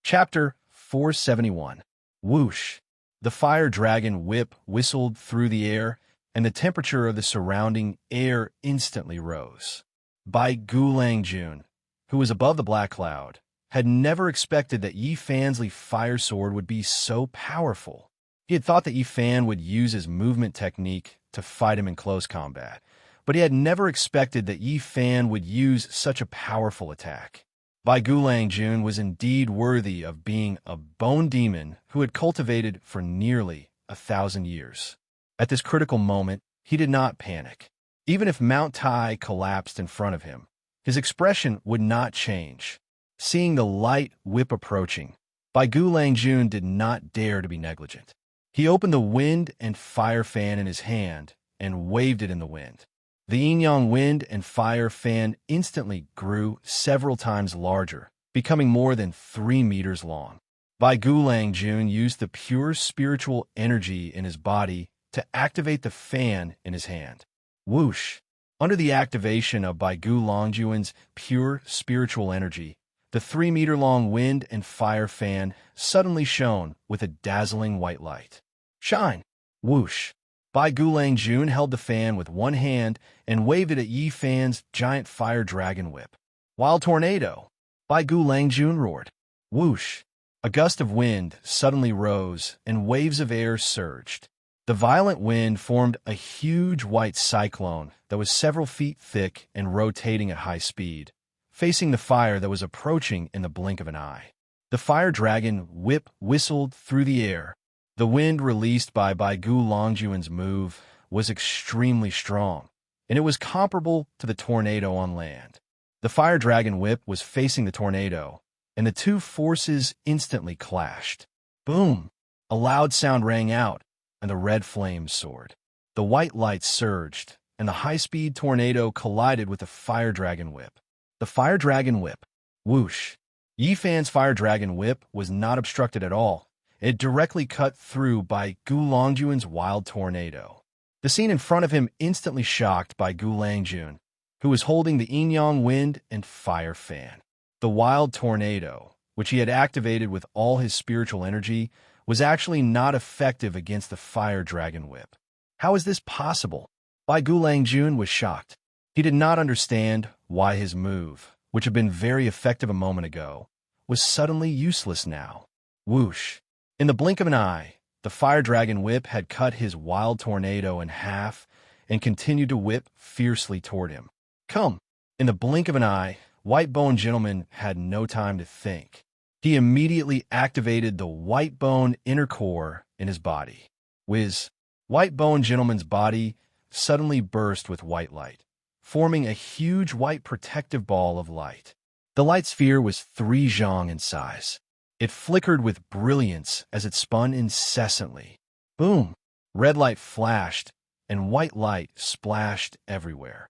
Chapter 471. Whoosh! The fire dragon whip whistled through the air, and the temperature of the surrounding air instantly rose. Bai Gulangjun, who was above the black cloud, had never expected that Yi Fan's fire sword would be so powerful. He had thought that Yi Fan would use his movement technique to fight him in close combat, but he had never expected that Yi Fan would use such a powerful attack. Bai Gulangjun was indeed worthy of being a bone demon who had cultivated for nearly 1,000 years. At this critical moment, he did not panic. Even if Mount Tai collapsed in front of him, his expression would not change. Seeing the light whip approaching, Bai Gulangjun did not dare to be negligent. He opened the wind and fire fan in his hand and waved it in the wind. The yin-yang wind and fire fan instantly grew several times larger, becoming more than 3 meters long. Bai Gulangjun used the pure spiritual energy in his body to activate the fan in his hand. Whoosh! Under the activation of Bai Gulangjun's pure spiritual energy, the 3-meter-long wind and fire fan suddenly shone with a dazzling white light. Shine! Whoosh! Bai Gulangjun held the fan with one hand and waved it at Yi Fan's giant fire dragon whip. Wild tornado! Bai Gulangjun roared. Whoosh! A gust of wind suddenly rose and waves of air surged. The violent wind formed a huge white cyclone that was several feet thick and rotating at high speed, facing the fire that was approaching in the blink of an eye. The fire dragon whip whistled through the air. The wind released by Bai Gulangjun's move was extremely strong, and it was comparable to the tornado on land. The fire dragon whip was facing the tornado, and the two forces instantly clashed. Boom! A loud sound rang out, and the red flames soared. The white light surged, and the high-speed tornado collided with the fire dragon whip. The fire dragon whip. Whoosh! Yi Fan's fire dragon whip was not obstructed at all. It directly cut through Bai Gulangjun's wild tornado. The scene in front of him instantly shocked Bai Gulangjun, who was holding the yin-yang wind and fire fan. The wild tornado, which he had activated with all his spiritual energy, was actually not effective against the fire dragon whip. How is this possible? Bai Gulangjun was shocked. He did not understand why his move, which had been very effective a moment ago, was suddenly useless now. Whoosh! In the blink of an eye, the fire dragon whip had cut his wild tornado in half and continued to whip fiercely toward him. Come! In the blink of an eye, White Bone Gentleman had no time to think. He immediately activated the White Bone inner core in his body. Whiz! White Bone Gentleman's body suddenly burst with white light, forming a huge white protective ball of light. The light sphere was 3 zhang in size. It flickered with brilliance as it spun incessantly. Boom! Red light flashed, and white light splashed everywhere.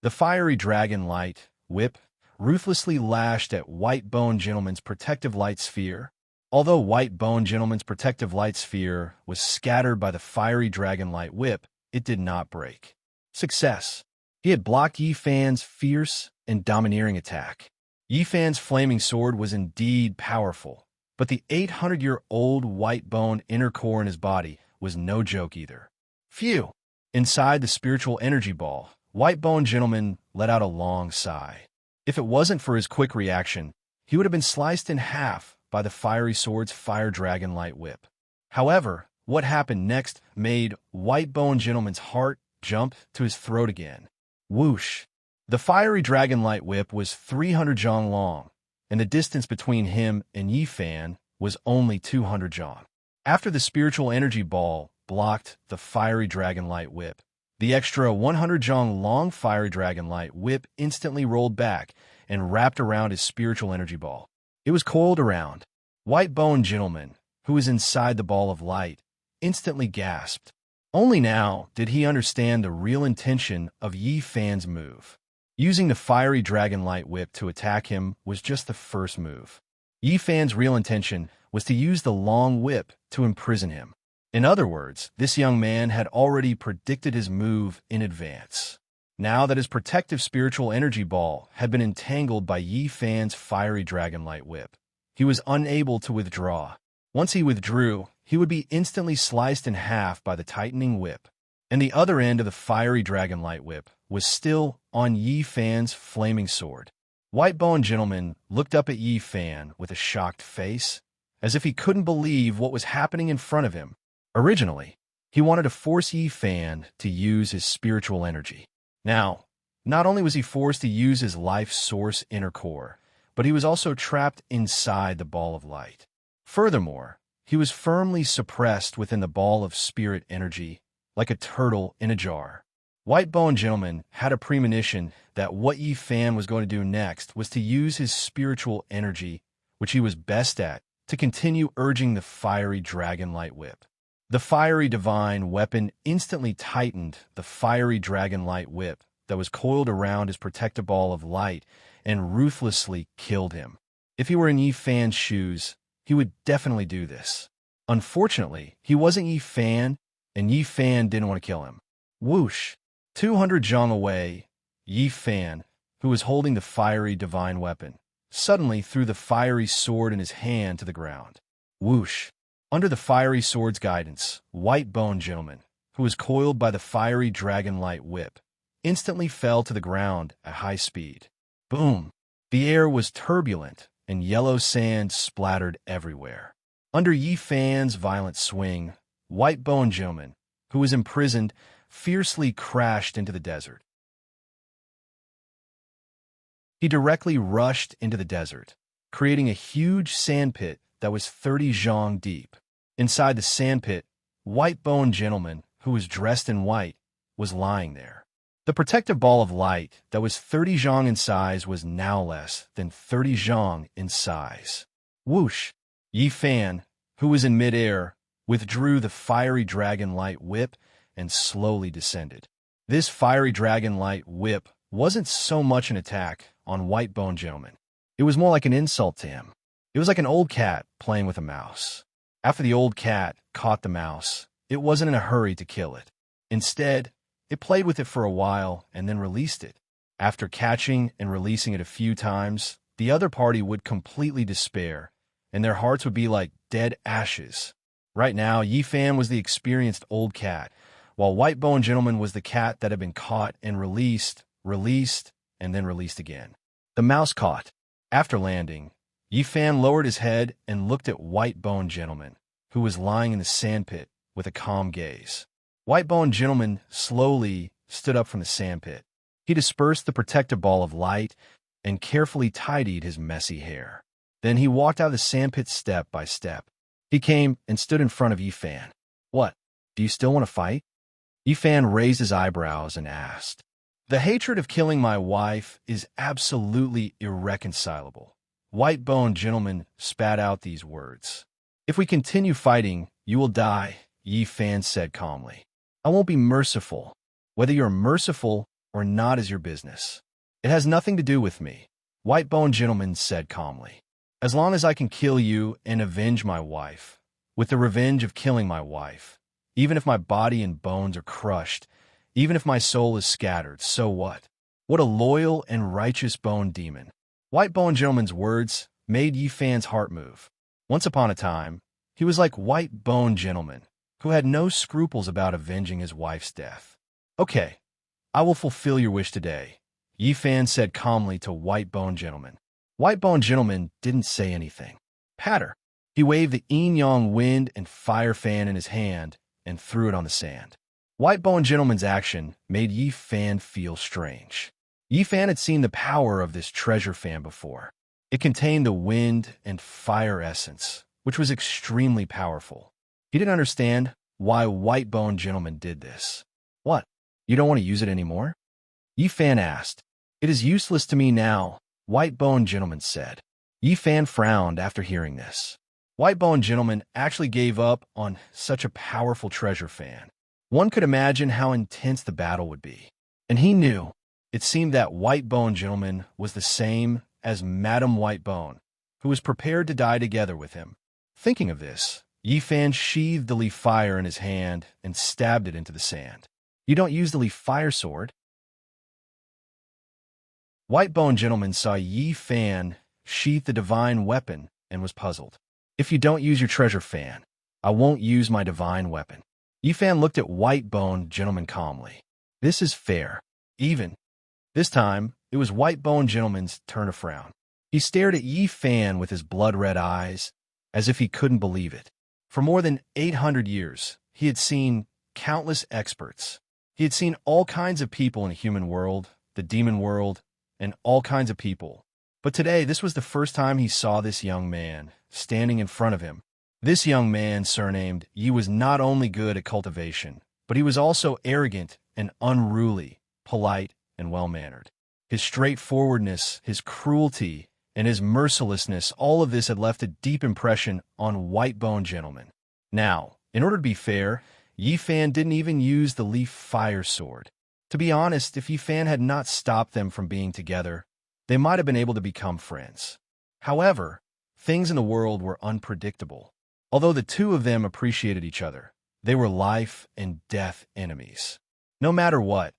The fiery dragon light whip ruthlessly lashed at White Bone Gentleman's protective light sphere. Although White Bone Gentleman's protective light sphere was scattered by the fiery dragon light whip, it did not break. Success! He had blocked Yi Fan's fierce and domineering attack. Yi Fan's flaming sword was indeed powerful, but the 800-year-old white bone inner core in his body was no joke either. Phew! Inside the spiritual energy ball, White Bone Gentleman let out a long sigh. If it wasn't for his quick reaction, he would have been sliced in half by the fiery sword's fire dragon light whip. However, what happened next made White Bone Gentleman's heart jump to his throat again. Whoosh! The fiery dragon light whip was 300 zhang long, and the distance between him and Yi Fan was only 200 zhang. After the spiritual energy ball blocked the fiery dragon light whip, the extra 100 zhang long fiery dragon light whip instantly rolled back and wrapped around his spiritual energy ball. It was coiled around. White Bone Gentleman, who was inside the ball of light, instantly gasped. Only now did he understand the real intention of Yi Fan's move. Using the fiery dragon light whip to attack him was just the first move. Yi Fan's real intention was to use the long whip to imprison him. In other words, this young man had already predicted his move in advance. Now that his protective spiritual energy ball had been entangled by Yi Fan's fiery dragonlight whip, he was unable to withdraw. Once he withdrew, he would be instantly sliced in half by the tightening whip, and the other end of the fiery dragonlight whip was still on Yi Fan's flaming sword. White-boned gentleman looked up at Yi Fan with a shocked face, as if he couldn't believe what was happening in front of him. Originally, he wanted to force Yi Fan to use his spiritual energy. Now, not only was he forced to use his life source inner core, but he was also trapped inside the ball of light. Furthermore, he was firmly suppressed within the ball of spirit energy, like a turtle in a jar. White-boned gentleman had a premonition that what Yi Fan was going to do next was to use his spiritual energy, which he was best at, to continue urging the fiery dragonlight whip. The fiery divine weapon instantly tightened the fiery dragonlight whip that was coiled around his protective ball of light and ruthlessly killed him. If he were in Yi Fan's shoes, he would definitely do this. Unfortunately, he wasn't Yi Fan, and Yi Fan didn't want to kill him. Whoosh! 200 zhang away, Yi Fan, who was holding the fiery divine weapon, suddenly threw the fiery sword in his hand to the ground. Whoosh! Under the fiery sword's guidance, White-boned gentleman, who was coiled by the fiery dragonlight whip, instantly fell to the ground at high speed. Boom! The air was turbulent, and yellow sand splattered everywhere. Under Yi Fan's violent swing, White-boned gentleman, who was imprisoned, fiercely crashed into the desert. He directly rushed into the desert, creating a huge sandpit that was 30 zhang deep. Inside the sandpit, White-boned gentleman, who was dressed in white, was lying there. The protective ball of light that was 30 zhang in size was now less than 30 zhang in size. Whoosh! Yi Fan, who was in midair, withdrew the fiery dragonlight whip and slowly descended. This fiery dragonlight whip wasn't so much an attack on White-boned gentleman. It was more like an insult to him. It was like an old cat playing with a mouse. After the old cat caught the mouse, it wasn't in a hurry to kill it. Instead, it played with it for a while and then released it. After catching and releasing it a few times, the other party would completely despair, and their hearts would be like dead ashes. Right now, Yi Fan was the experienced old cat, while White-boned gentleman was the cat that had been caught and released, and then released again. The mouse caught. After landing, Yi Fan lowered his head and looked at White-boned gentleman, who was lying in the sandpit with a calm gaze. White-boned gentleman slowly stood up from the sandpit. He dispersed the protective ball of light and carefully tidied his messy hair. Then he walked out of the sandpit step by step. He came and stood in front of Yi Fan. What? Do you still want to fight? Yi Fan raised his eyebrows and asked. The hatred of killing my wife is absolutely irreconcilable. White-boned gentleman spat out these words. If we continue fighting, you will die, Yi Fan said calmly. I won't be merciful. Whether you're merciful or not is your business. It has nothing to do with me, White-boned gentleman said calmly. As long as I can kill you and avenge my wife, with the revenge of killing my wife, even if my body and bones are crushed, even if my soul is scattered, so what? What a loyal and righteous bone demon. White-boned gentleman's words made Yi Fan's heart move. Once upon a time, he was like White-boned gentleman, who had no scruples about avenging his wife's death. Okay, I will fulfill your wish today, Yi Fan said calmly to White-boned gentleman. White-boned gentleman didn't say anything. Patter. He waved the yin-yang wind and fire fan in his hand and threw it on the sand. White-boned gentleman's action made Yi Fan feel strange. Yi Fan had seen the power of this treasure fan before. It contained the wind and fire essence, which was extremely powerful. He didn't understand why White-boned gentleman did this. What? You don't want to use it anymore? Yi Fan asked. It is useless to me now, White-boned gentleman said. Yi Fan frowned after hearing this. White-boned gentleman actually gave up on such a powerful treasure fan. One could imagine how intense the battle would be. And he knew. It seemed that White-boned gentleman was the same as Madame White-bone, who was prepared to die together with him. Thinking of this, Yi Fan sheathed the leaf fire in his hand and stabbed it into the sand. You don't use the leaf fire sword? White-boned gentleman saw Yi Fan sheath the divine weapon and was puzzled. If you don't use your treasure fan, I won't use my divine weapon. Yi Fan looked at white-boned gentleman calmly. This is fair. Even. This time, it was white-boned gentleman's turn to frown. He stared at Yi Fan with his blood-red eyes, as if he couldn't believe it. For more than 800 years, he had seen countless experts. He had seen all kinds of people in the human world, the demon world, and all kinds of people. But today, this was the first time he saw this young man standing in front of him. This young man, surnamed Yi, was not only good at cultivation, but he was also arrogant and unruly, polite and well-mannered. His straightforwardness, his cruelty, and his mercilessness, all of this had left a deep impression on white-boned gentlemen. Now, in order to be fair, Yi Fan didn't even use the leaf fire sword. To be honest, if Yi Fan had not stopped them from being together, they might have been able to become friends. However, things in the world were unpredictable. Although the two of them appreciated each other, they were life and death enemies. No matter what,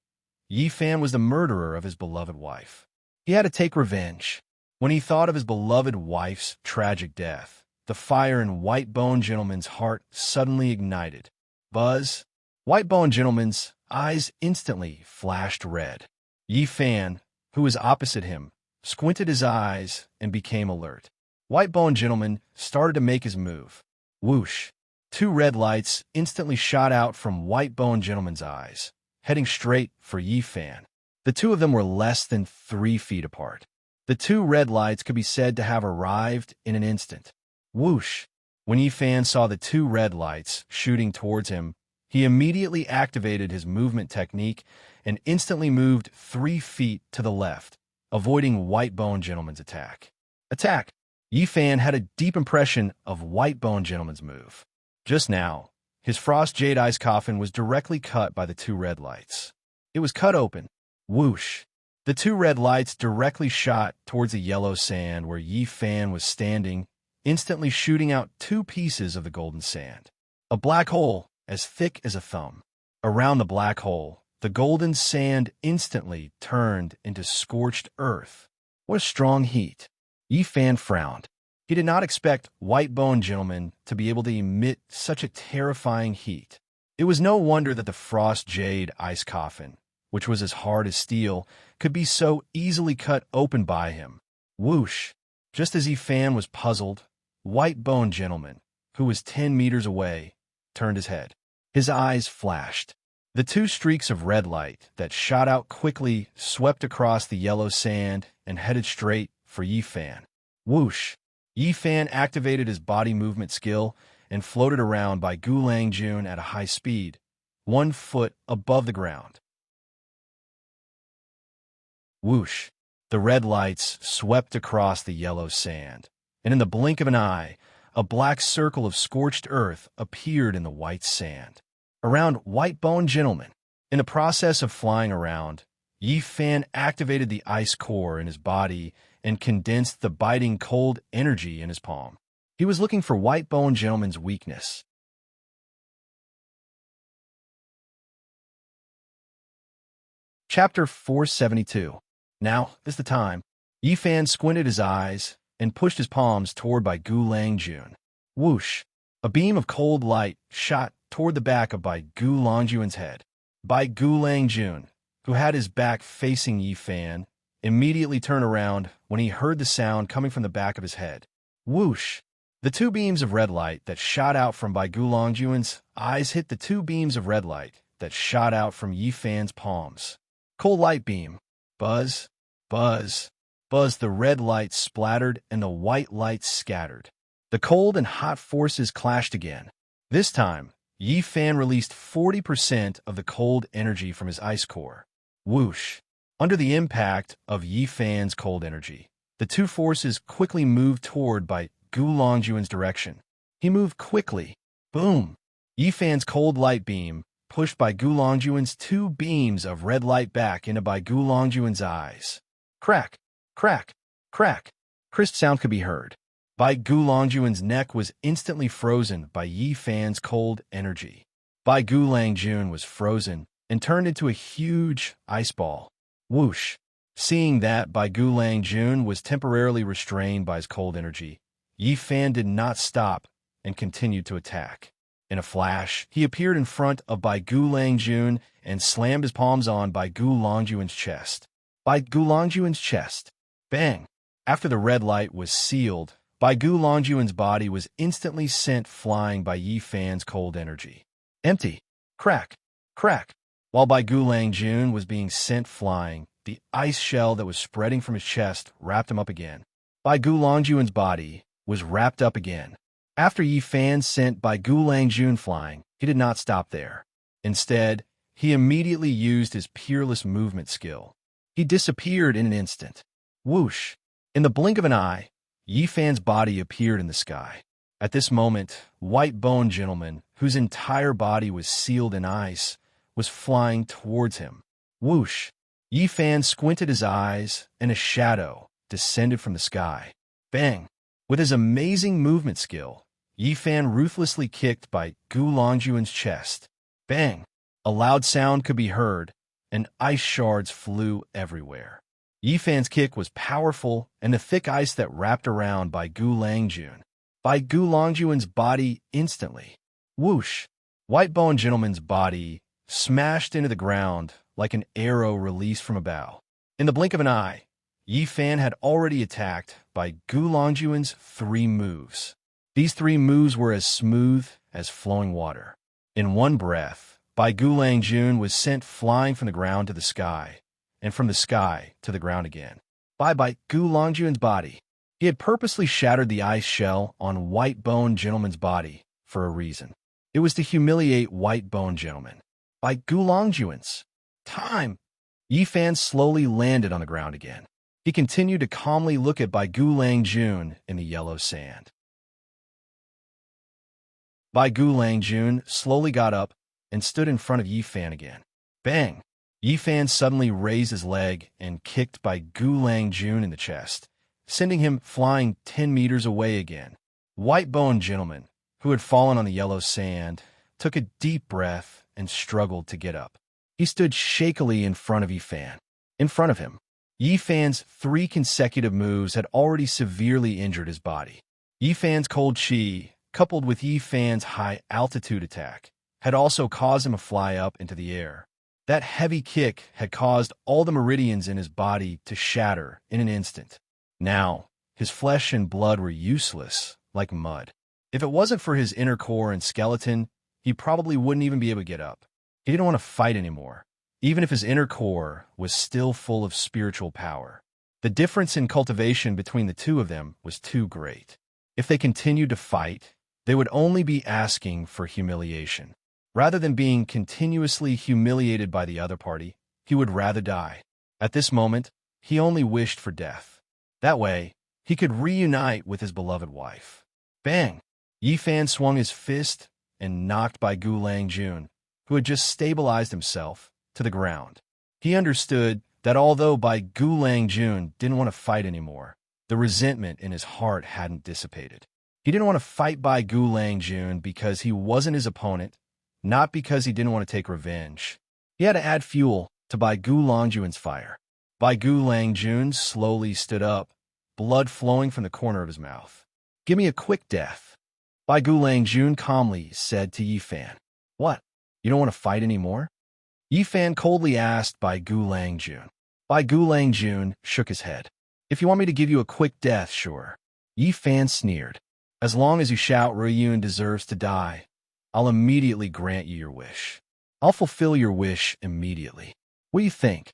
Yi Fan was the murderer of his beloved wife. He had to take revenge. When he thought of his beloved wife's tragic death, the fire in white-boned gentleman's heart suddenly ignited. Buzz. White-boned gentleman's eyes instantly flashed red. Yi Fan, who was opposite him, squinted his eyes and became alert. White-boned gentleman started to make his move. Whoosh! Two red lights instantly shot out from white-boned gentleman's eyes, heading straight for Yi Fan. The two of them were less than 3 feet apart. The two red lights could be said to have arrived in an instant. Whoosh! When Yi Fan saw the two red lights shooting towards him, he immediately activated his movement technique and instantly moved 3 feet to the left, avoiding white-boned gentleman's attack. Attack! Yi Fan had a deep impression of white-boned gentleman's move. Just now, his frost jade ice coffin was directly cut by the two red lights. It was cut open. Whoosh! The two red lights directly shot towards the yellow sand where Yi Fan was standing, instantly shooting out 2 pieces of the golden sand. A black hole as thick as a thumb. Around the black hole, the golden sand instantly turned into scorched earth. What a strong heat! Yi Fan frowned. He did not expect white-boned gentlemen to be able to emit such a terrifying heat. It was no wonder that the frost jade ice coffin, which was as hard as steel, could be so easily cut open by him. Whoosh! Just as Yi Fan was puzzled, white-boned gentleman, who was 10 meters away, turned his head. His eyes flashed. The 2 streaks of red light that shot out quickly swept across the yellow sand and headed straight for Yi Fan. Whoosh! Yi Fan activated his body movement skill and floated around by Gulang Jun at a high speed, 1 foot above the ground. Whoosh! The red lights swept across the yellow sand, and in the blink of an eye, a black circle of scorched earth appeared in the white sand. Around white-boned gentleman. In the process of flying around, Yi Fan activated the ice core in his body and condensed the biting cold energy in his palm. He was looking for white-boned gentleman's weakness. Chapter 472. Now is the time. Yi Fan squinted his eyes and pushed his palms toward Bai Gulang Jun. Whoosh! A beam of cold light shot toward the back of Bai Gulang Jun's head. Bai Gulang Jun, who had his back facing Yi Fan, immediately turned around when he heard the sound coming from the back of his head. Whoosh! The 2 beams of red light that shot out from Bai Gulang Jun's eyes hit the 2 beams of red light that shot out from Yi Fan's palms. Cold light beam. Buzz. Buzz. Buzz. The red light splattered and the white light scattered. The cold and hot forces clashed again. This time, Yi Fan released 40% of the cold energy from his ice core. Whoosh! Under the impact of Yi Fan's cold energy, the 2 forces quickly moved toward Bai Gulang Jun's direction. He moved quickly. Boom! Yi Fan's cold light beam pushed Bai Gulang Jun's 2 beams of red light back into Bai Gulang Jun's eyes. Crack! Crack! Crack! Crisp sound could be heard. Bai Gulangjuan's neck was instantly frozen by Yi Fan's cold energy. Bai Gulangjun was frozen and turned into a huge ice ball. Whoosh! Seeing that Bai Gulangjun was temporarily restrained by his cold energy, Yi Fan did not stop and continued to attack. In a flash, he appeared in front of Bai Gulangjun and slammed his palms on Bai Gulangjuan's chest. Bai Gulangjuan's chest. Bang! After the red light was sealed, Bai Gulangjuan's body was instantly sent flying by Yi Fan's cold energy. Empty. Crack. Crack. While Bai Gulangjun was being sent flying, the ice shell that was spreading from his chest wrapped him up again. Bai Gulangjuan's body was wrapped up again. After Yi Fan sent Bai Gulangjun flying, he did not stop there. Instead, he immediately used his peerless movement skill. He disappeared in an instant. Whoosh! In the blink of an eye, Yi Fan's body appeared in the sky. At this moment, White-Boned Gentleman, whose entire body was sealed in ice, was flying towards him. Whoosh! Yi Fan squinted his eyes, and a shadow descended from the sky. Bang! With his amazing movement skill, Yi Fan ruthlessly kicked Bai Gulangjuan's chest. Bang! A loud sound could be heard, and ice shards flew everywhere. Yi Fan's kick was powerful, and the thick ice that wrapped around Bai Gulangjun. Bai Gulangjuan's body instantly. Whoosh! White-Boned Gentleman's body smashed into the ground like an arrow released from a bow. In the blink of an eye, Yi Fan had already attacked Bai Gulangjuan's 3 moves. These 3 moves were as smooth as flowing water. In one breath, Bai Gulangjun was sent flying from the ground to the sky, and from the sky to the ground again. By Bai Gulangjuan's body. He had purposely shattered the ice shell on White-Boned Gentleman's body for a reason. It was to humiliate White-Boned Gentleman. Bai Gulangjuan's time. Yi Fan slowly landed on the ground again. He continued to calmly look at Bai Gulangjun in the yellow sand. Bai Gulangjun slowly got up and stood in front of Yi Fan again. Bang! Yi Fan suddenly raised his leg and kicked Bai Gulangjun in the chest, sending him flying 10 meters away again. White-Boned Gentleman, who had fallen on the yellow sand, took a deep breath and struggled to get up. He stood shakily in front of Yi Fan. In front of him, Yi Fan's 3 consecutive moves had already severely injured his body. Yi Fan's cold chi, coupled with Yi Fan's high-altitude attack, had also caused him to fly up into the air. That heavy kick had caused all the meridians in his body to shatter in an instant. Now, his flesh and blood were useless, like mud. If it wasn't for his inner core and skeleton, he probably wouldn't even be able to get up. He didn't want to fight anymore, even if his inner core was still full of spiritual power. The difference in cultivation between the two of them was too great. If they continued to fight, they would only be asking for humiliation. Rather than being continuously humiliated by the other party, he would rather die. At this moment, he only wished for death. That way, he could reunite with his beloved wife. Bang! Yi Fan swung his fist and knocked Bai Gulangjun, who had just stabilized himself, to the ground. He understood that although Bai Gulangjun didn't want to fight anymore, the resentment in his heart hadn't dissipated. He didn't want to fight Bai Gulangjun because he wasn't his opponent, not because he didn't want to take revenge. He had to add fuel to Bai Gulangjuan's fire. Bai Gulangjun slowly stood up, blood flowing from the corner of his mouth. Give me a quick death. Bai Gulangjun calmly said to Yi Fan. What? You don't want to fight anymore? Yi Fan coldly asked Bai Gulangjun. Bai Gulangjun shook his head. If you want me to give you a quick death, sure. Yi Fan sneered. As long as you shout Ruyun deserves to die, I'll immediately grant you your wish. I'll fulfill your wish immediately. What do you think?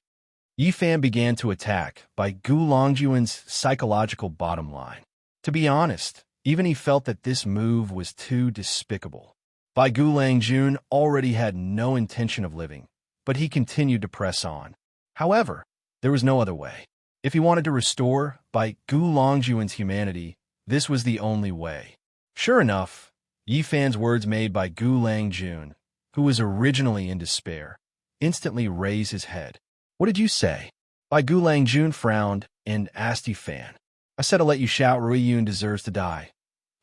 Yi Fan began to attack Bai Gulangjuan's psychological bottom line. To be honest, even he felt that this move was too despicable. Bai Gulangjun already had no intention of living, but he continued to press on. However, there was no other way. If he wanted to restore Bai Gulangjuan's humanity, this was the only way. Sure enough, Yi Fan's words made by Gulangjun, who was originally in despair, instantly raised his head. What did you say? Bai Gulangjun frowned and asked Yi Fan. I said I'll let you shout Rui Yun deserves to die.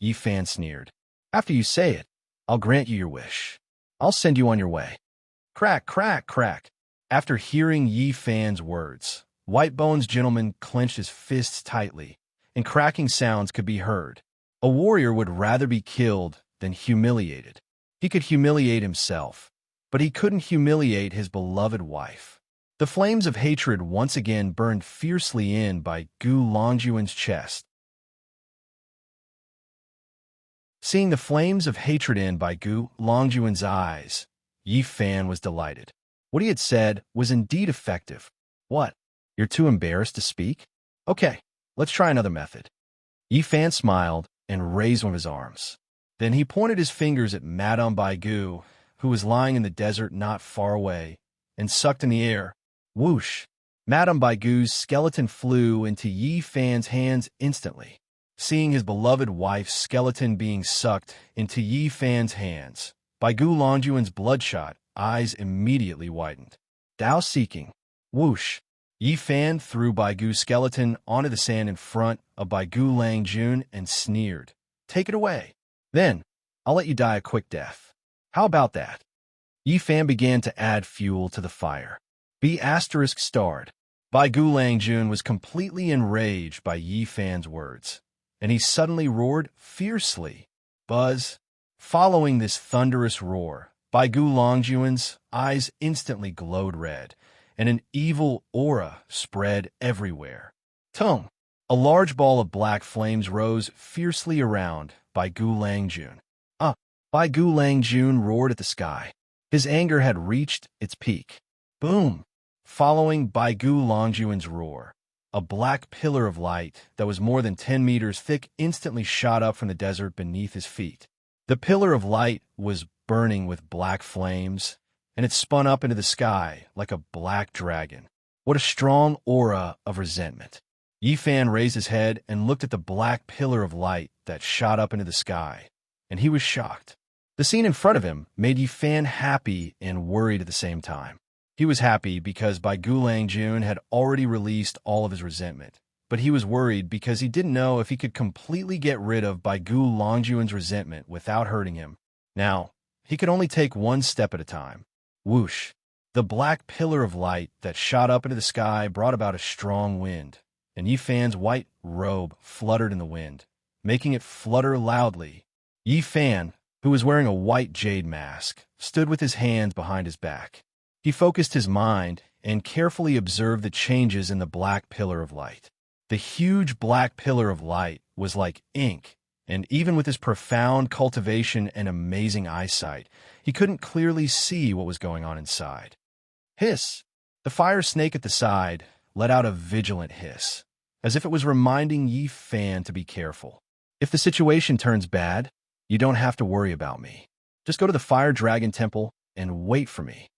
Yi Fan sneered. After you say it, I'll grant you your wish. I'll send you on your way. Crack, crack, crack. After hearing Yi Fan's words, Whitebone's gentleman clenched his fists tightly, and cracking sounds could be heard. A warrior would rather be killed than humiliated. He could humiliate himself, but he couldn't humiliate his beloved wife. The flames of hatred once again burned fiercely in by Gu Longjuan's chest. Seeing the flames of hatred in by Gu Longjuan's eyes, Yi Fan was delighted. What he had said was indeed effective. What? You're too embarrassed to speak? Okay, let's try another method. Yi Fan smiled and raised one of his arms. Then he pointed his fingers at Madame Baigu, who was lying in the desert not far away, and sucked in the air. Whoosh! Madame Baigu's skeleton flew into Yi Fan's hands instantly. Seeing his beloved wife's skeleton being sucked into Yi Fan's hands, Baigu Longjuan's bloodshot eyes immediately widened. Dao seeking. Whoosh! Yi Fan threw Baigu's skeleton onto the sand in front of Baigu Langjun and sneered. Take it away. Then, I'll let you die a quick death. How about that? Yi Fan began to add fuel to the fire. B****. Baigu Langjun was completely enraged by Yi Fan's words, and he suddenly roared fiercely. Buzz! Following this thunderous roar, Baigu Longjuan's eyes instantly glowed red, and an evil aura spread everywhere. Tung! A large ball of black flames rose fiercely around Baigu Langjun. Baigu Langjun roared at the sky. His anger had reached its peak. Boom! Following Baigu Longjuan's roar, a black pillar of light that was more than 10 meters thick instantly shot up from the desert beneath his feet. The pillar of light was burning with black flames, and it spun up into the sky like a black dragon. What a strong aura of resentment. Yi Fan raised his head and looked at the black pillar of light that shot up into the sky, and he was shocked. The scene in front of him made Yi Fan happy and worried at the same time. He was happy because Baigu Langjun had already released all of his resentment, but he was worried because he didn't know if he could completely get rid of Baigu Longjuan's resentment without hurting him. Now, he could only take one step at a time. Whoosh! The black pillar of light that shot up into the sky brought about a strong wind, and Yi Fan's white robe fluttered in the wind, making it flutter loudly. Yi Fan, who was wearing a white jade mask, stood with his hands behind his back. He focused his mind and carefully observed the changes in the black pillar of light. The huge black pillar of light was like ink, and even with his profound cultivation and amazing eyesight, he couldn't clearly see what was going on inside. Hiss! The fire snake at the side let out a vigilant hiss, as if it was reminding Yi Fan to be careful. If the situation turns bad, you don't have to worry about me. Just go to the Fire Dragon Temple and wait for me.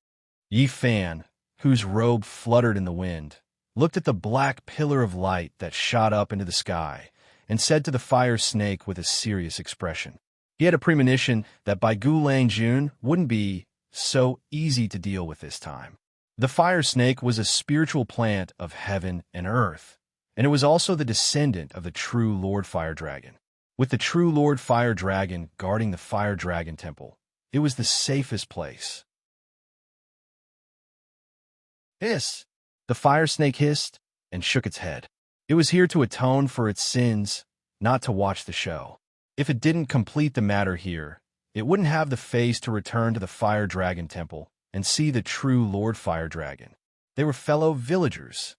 Yi Fan, whose robe fluttered in the wind, looked at the black pillar of light that shot up into the sky and said to the fire snake with a serious expression. He had a premonition that Baigu Langjun wouldn't be so easy to deal with this time. The fire snake was a spiritual plant of heaven and earth, and it was also the descendant of the true Lord Fire Dragon. With the true Lord Fire Dragon guarding the Fire Dragon Temple, it was the safest place. Hiss! The fire snake hissed and shook its head. It was here to atone for its sins, not to watch the show. If it didn't complete the matter here, it wouldn't have the face to return to the Fire Dragon Temple and see the true Lord Fire Dragon. They were fellow villagers.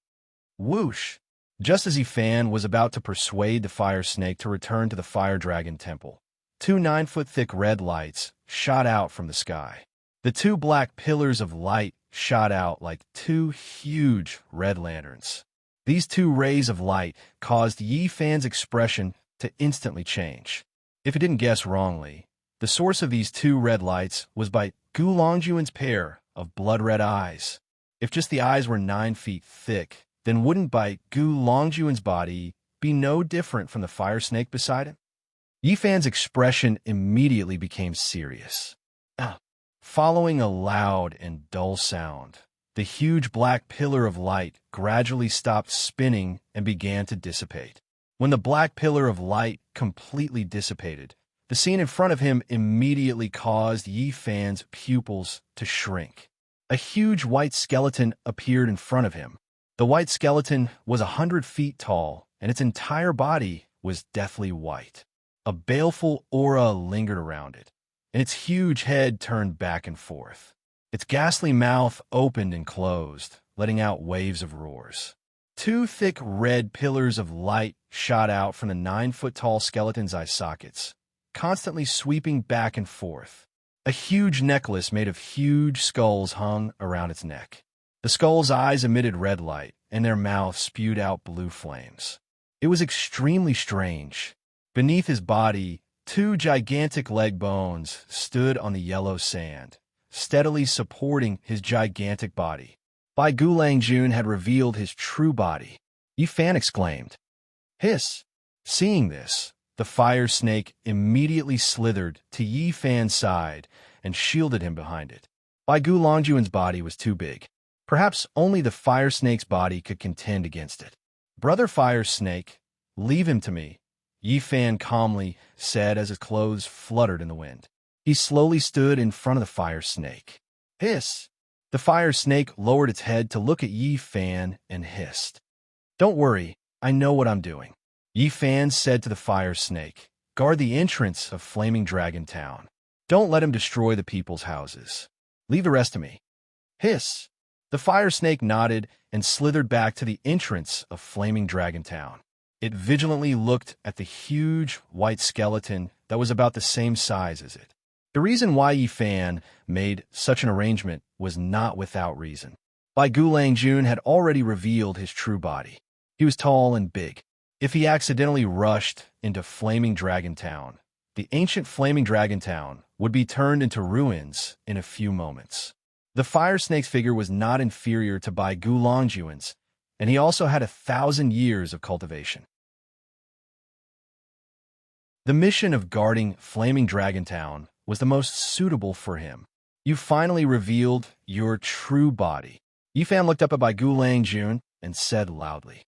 Whoosh! Just as Yi Fan was about to persuade the fire snake to return to the Fire Dragon Temple, 2 9-foot-thick red lights shot out from the sky. The 2 black pillars of light shot out like 2 huge red lanterns. These 2 rays of light caused Yi Fan's expression to instantly change. If it didn't guess wrongly, the source of these 2 red lights was by Gu Longjuan's pair of blood-red eyes. If just the eyes were 9 feet thick, then wouldn't Gu Longjuan's body be no different from the fire snake beside him? Yi Fan's expression immediately became serious. Following a loud and dull sound, the huge black pillar of light gradually stopped spinning and began to dissipate. When the black pillar of light completely dissipated, the scene in front of him immediately caused Yi Fan's pupils to shrink. A huge white skeleton appeared in front of him. The white skeleton was 100 feet tall, and its entire body was deathly white. A baleful aura lingered around it, and its huge head turned back and forth. Its ghastly mouth opened and closed, letting out waves of roars. Two thick red pillars of light shot out from the 9-foot-tall skeleton's eye sockets, constantly sweeping back and forth. A huge necklace made of huge skulls hung around its neck. The skull's eyes emitted red light, and their mouths spewed out blue flames. It was extremely strange. Beneath his body, two gigantic leg bones stood on the yellow sand, steadily supporting his gigantic body. Bai Gulangjun had revealed his true body. Yi Fan exclaimed. Hiss! Seeing this, the fire snake immediately slithered to Yi Fan's side and shielded him behind it. Bai Gulangjun's body was too big. Perhaps only the fire snake's body could contend against it. Brother Fire Snake, leave him to me, Yi Fan calmly said as his clothes fluttered in the wind. He slowly stood in front of the fire snake. Hiss! The fire snake lowered its head to look at Yi Fan and hissed. Don't worry, I know what I'm doing. Yi Fan said to the fire snake, guard the entrance of Flaming Dragon Town. Don't let him destroy the people's houses. Leave the rest to me. Hiss! The fire snake nodded and slithered back to the entrance of Flaming Dragon Town. It vigilantly looked at the huge white skeleton that was about the same size as it. The reason why Yi Fan made such an arrangement was not without reason. Bai Gulangjun had already revealed his true body. He was tall and big. If he accidentally rushed into Flaming Dragon Town, the ancient Flaming Dragon Town would be turned into ruins in a few moments. The fire snake's figure was not inferior to Bai Gulangjun's, and he also had 1,000 years of cultivation. The mission of guarding Flaming Dragon Town was the most suitable for him. You finally revealed your true body. Yi Fan looked up at Bai Gulangjun and said loudly.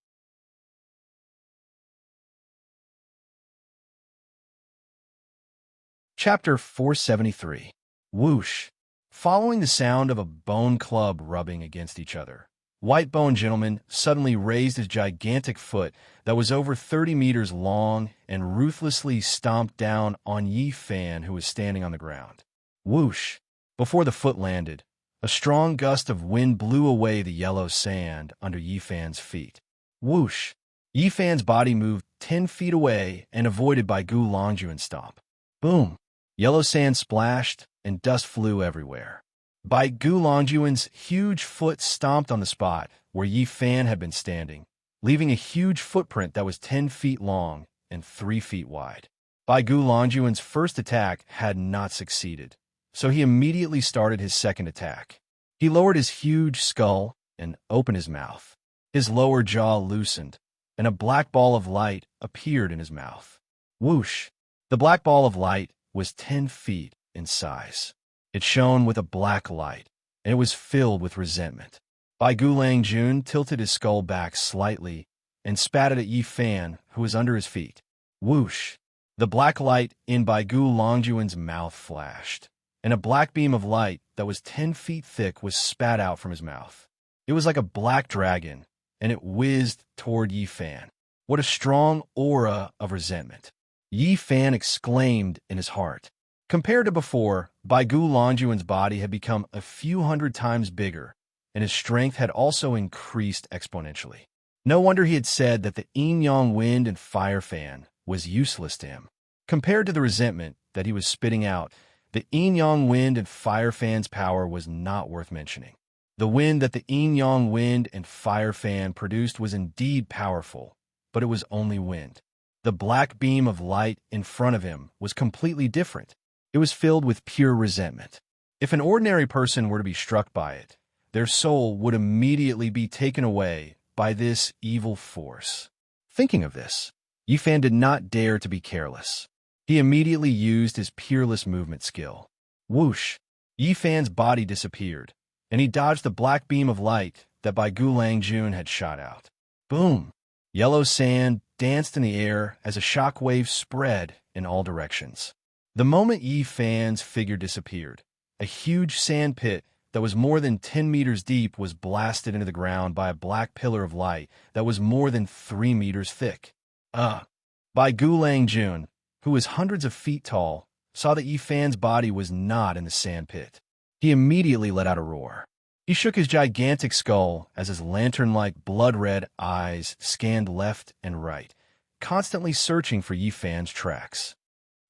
Chapter 473. Whoosh. Following the sound of a bone club rubbing against each other, White Bone Gentleman suddenly raised his gigantic foot that was over 30 meters long and ruthlessly stomped down on Yi Fan, who was standing on the ground. Whoosh! Before the foot landed, a strong gust of wind blew away the yellow sand under Yi Fan's feet. Whoosh! Yi Fan's body moved 10 feet away and avoided Bai Gulangjun's stomp. Boom! Yellow sand splashed and dust flew everywhere. Bai Gulangjun's huge foot stomped on the spot where Yi Fan had been standing, leaving a huge footprint that was 10 feet long and 3 feet wide. Bai Gulangjun's first attack had not succeeded, so he immediately started his second attack. He lowered his huge skull and opened his mouth. His lower jaw loosened, and a black ball of light appeared in his mouth. Whoosh! The black ball of light was 10 feet in size. It shone with a black light, and it was filled with resentment. Bai Gulangjun tilted his skull back slightly and spat at Yi Fan, who was under his feet. Whoosh! The black light in Bai Gulangjun's mouth flashed, and a black beam of light that was 10 feet thick was spat out from his mouth. It was like a black dragon, and it whizzed toward Yi Fan. What a strong aura of resentment! Yi Fan exclaimed in his heart. Compared to before, Bai Gulangjun's body had become a few hundred times bigger, and his strength had also increased exponentially. No wonder he had said that the yin-yang wind and fire fan was useless to him. Compared to the resentment that he was spitting out, the yin-yang wind and fire fan's power was not worth mentioning. The wind that the yin-yang wind and fire fan produced was indeed powerful, but it was only wind. The black beam of light in front of him was completely different. It was filled with pure resentment. If an ordinary person were to be struck by it, their soul would immediately be taken away by this evil force. Thinking of this, Yi Fan did not dare to be careless. He immediately used his peerless movement skill. Whoosh! Yi Fan's body disappeared, and he dodged the black beam of light that Bai Gulangjun had shot out. Boom! Yellow sand, danced in the air as a shock wave spread in all directions. The moment Yi Fan's figure disappeared, a huge sand pit that was more than 10 meters deep was blasted into the ground by a black pillar of light that was more than 3 meters thick. By Gulang Jun, who was hundreds of feet tall, saw that Yi Fan's body was not in the sand pit. He immediately let out a roar. He shook his gigantic skull as his lantern-like blood-red eyes scanned left and right, constantly searching for Yi Fan's tracks.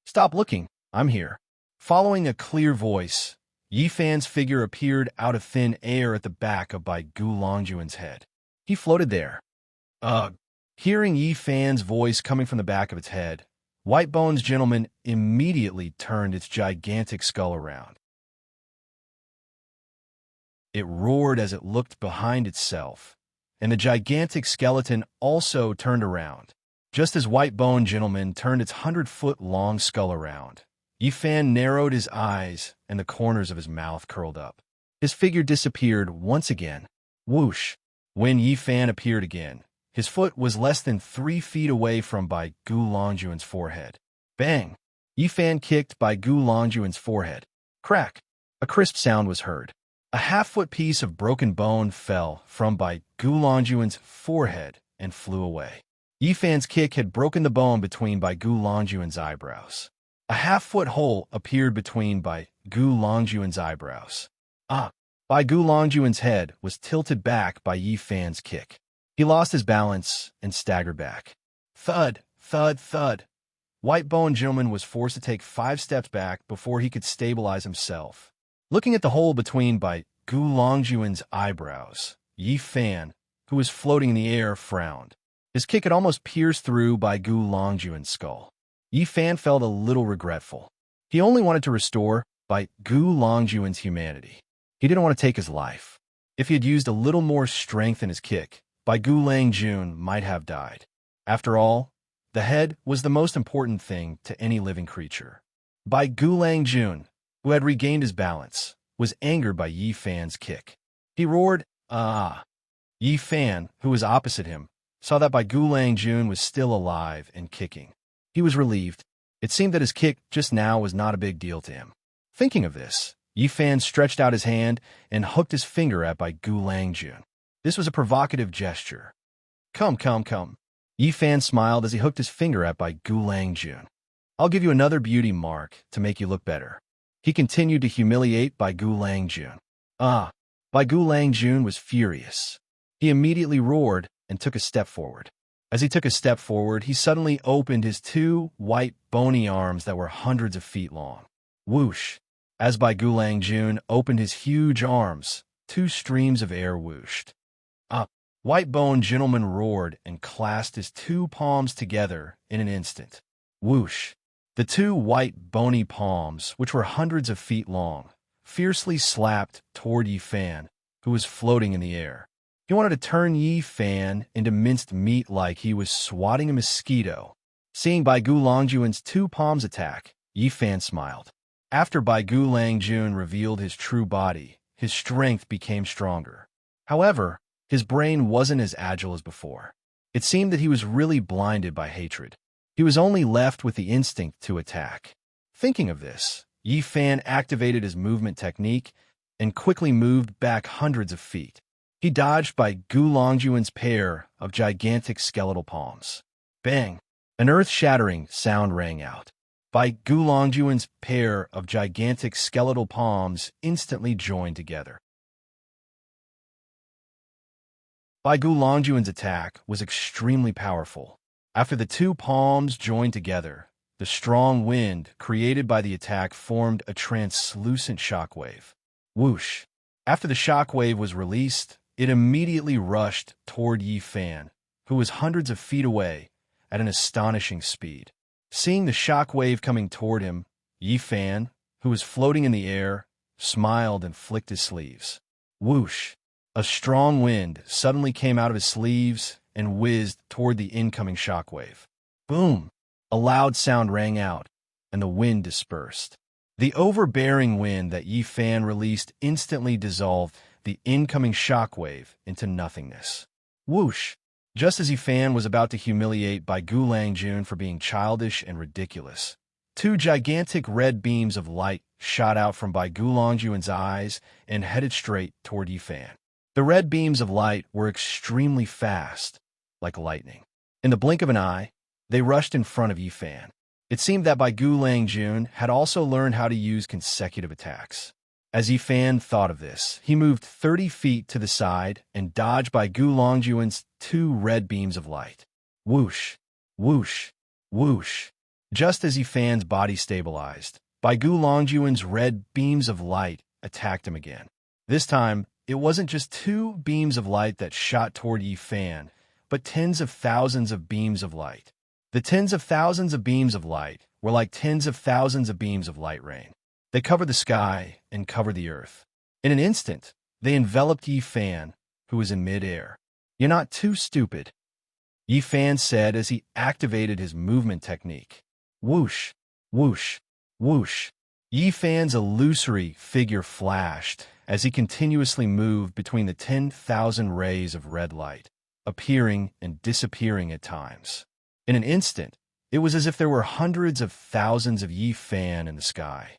"Stop looking, I'm here." Following a clear voice, Yi Fan's figure appeared out of thin air at the back of Bai Gu Longjuan's head. He floated there. Ugh. Hearing Yi Fan's voice coming from the back of its head, White Bone's gentleman immediately turned its gigantic skull around. It roared as it looked behind itself, and the gigantic skeleton also turned around. Just as White Bone Gentleman turned its 100-foot-long skull around, Yi Fan narrowed his eyes and the corners of his mouth curled up. His figure disappeared once again. Whoosh! When Yi Fan appeared again, his foot was less than 3 feet away from Bai Gu Longjuan's forehead. Bang! Yi Fan kicked Bai Gu Longjuan's forehead. Crack! A crisp sound was heard. A half-foot piece of broken bone fell from Bai Gu Longjuan's forehead and flew away. Yi Fan's kick had broken the bone between Bai Gu Longjuan's eyebrows. A half-foot hole appeared between Bai Gu Longjuan's eyebrows. Bai Gu Longjuan's head was tilted back by Yi Fan's kick. He lost his balance and staggered back. Thud, thud, thud. White Bone Gentleman was forced to take 5 steps back before he could stabilize himself. Looking at the hole between Bai Gu Longjuan's eyebrows, Yi Fan, who was floating in the air, frowned. His kick had almost pierced through Bai Gu Longjuan's skull. Yi Fan felt a little regretful. He only wanted to restore Bai Gu Longjuan's humanity. He didn't want to take his life. If he had used a little more strength in his kick, Bai Gu Longjun might have died. After all, the head was the most important thing to any living creature. Bai Gu Longjun, who had regained his balance, was angered by Yi Fan's kick. He roared, "Ah!" Yi Fan, who was opposite him, saw that Bai Gu Longjun was still alive and kicking. He was relieved. It seemed that his kick just now was not a big deal to him. Thinking of this, Yi Fan stretched out his hand and hooked his finger at Bai Gu Longjun. This was a provocative gesture. Come, come, come. Yi Fan smiled as he hooked his finger at Bai Gu Longjun. "I'll give you another beauty mark to make you look better." He continued to humiliate Bai Gu Longjun. Bai Gu Longjun was furious. He immediately roared and took a step forward. As he took a step forward, he suddenly opened his 2 white, bony arms that were hundreds of feet long. Whoosh! As Bai Gu Longjun opened his huge arms, 2 streams of air whooshed. White Bone Gentleman roared and clasped his 2 palms together in an instant. Whoosh! The 2 white, bony palms, which were hundreds of feet long, fiercely slapped toward Yi Fan, who was floating in the air. He wanted to turn Yi Fan into minced meat like he was swatting a mosquito. Seeing Bai Gu Longjuan's 2 palms attack, Yi Fan smiled. After Bai Gu Longjun revealed his true body, his strength became stronger. However, his brain wasn't as agile as before. It seemed that he was really blinded by hatred. He was only left with the instinct to attack. Thinking of this, Yi Fan activated his movement technique and quickly moved back hundreds of feet. He dodged Bai Gu Longjuan's pair of gigantic skeletal palms. Bang! An earth-shattering sound rang out. Bai Gu Longjuan's pair of gigantic skeletal palms instantly joined together. Bai Gu Longjuan's attack was extremely powerful. After the 2 palms joined together, the strong wind created by the attack formed a translucent shockwave. Whoosh! After the shockwave was released, it immediately rushed toward Yi Fan, who was hundreds of feet away, at an astonishing speed. Seeing the shockwave coming toward him, Yi Fan, who was floating in the air, smiled and flicked his sleeves. Whoosh! A strong wind suddenly came out of his sleeves and whizzed toward the incoming shockwave. Boom! A loud sound rang out, and the wind dispersed. The overbearing wind that Yi Fan released instantly dissolved the incoming shockwave into nothingness. Whoosh! Just as Yifan was about to humiliate Bai Gulangjun for being childish and ridiculous, two gigantic red beams of light shot out from Bai Gulangjun's eyes and headed straight toward Yifan. The red beams of light were extremely fast, like lightning. In the blink of an eye, they rushed in front of Yifan. It seemed that Bai Gulangjun had also learned how to use consecutive attacks. As Yifan thought of this, he moved 30 feet to the side and dodged Bai Gulangjun's two red beams of light. Whoosh, whoosh, whoosh. Just as Yifan's body stabilized, Bai Gulangjun's red beams of light attacked him again. This time, it wasn't just two beams of light that shot toward Yifan, but tens of thousands of beams of light. The tens of thousands of beams of light were like tens of thousands of beams of light rain. They covered the sky and covered the earth. In an instant, they enveloped Yifan, who was in mid-air. "You're not too stupid," Yifan said as he activated his movement technique. Whoosh, whoosh, whoosh. Yifan's illusory figure flashed as he continuously moved between the 10,000 rays of red light, appearing and disappearing at times. In an instant, it was as if there were hundreds of thousands of Yifan in the sky.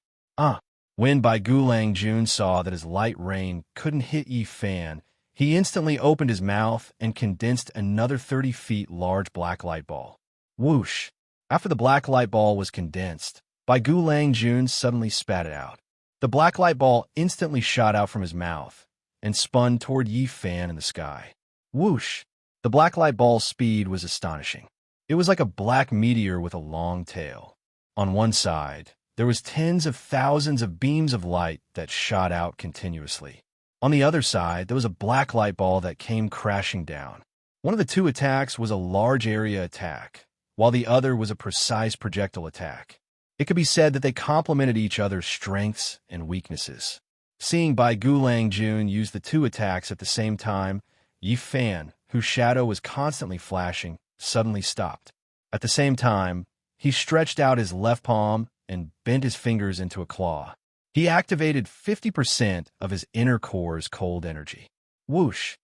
When Bai Gulangjun saw that his light rain couldn't hit Yifan, he instantly opened his mouth and condensed another 30 feet large black light ball. Whoosh! After the black light ball was condensed, Bai Gulangjun suddenly spat it out. The black light ball instantly shot out from his mouth and spun toward Yifan in the sky. Whoosh! The black light ball's speed was astonishing. It was like a black meteor with a long tail. On one side, there was tens of thousands of beams of light that shot out continuously. On the other side, there was a black light ball that came crashing down. One of the two attacks was a large area attack, while the other was a precise projectile attack. It could be said that they complemented each other's strengths and weaknesses. Seeing Bai Gulangjun use the two attacks at the same time, Yifan, whose shadow was constantly flashing, suddenly stopped. At the same time, he stretched out his left palm and bent his fingers into a claw. He activated 50% of his inner core's cold energy. Whoosh!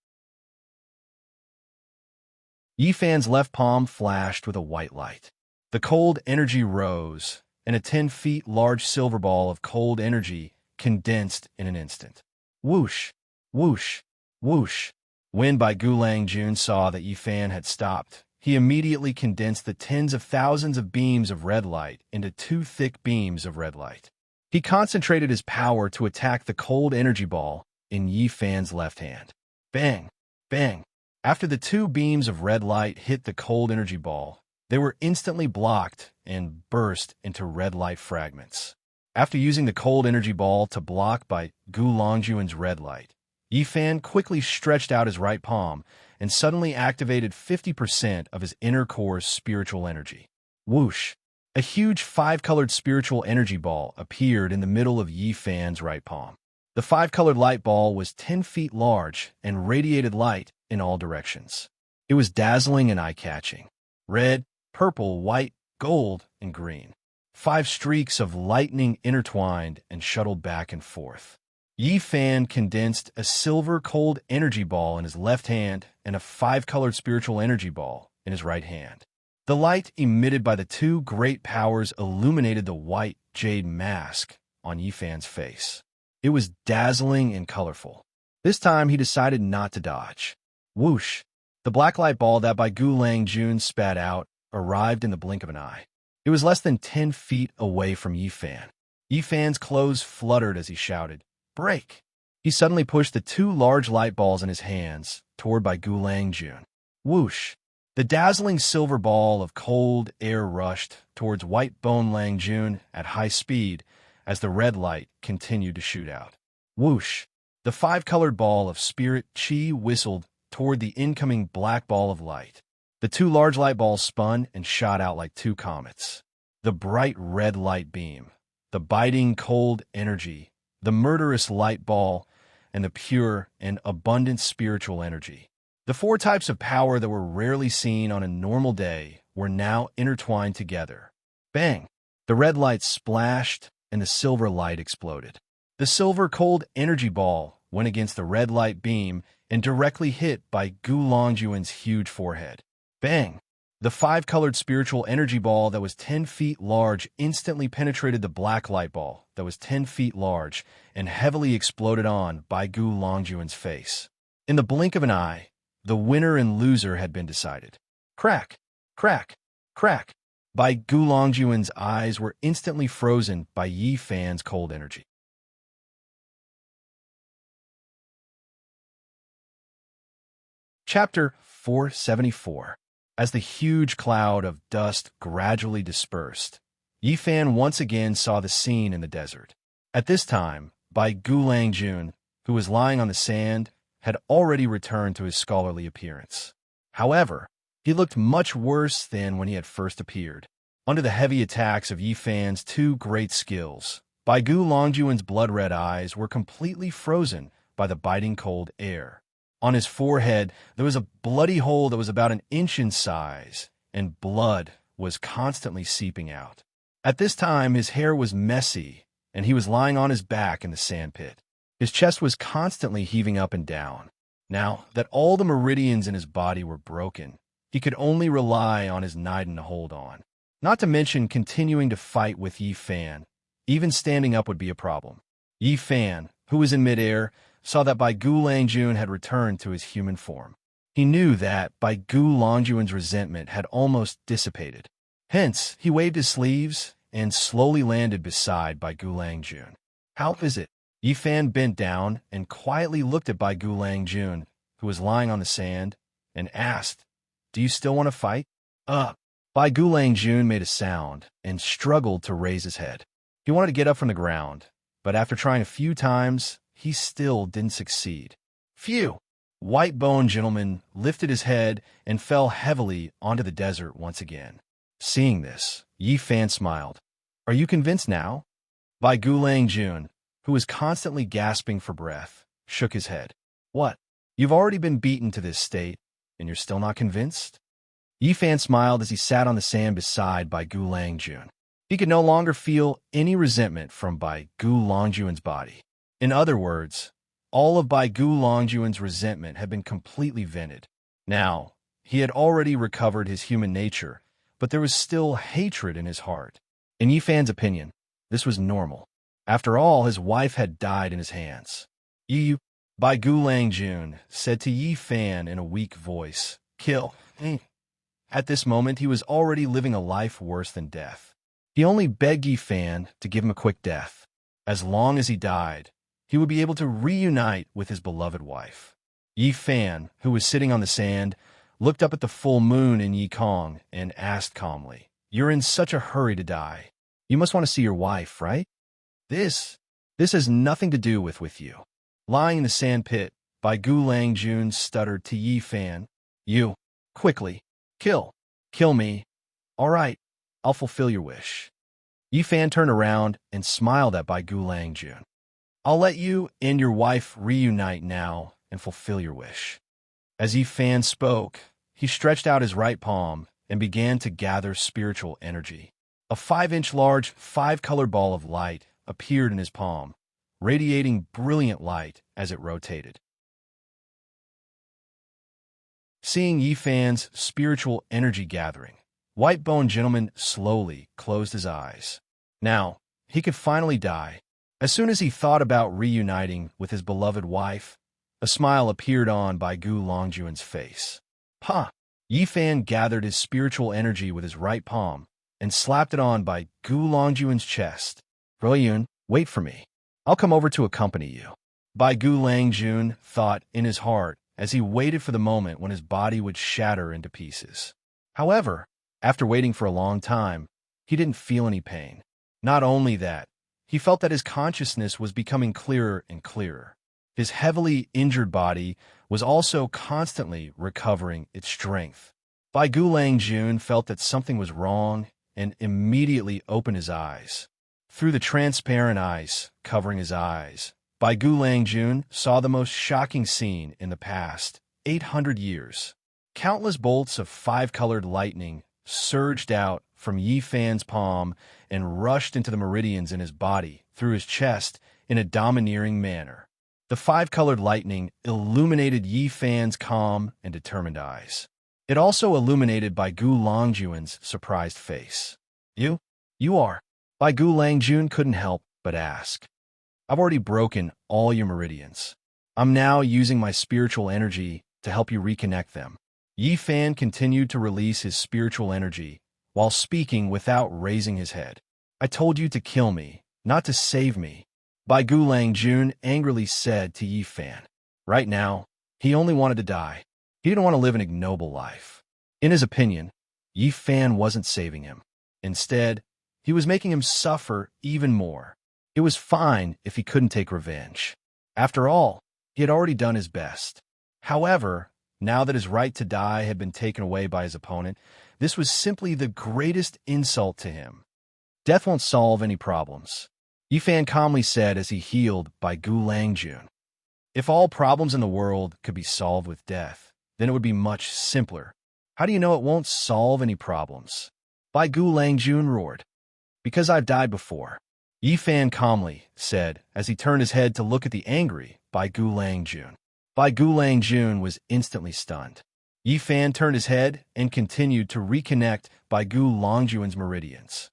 Yifan's left palm flashed with a white light. The cold energy rose, and a 10 feet large silver ball of cold energy condensed in an instant. Whoosh! Whoosh! Whoosh! When Bai Gulangjun saw that Yifan had stopped, he immediately condensed the tens of thousands of beams of red light into two thick beams of red light. He concentrated his power to attack the cold energy ball in Yifan's left hand. Bang! Bang! After the two beams of red light hit the cold energy ball, they were instantly blocked and burst into red light fragments. After using the cold energy ball to block Bai Gulangjun's red light, Yifan quickly stretched out his right palm and suddenly activated 50% of his inner core's spiritual energy. Whoosh! A huge five-colored spiritual energy ball appeared in the middle of Yifan's right palm. The five-colored light ball was 10 feet large and radiated light in all directions. It was dazzling and eye-catching. Red, purple, white, gold, and green. 5 streaks of lightning intertwined and shuttled back and forth. Yifan condensed a silver cold energy ball in his left hand and a 5-colored spiritual energy ball in his right hand. The light emitted by the two great powers illuminated the white jade mask on Yifan's face. It was dazzling and colorful. This time he decided not to dodge. Whoosh! The black light ball that Bai Gulangjun spat out arrived in the blink of an eye. It was less than 10 feet away from Yifan. Yifan's clothes fluttered as he shouted, "Break!" He suddenly pushed the two large light balls in his hands toward Bai Gulangjun. Whoosh! The dazzling silver ball of cold air rushed towards White Bone Langjun at high speed as the red light continued to shoot out. Whoosh! The 5-colored ball of spirit chi whistled toward the incoming black ball of light. The two large light balls spun and shot out like two comets. The bright red light beam, the biting cold energy, the murderous light ball, and the pure and abundant spiritual energy. The 4 types of power that were rarely seen on a normal day were now intertwined together. Bang! The red light splashed and the silver light exploded. The silver cold energy ball went against the red light beam and directly hit by Gu Longjuan's huge forehead. Bang! The five-colored spiritual energy ball that was 10 feet large instantly penetrated the black light ball that was 10 feet large and heavily exploded on Bai Gu Longjuan's face. In the blink of an eye, the winner and loser had been decided. Crack! Crack! Crack! Bai Gu Longjuan's eyes were instantly frozen by Yi Fan's cold energy. Chapter 474. As the huge cloud of dust gradually dispersed, Yi Fan once again saw the scene in the desert. At this time, Bai Gu Langjun, who was lying on the sand, had already returned to his scholarly appearance. However, he looked much worse than when he had first appeared. Under the heavy attacks of Yi Fan's two great skills, Bai Gu Longjuan's blood-red eyes were completely frozen by the biting cold air. On his forehead, there was a bloody hole that was about an inch in size, and blood was constantly seeping out. At this time, his hair was messy, and he was lying on his back in the sandpit. His chest was constantly heaving up and down. Now that all the meridians in his body were broken, he could only rely on his Niden to hold on. Not to mention continuing to fight with Yi Fan. Even standing up would be a problem. Yi Fan, who was in midair, saw that Bai Gu Langjun had returned to his human form. He knew that Bai Gu Longjuan's resentment had almost dissipated. Hence, he waved his sleeves and slowly landed beside Bai Gu Langjun. How is it? Yi Fan bent down and quietly looked at Bai Gu Langjun, who was lying on the sand, and asked, "Do you still want to fight?" Bai Gu Langjun made a sound and struggled to raise his head. He wanted to get up from the ground, but after trying a few times, he still didn't succeed. Phew! White-boned gentleman lifted his head and fell heavily onto the desert once again. Seeing this, Yi Fan smiled. "Are you convinced now?" Bai Gu Langjun, who was constantly gasping for breath, shook his head. "What? You've already been beaten to this state, and you're still not convinced?" Yi Fan smiled as he sat on the sand beside Bai Gu Langjun. He could no longer feel any resentment from Bai Gu Longjuan's body. In other words, all of Bai Gu Longjuan's resentment had been completely vented. Now, he had already recovered his human nature, but there was still hatred in his heart. In Yi Fan's opinion, this was normal. After all, his wife had died in his hands. Bai Gu Langjun said to Yi Fan in a weak voice, "Kill." At this moment, he was already living a life worse than death. He only begged Yi Fan to give him a quick death. As long as he died, he would be able to reunite with his beloved wife. Yi Fan, who was sitting on the sand, looked up at the full moon in Yi Kong and asked calmly, "You're in such a hurry to die. You must want to see your wife, right?" This has nothing to do with you." Lying in the sand pit, Bai Gu Langjun stuttered to Yi Fan, "You, quickly, kill me. All right, I'll fulfill your wish." Yi Fan turned around and smiled at Bai Gu Langjun. "I'll let you and your wife reunite now and fulfill your wish." As Yi Fan spoke, he stretched out his right palm and began to gather spiritual energy. A 5-inch large, 5-colored ball of light appeared in his palm, radiating brilliant light as it rotated. Seeing Yi Fan's spiritual energy gathering, White-boned gentleman slowly closed his eyes. Now, he could finally die. As soon as he thought about reuniting with his beloved wife, a smile appeared on Bai Gu Longjuan's face. "Ha!" Yi Fan gathered his spiritual energy with his right palm and slapped it on Bai Gu Longjuan's chest. "Ruoyun, wait for me. I'll come over to accompany you." Bai Gu Langjun thought in his heart as he waited for the moment when his body would shatter into pieces. However, after waiting for a long time, he didn't feel any pain. Not only that, he felt that his consciousness was becoming clearer and clearer. His heavily injured body was also constantly recovering its strength. Bai Gu Langjun felt that something was wrong and immediately opened his eyes. Through the transparent ice covering his eyes, Bai Gu Langjun saw the most shocking scene in the past 800 years. Countless bolts of 5-colored lightning surged out from Yi Fan's palm and rushed into the meridians in his body through his chest in a domineering manner. The five-colored lightning illuminated Yi Fan's calm and determined eyes. It also illuminated Bai Gu Longjuan's surprised face. You? You are? Bai Gu Langjun couldn't help but ask. I've already broken all your meridians. I'm now using my spiritual energy to help you reconnect them. Yi Fan continued to release his spiritual energy while speaking without raising his head. I told you to kill me, not to save me, Bai Gu Langjun angrily said to Yi Fan. Right now, he only wanted to die. He didn't want to live an ignoble life. In his opinion, Yi Fan wasn't saving him. Instead, he was making him suffer even more. It was fine if he couldn't take revenge. After all, he had already done his best. However, now that his right to die had been taken away by his opponent, this was simply the greatest insult to him. Death won't solve any problems, Yi Fan calmly said as he healed Bai Gu Langjun. If all problems in the world could be solved with death, then it would be much simpler. How do you know it won't solve any problems? Bai Gu Langjun roared. Because I've died before, Yi Fan calmly said as he turned his head to look at the angry Bai Gu Langjun. Bai Gu Langjun was instantly stunned. Yi Fan turned his head and continued to reconnect Bai Gu Longjuan's meridians.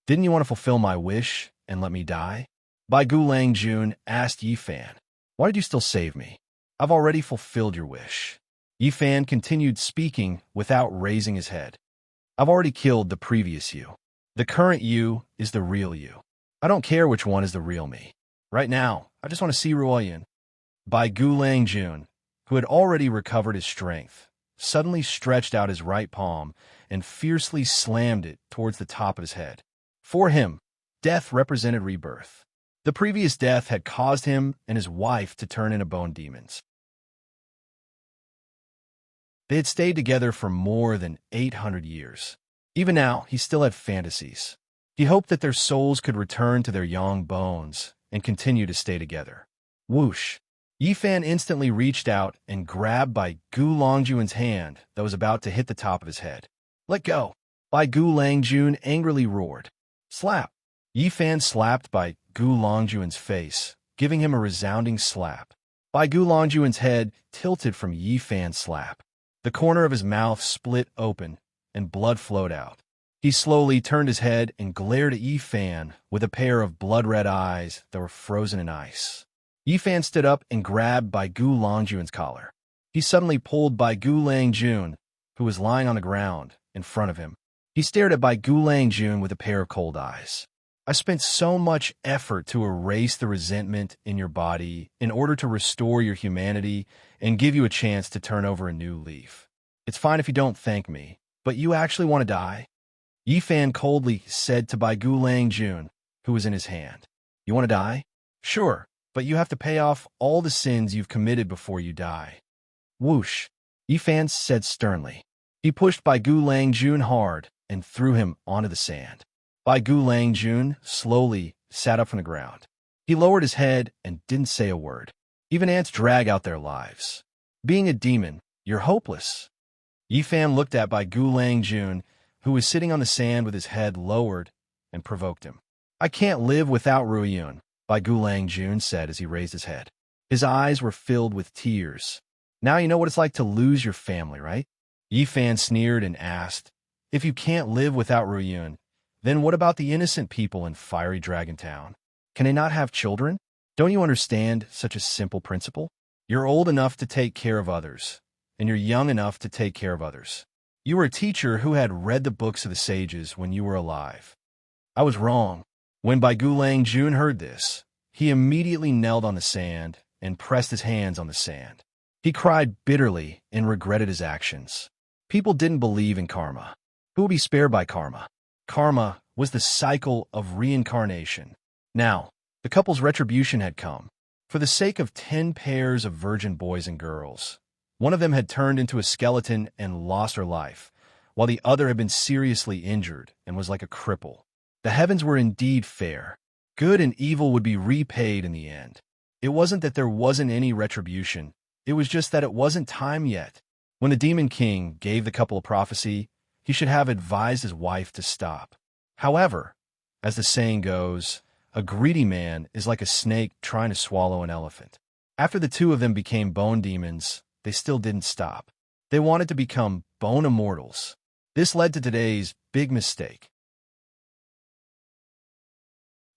Didn't you want to fulfill my wish and let me die? Bai Gu Langjun asked Yi Fan. Why did you still save me? I've already fulfilled your wish. Yi Fan continued speaking without raising his head. I've already killed the previous you. The current you is the real you. I don't care which one is the real me. Right now, I just want to see Ruoyan. Bai Gu Langjun, who had already recovered his strength, suddenly stretched out his right palm and fiercely slammed it towards the top of his head. For him, death represented rebirth. The previous death had caused him and his wife to turn into bone demons. They had stayed together for more than 800 years. Even now, he still had fantasies. He hoped that their souls could return to their young bones and continue to stay together. Whoosh! Yi Fan instantly reached out and grabbed Bai Gu Longjuan's hand that was about to hit the top of his head. Let go! Bai Gu Langjun angrily roared. Slap! Yi Fan slapped Bai Gu Longjuan's face, giving him a resounding slap. Bai Gu Longjuan's head tilted from Yi Fan's slap. The corner of his mouth split open, and blood flowed out. He slowly turned his head and glared at Yi Fan with a pair of blood-red eyes that were frozen in ice. Yi Fan stood up and grabbed Bai Gu Longjuan's collar. He suddenly pulled Bai Gu Langjun, who was lying on the ground, in front of him. He stared at Bai Gu Langjun with a pair of cold eyes. I spent so much effort to erase the resentment in your body in order to restore your humanity and give you a chance to turn over a new leaf. It's fine if you don't thank me, but you actually want to die? Yi Fan coldly said to Bai Gu Langjun, who was in his hand. You want to die? Sure, but you have to pay off all the sins you've committed before you die. Whoosh! Yi Fan said sternly. He pushed Bai Gu Langjun hard and threw him onto the sand. Bai Gu Langjun slowly sat up from the ground. He lowered his head and didn't say a word. Even ants drag out their lives. Being a demon, you're hopeless. Yi Fan looked at Bai Gu Langjun, who was sitting on the sand with his head lowered, and provoked him. I can't live without Ruoyun, Bai Gu Langjun said as he raised his head. His eyes were filled with tears. Now you know what it's like to lose your family, right? Yi Fan sneered and asked, if you can't live without Ruoyun, then what about the innocent people in Fiery Dragon Town? Can they not have children? Don't you understand such a simple principle? You're old enough to take care of others, and you're young enough to take care of others. You were a teacher who had read the books of the sages when you were alive. I was wrong. When Bai Gu Langjun heard this, he immediately knelt on the sand and pressed his hands on the sand. He cried bitterly and regretted his actions. People didn't believe in karma. Who would be spared by karma? Karma was the cycle of reincarnation. Now, the couple's retribution had come. For the sake of 10 pairs of virgin boys and girls, one of them had turned into a skeleton and lost her life, while the other had been seriously injured and was like a cripple. The heavens were indeed fair. Good and evil would be repaid in the end. It wasn't that there wasn't any retribution. It was just that it wasn't time yet. When the Demon King gave the couple a prophecy, he should have advised his wife to stop. However, as the saying goes, a greedy man is like a snake trying to swallow an elephant. After the two of them became bone demons, they still didn't stop. They wanted to become bone immortals. This led to today's big mistake.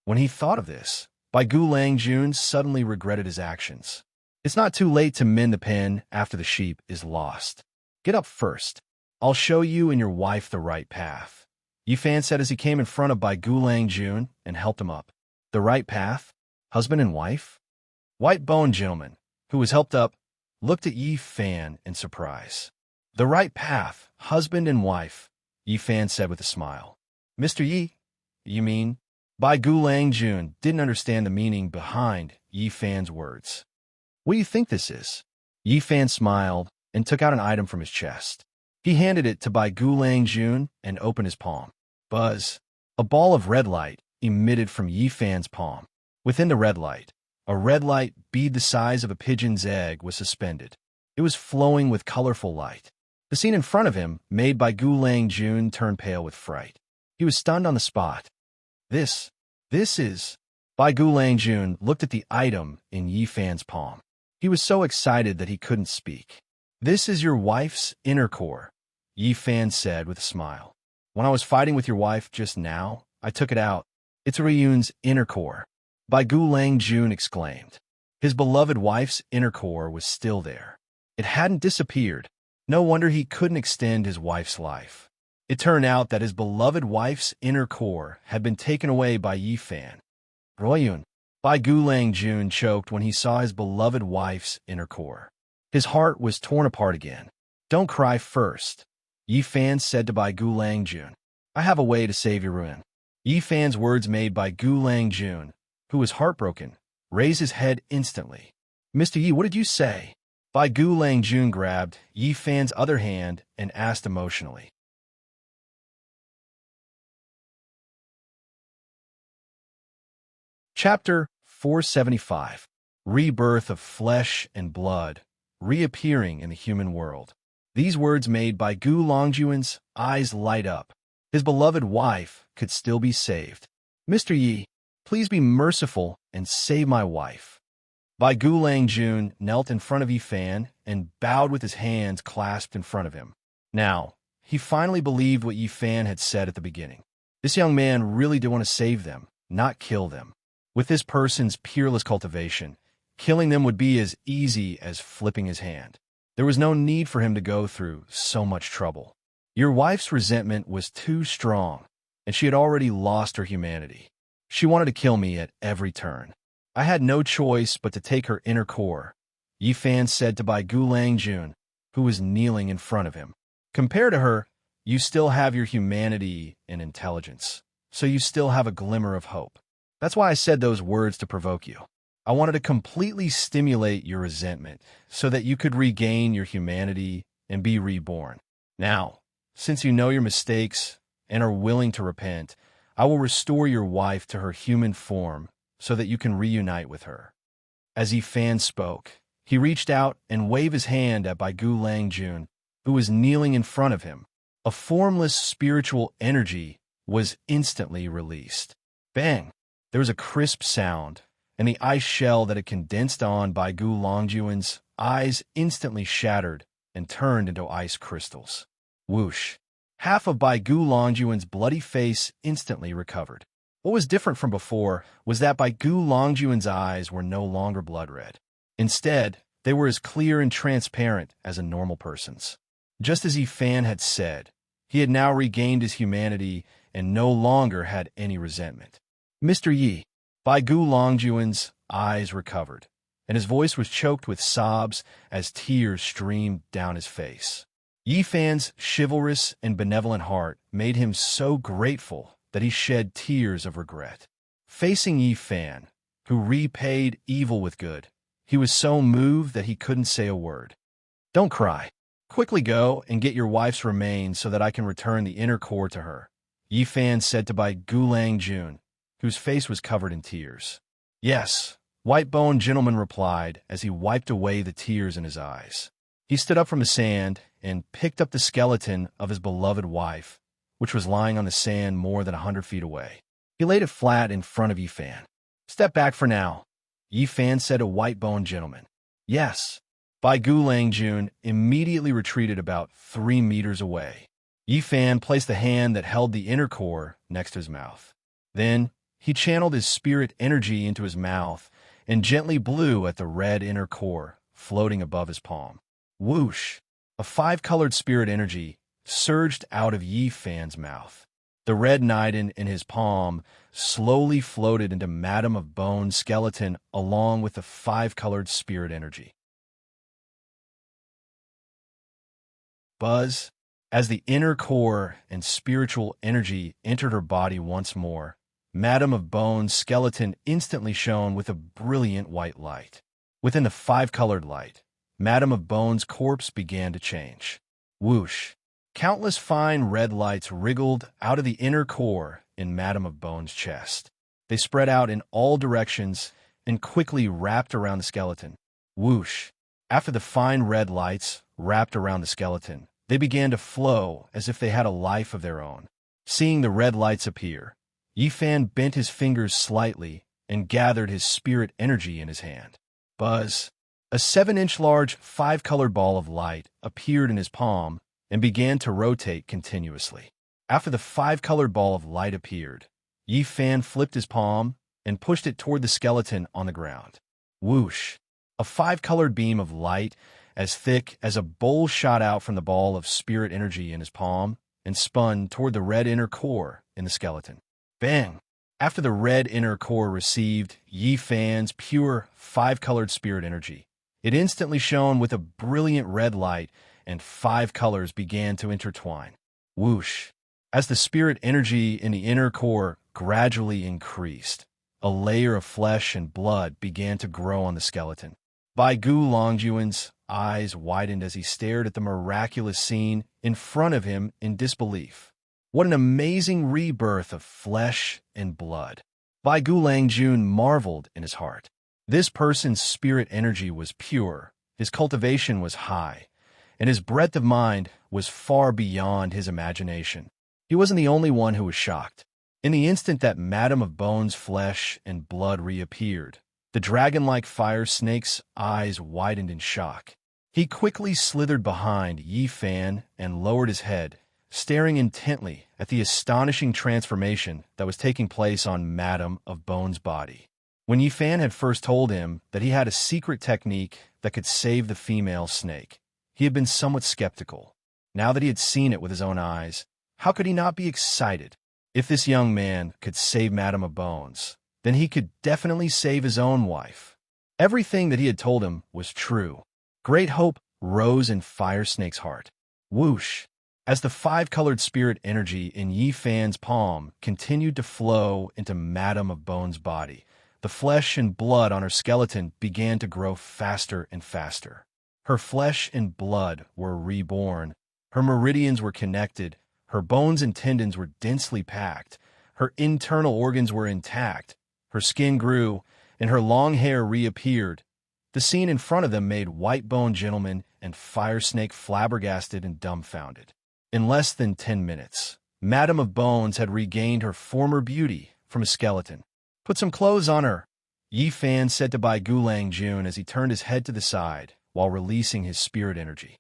When he thought of this, Bai Gu suddenly regretted his actions. It's not too late to mend the pen after the sheep is lost. Get up first. I'll show you and your wife the right path. Yifan said as he came in front of Bai Gu and helped him up. The right path? Husband and wife? White Bone Gentleman, who was helped up, looked at Yifan in surprise. The right path, husband and wife, Yifan said with a smile. Mr. Yi, you mean? Bai Gu didn't understand the meaning behind Yifan's words. What do you think this is? Yifan smiled and took out an item from his chest. He handed it to Bai Gu and opened his palm. Buzz. A ball of red light emitted from Yifan's palm. Within the red light, a red light bead the size of a pigeon's egg was suspended. It was flowing with colorful light. The scene in front of him made Bai Gu turn pale with fright. He was stunned on the spot. This is... Bai Gu looked at the item in Yifan's palm. He was so excited that he couldn't speak. This is your wife's inner core, Yifan said with a smile. When I was fighting with your wife just now, I took it out. It's Ryun's inner core. Bai Gu exclaimed. His beloved wife's inner core was still there. It hadn't disappeared. No wonder he couldn't extend his wife's life. It turned out that his beloved wife's inner core had been taken away by Yifan. Royun. Bai Gu choked when he saw his beloved wife's inner core. His heart was torn apart again. Don't cry first, Yifan said to Bai Gu I have a way to save your ruin. Yifan's words made Bai Gu who was heartbroken, raise his head instantly. Mr. Yi, what did you say? Bai Gu grabbed Yifan's other hand and asked emotionally. Chapter 475. Rebirth of Flesh and Blood, Reappearing in the Human World. These words made Bai Gu eyes light up. His beloved wife could still be saved. Mr. Yi, please be merciful and save my wife. Bai Gu knelt in front of Yifan and bowed with his hands clasped in front of him. Now, he finally believed what Yifan had said at the beginning. This young man really did want to save them, not kill them. With this person's peerless cultivation, killing them would be as easy as flipping his hand. There was no need for him to go through so much trouble. Your wife's resentment was too strong, and she had already lost her humanity. She wanted to kill me at every turn. I had no choice but to take her inner core, Yifan said to Bai Gu who was kneeling in front of him. Compared to her, you still have your humanity and intelligence, so you still have a glimmer of hope. That's why I said those words to provoke you. I wanted to completely stimulate your resentment so that you could regain your humanity and be reborn. Now, since you know your mistakes and are willing to repent, I will restore your wife to her human form so that you can reunite with her. As Yifan spoke, he reached out and waved his hand at Bai Gu who was kneeling in front of him. A formless spiritual energy was instantly released. Bang! There was a crisp sound, and the ice shell that had condensed on Bai Gu eyes instantly shattered and turned into ice crystals. Whoosh! Half of Bai Gu bloody face instantly recovered. What was different from before was that Bai Gu eyes were no longer blood red. Instead, they were as clear and transparent as a normal person's. Just as Yifan had said, he had now regained his humanity and no longer had any resentment. Mr. Yi, Bai Gu eyes recovered, and his voice was choked with sobs as tears streamed down his face. Yifan's chivalrous and benevolent heart made him so grateful that he shed tears of regret. Facing Yifan, who repaid evil with good, he was so moved that he couldn't say a word. Don't cry. Quickly go and get your wife's remains so that I can return the inner core to her, Yifan said to Bai Gu whose face was covered in tears. Yes, White Bone Gentleman replied as he wiped away the tears in his eyes. He stood up from the sand and picked up the skeleton of his beloved wife, which was lying on the sand more than 100 feet away. He laid it flat in front of Yifan. Step back for now. Yi Fan said a white-boned gentleman. Yes. Bai Gu Langjun immediately retreated about 3 meters away. Yi Fan placed the hand that held the inner core next to his mouth. Then, he channeled his spirit energy into his mouth and gently blew at the red inner core floating above his palm. Whoosh! A 5-colored spirit energy surged out of Yi Fan's mouth. The red nidin in his palm slowly floated into Madame of Bone's skeleton along with the 5-colored spirit energy. Buzz! As the inner core and spiritual energy entered her body once more, Madame of Bone's skeleton instantly shone with a brilliant white light. Within the 5-colored light, Madame of Bone's corpse began to change. Whoosh! Countless fine red lights wriggled out of the inner core in Madame of Bone's chest. They spread out in all directions and quickly wrapped around the skeleton. Whoosh! After the fine red lights wrapped around the skeleton, they began to flow as if they had a life of their own. Seeing the red lights appear, Yi Fan bent his fingers slightly and gathered his spirit energy in his hand. Buzz! A 7-inch large 5-colored ball of light appeared in his palm and began to rotate continuously. After the 5-colored ball of light appeared, Yi Fan flipped his palm and pushed it toward the skeleton on the ground. Whoosh! A 5-colored beam of light as thick as a bowl shot out from the ball of spirit energy in his palm and spun toward the red inner core in the skeleton. Bang! After the red inner core received Yi Fan's pure 5-colored spirit energy, it instantly shone with a brilliant red light and 5 colors began to intertwine. Whoosh! As the spirit energy in the inner core gradually increased, a layer of flesh and blood began to grow on the skeleton. Bai Gu Longjuan's eyes widened as he stared at the miraculous scene in front of him in disbelief. What an amazing rebirth of flesh and blood! Bai Gu Langjun marveled in his heart. This person's spirit energy was pure, his cultivation was high, and his breadth of mind was far beyond his imagination. He wasn't the only one who was shocked. In the instant that Madame of Bone's flesh and blood reappeared, the dragon-like fire snake's eyes widened in shock. He quickly slithered behind Yi Fan and lowered his head, staring intently at the astonishing transformation that was taking place on Madame of Bone's body. When Yi Fan had first told him that he had a secret technique that could save the female snake, he had been somewhat skeptical. Now that he had seen it with his own eyes, how could he not be excited? If this young man could save Madame of Bones, then he could definitely save his own wife. Everything that he had told him was true. Great hope rose in Fire Snake's heart. Whoosh! As the 5-colored spirit energy in Yi Fan's palm continued to flow into Madame of Bone's body, the flesh and blood on her skeleton began to grow faster and faster. Her flesh and blood were reborn. Her meridians were connected. Her bones and tendons were densely packed. Her internal organs were intact. Her skin grew, and her long hair reappeared. The scene in front of them made White-Boned Gentleman and Fire Snake flabbergasted and dumbfounded. In less than 10 minutes, Madame of Bones had regained her former beauty from a skeleton. "Put some clothes on her," Yi Fan said to Bai Gu Langjun as he turned his head to the side while releasing his spirit energy.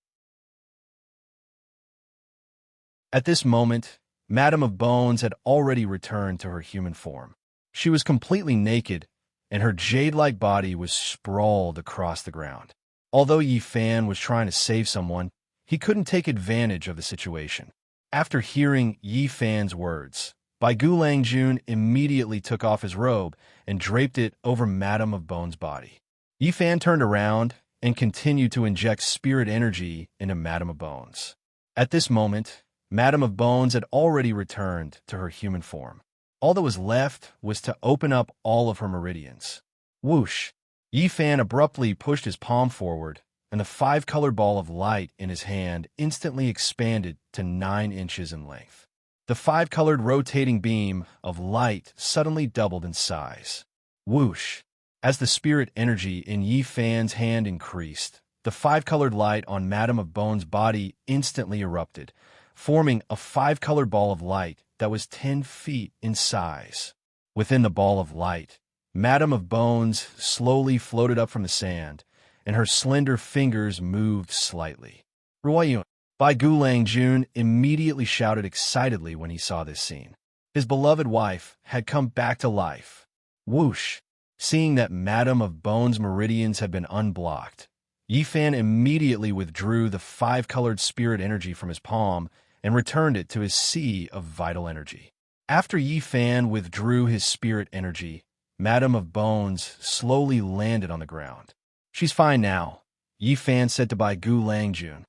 At this moment, Madame of Bones had already returned to her human form. She was completely naked, and her jade-like body was sprawled across the ground. Although Yi Fan was trying to save someone, he couldn't take advantage of the situation. After hearing Yi Fan's words, Bai Gu Langjun immediately took off his robe and draped it over Madame of Bone's body. Yi Fan turned around and continued to inject spirit energy into Madame of Bones. At this moment, Madame of Bones had already returned to her human form. All that was left was to open up all of her meridians. Whoosh! Yi Fan abruptly pushed his palm forward, and the 5-colored ball of light in his hand instantly expanded to 9 inches in length. The 5-colored rotating beam of light suddenly doubled in size. Whoosh! As the spirit energy in Yi Fan's hand increased, the 5-colored light on Madame of Bone's body instantly erupted, forming a 5-colored ball of light that was 10 feet in size. Within the ball of light, Madame of Bones slowly floated up from the sand, and her slender fingers moved slightly. Ruoyun. Bai Gulang Jun immediately shouted excitedly when he saw this scene. His beloved wife had come back to life. Whoosh! Seeing that Madame of Bones' meridians had been unblocked, Yifan immediately withdrew the five-colored spirit energy from his palm and returned it to his sea of vital energy. After Yifan withdrew his spirit energy, Madame of Bones slowly landed on the ground. She's fine now, Yifan said to Bai Gulang Jun.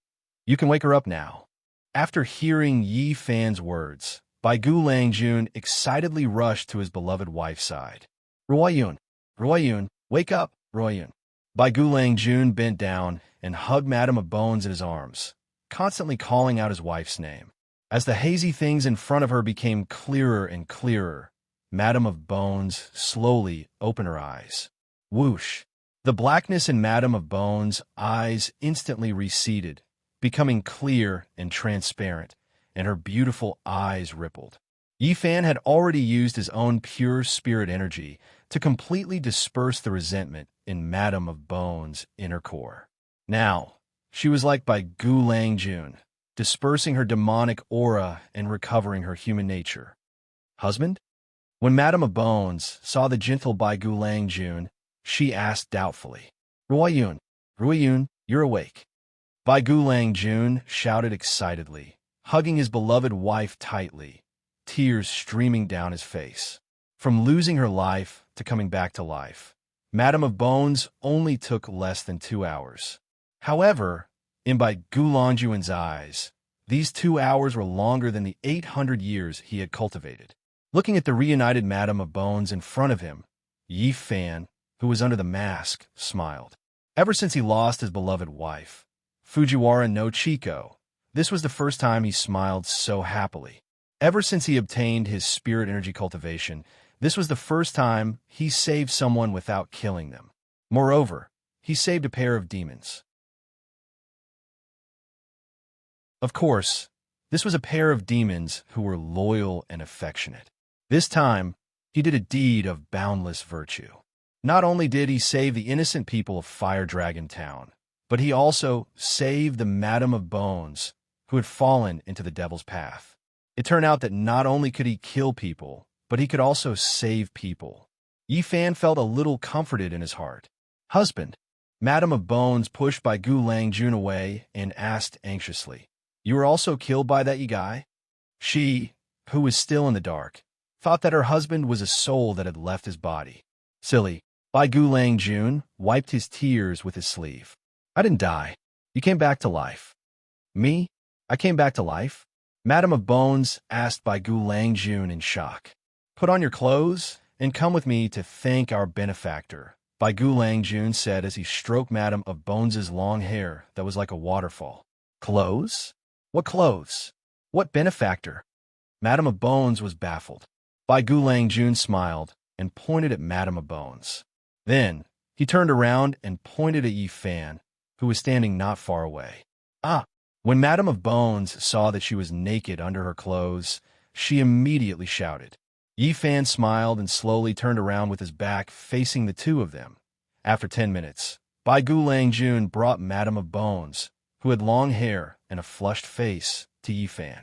You can wake her up now. After hearing Yifan's words, Bai Gulang Jun excitedly rushed to his beloved wife's side. Ruoyun, Ruoyun, wake up, Ruoyun. Bai Gulang Jun bent down and hugged Madame of Bones in his arms, constantly calling out his wife's name. As the hazy things in front of her became clearer and clearer, Madame of Bones slowly opened her eyes. Whoosh! The blackness in Madame of Bones' eyes instantly receded, becoming clear and transparent, and her beautiful eyes rippled. Yifan had already used his own pure spirit energy to completely disperse the resentment in Madame of Bones' inner core. Now, she was like Bai Gulang Jun, dispersing her demonic aura and recovering her human nature. Husband? When Madame of Bones saw the gentle Bai Gulang Jun, she asked doubtfully, Ruoyun, Ruoyun, you're awake. Bai Gulang Jun shouted excitedly, hugging his beloved wife tightly, tears streaming down his face. From losing her life to coming back to life, Madame of Bones only took less than 2 hours. However, in Bai Gulang Jun's eyes, these 2 hours were longer than the 800 years he had cultivated. Looking at the reunited Madame of Bones in front of him, Yifan, who was under the mask, smiled. Ever since he lost his beloved wife, Fujiwara no Chico, this was the first time he smiled so happily. Ever since he obtained his spirit energy cultivation, this was the first time he saved someone without killing them. Moreover, he saved a pair of demons. Of course, this was a pair of demons who were loyal and affectionate. This time, he did a deed of boundless virtue. Not only did he save the innocent people of Fire Dragon Town, but he also saved the Madame of Bones, who had fallen into the devil's path. It turned out that not only could he kill people, but he could also save people. Yifan felt a little comforted in his heart. Husband, Madame of Bones pushed Bai Gulang Jun away and asked anxiously, You were also killed by that guy? She, who was still in the dark, thought that her husband was a soul that had left his body. Silly, Bai Gulang Jun wiped his tears with his sleeve. I didn't die. You came back to life. Me? I came back to life? Madame of Bones asked Bai Gulang Jun in shock. Put on your clothes and come with me to thank our benefactor, Bai Gulang Jun said as he stroked Madame of Bones' long hair that was like a waterfall. Clothes? What clothes? What benefactor? Madame of Bones was baffled. Bai Gulang Jun smiled and pointed at Madame of Bones. Then, he turned around and pointed at Yifan, who was standing not far away. Ah! When Madame of Bones saw that she was naked under her clothes, she immediately shouted. Yifan smiled and slowly turned around with his back facing the two of them. After 10 minutes, Bai Gulang Jun brought Madame of Bones, who had long hair and a flushed face, to Yifan.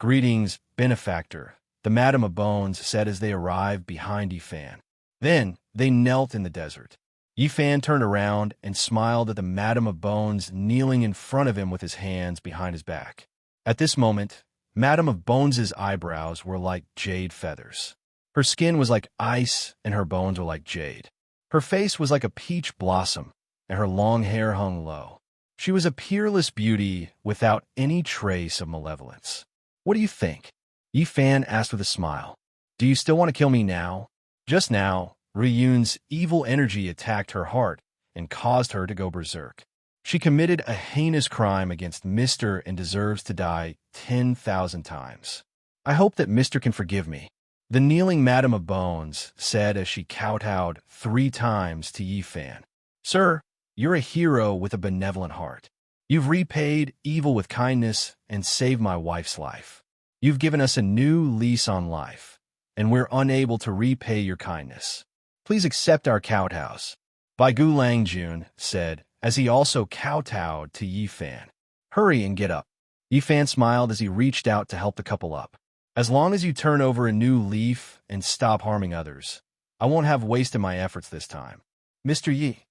Greetings, benefactor, the Madame of Bones said as they arrived behind Yifan. Then, they knelt in the desert. Yifan turned around and smiled at the Madame of Bones kneeling in front of him with his hands behind his back. At this moment, Madame of Bones's eyebrows were like jade feathers. Her skin was like ice and her bones were like jade. Her face was like a peach blossom and her long hair hung low. She was a peerless beauty without any trace of malevolence. What do you think? Yifan asked with a smile. Do you still want to kill me now? Just now, Ryun's evil energy attacked her heart and caused her to go berserk. She committed a heinous crime against Mr. and deserves to die 10,000 times. I hope that Mr. can forgive me. The kneeling Madame of Bones said as she kowtowed 3 times to Yifan. Sir, you're a hero with a benevolent heart. You've repaid evil with kindness and saved my wife's life. You've given us a new lease on life, and we're unable to repay your kindness. Please accept our kowtows. Bai Gu Langjun said, as he also kowtowed to Yi Fan. Hurry and get up. Yi Fan smiled as he reached out to help the couple up. As long as you turn over a new leaf and stop harming others, I won't have wasted my efforts this time. Mr. Yi.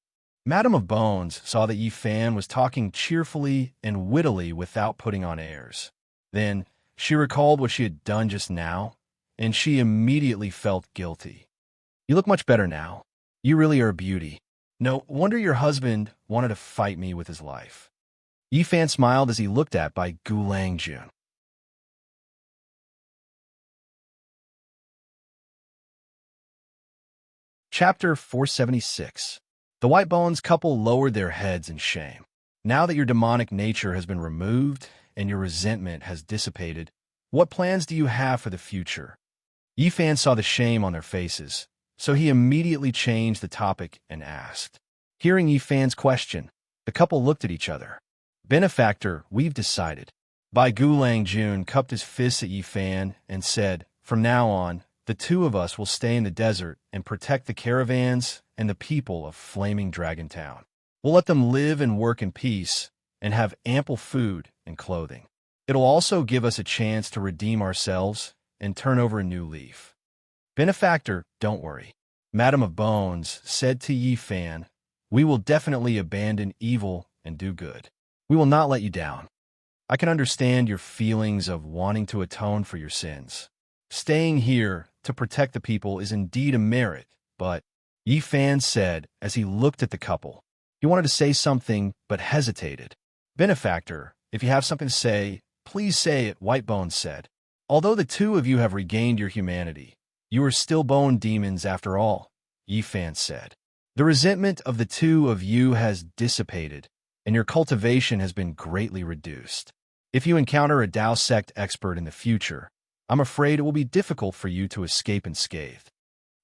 Madam of Bones saw that Yi Fan was talking cheerfully and wittily without putting on airs. Then, she recalled what she had done just now, and she immediately felt guilty. You look much better now. You really are a beauty. No wonder your husband wanted to fight me with his life. Yi Fan smiled as he looked at Bai Gu Langjun. Chapter 476. The White Bones couple lowered their heads in shame. Now that your demonic nature has been removed and your resentment has dissipated, what plans do you have for the future? Yi Fan saw the shame on their faces, so he immediately changed the topic and asked. Hearing Yi Fan's question, the couple looked at each other. Benefactor, we've decided. Bai Gu Langjun cupped his fists at Yi Fan and said, from now on, the two of us will stay in the desert and protect the caravans and the people of Flaming Dragon Town. We'll let them live and work in peace and have ample food and clothing. It'll also give us a chance to redeem ourselves and turn over a new leaf. Benefactor, don't worry. Madam of Bones said to Yi Fan, we will definitely abandon evil and do good. We will not let you down. I can understand your feelings of wanting to atone for your sins. Staying here to protect the people is indeed a merit, but Yi Fan said as he looked at the couple. He wanted to say something, but hesitated. Benefactor, if you have something to say, please say it, White Bones said. Although the two of you have regained your humanity, you are still bone demons after all, Yi Fan said. The resentment of the two of you has dissipated, and your cultivation has been greatly reduced. If you encounter a Dao sect expert in the future, I'm afraid it will be difficult for you to escape unscathed.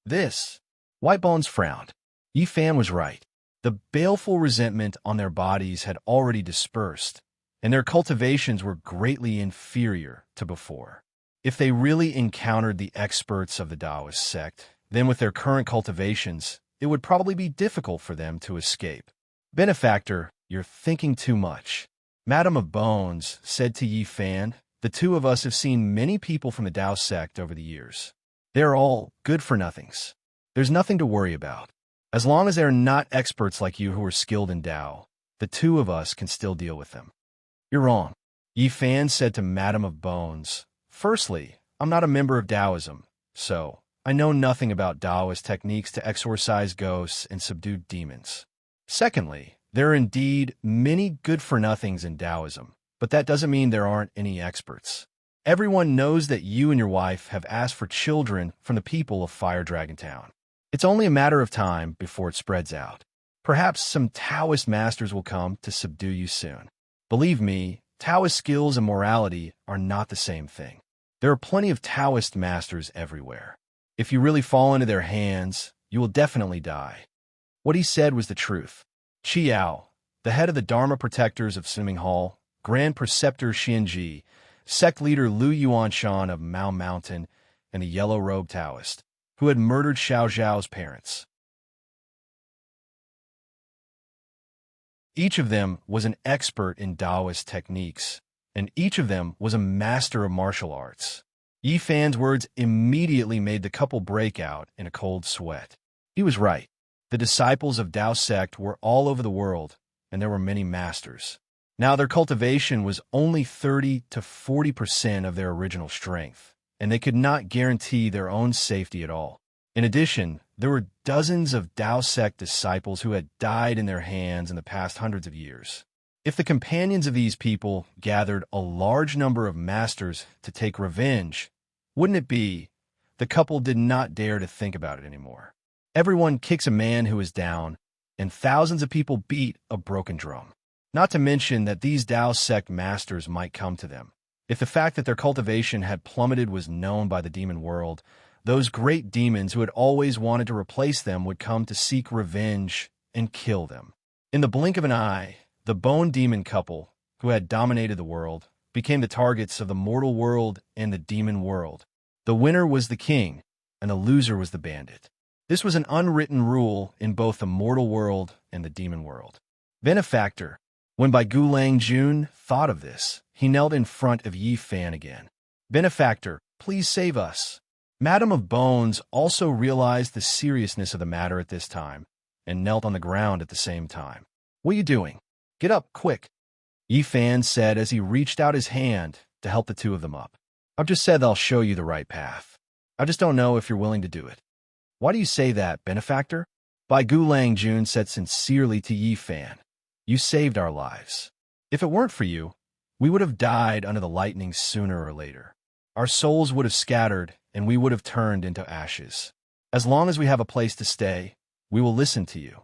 This, White Bones frowned. Yi Fan was right. The baleful resentment on their bodies had already dispersed, and their cultivations were greatly inferior to before. If they really encountered the experts of the Taoist sect, then with their current cultivations, it would probably be difficult for them to escape. Benefactor, you're thinking too much. Madam of Bones said to Yi Fan, the two of us have seen many people from the Tao sect over the years. They're all good-for-nothings. There's nothing to worry about. As long as they're not experts like you who are skilled in Tao, the two of us can still deal with them. You're wrong. Yi Fan said to Madam of Bones, firstly, I'm not a member of Taoism, so I know nothing about Taoist techniques to exorcise ghosts and subdue demons. Secondly, there are indeed many good-for-nothings in Taoism, but that doesn't mean there aren't any experts. Everyone knows that you and your wife have asked for children from the people of Fire Dragon Town. It's only a matter of time before it spreads out. Perhaps some Taoist masters will come to subdue you soon. Believe me, Taoist skills and morality are not the same thing. There are plenty of Taoist masters everywhere. If you really fall into their hands, you will definitely die. What he said was the truth. Chiao, the head of the Dharma Protectors of Swimming Hall, Grand Preceptor Xianji, sect leader Lu Yuanshan of Mao Mountain, and the yellow-robed Taoist, who had murdered Xiao Zhao's parents. Each of them was an expert in Taoist techniques, and each of them was a master of martial arts. Yi Fan's words immediately made the couple break out in a cold sweat. He was right. The disciples of Tao sect were all over the world, and there were many masters. Now their cultivation was only 30 to 40% of their original strength, and they could not guarantee their own safety at all. In addition, there were dozens of Tao sect disciples who had died in their hands in the past hundreds of years. If the companions of these people gathered a large number of masters to take revenge, wouldn't it be? The couple did not dare to think about it anymore. Everyone kicks a man who is down, and thousands of people beat a broken drum. Not to mention that these Tao sect masters might come to them. If the fact that their cultivation had plummeted was known by the demon world, those great demons who had always wanted to replace them would come to seek revenge and kill them. In the blink of an eye, the bone demon couple, who had dominated the world, became the targets of the mortal world and the demon world. The winner was the king, and the loser was the bandit. This was an unwritten rule in both the mortal world and the demon world. Benefactor, when Bai Gulang Jun thought of this, he knelt in front of Yi Fan again. Benefactor, please save us. Madam of Bones also realized the seriousness of the matter at this time, and knelt on the ground at the same time. What are you doing? Get up, quick. Yi Fan said as he reached out his hand to help the two of them up. I've just said that I'll show you the right path. I just don't know if you're willing to do it. Why do you say that, Benefactor? Bai Gulang Jun said sincerely to Yi Fan. You saved our lives. If it weren't for you, we would have died under the lightning sooner or later. Our souls would have scattered, and we would have turned into ashes. As long as we have a place to stay, we will listen to you.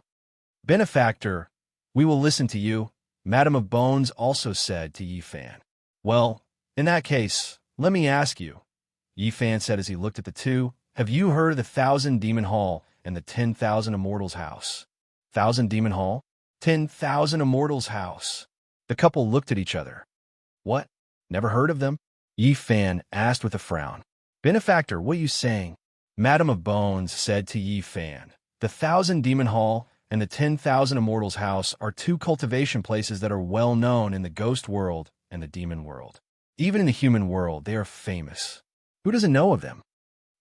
Benefactor, we will listen to you, Madam of Bones also said to Yi Fan. Well, in that case, let me ask you, Yi Fan said as he looked at the two, have you heard of the 1,000 Demon Hall and the 10,000 Immortals House? 1,000 Demon Hall? 10,000 Immortals House. The couple looked at each other. What? Never heard of them? Yi Fan asked with a frown. Benefactor, what are you saying? Madam of Bones said to Yi Fan. The 1,000 Demon Hall and the 10,000 Immortals House are two cultivation places that are well known in the ghost world and the demon world. Even in the human world, they are famous. Who doesn't know of them?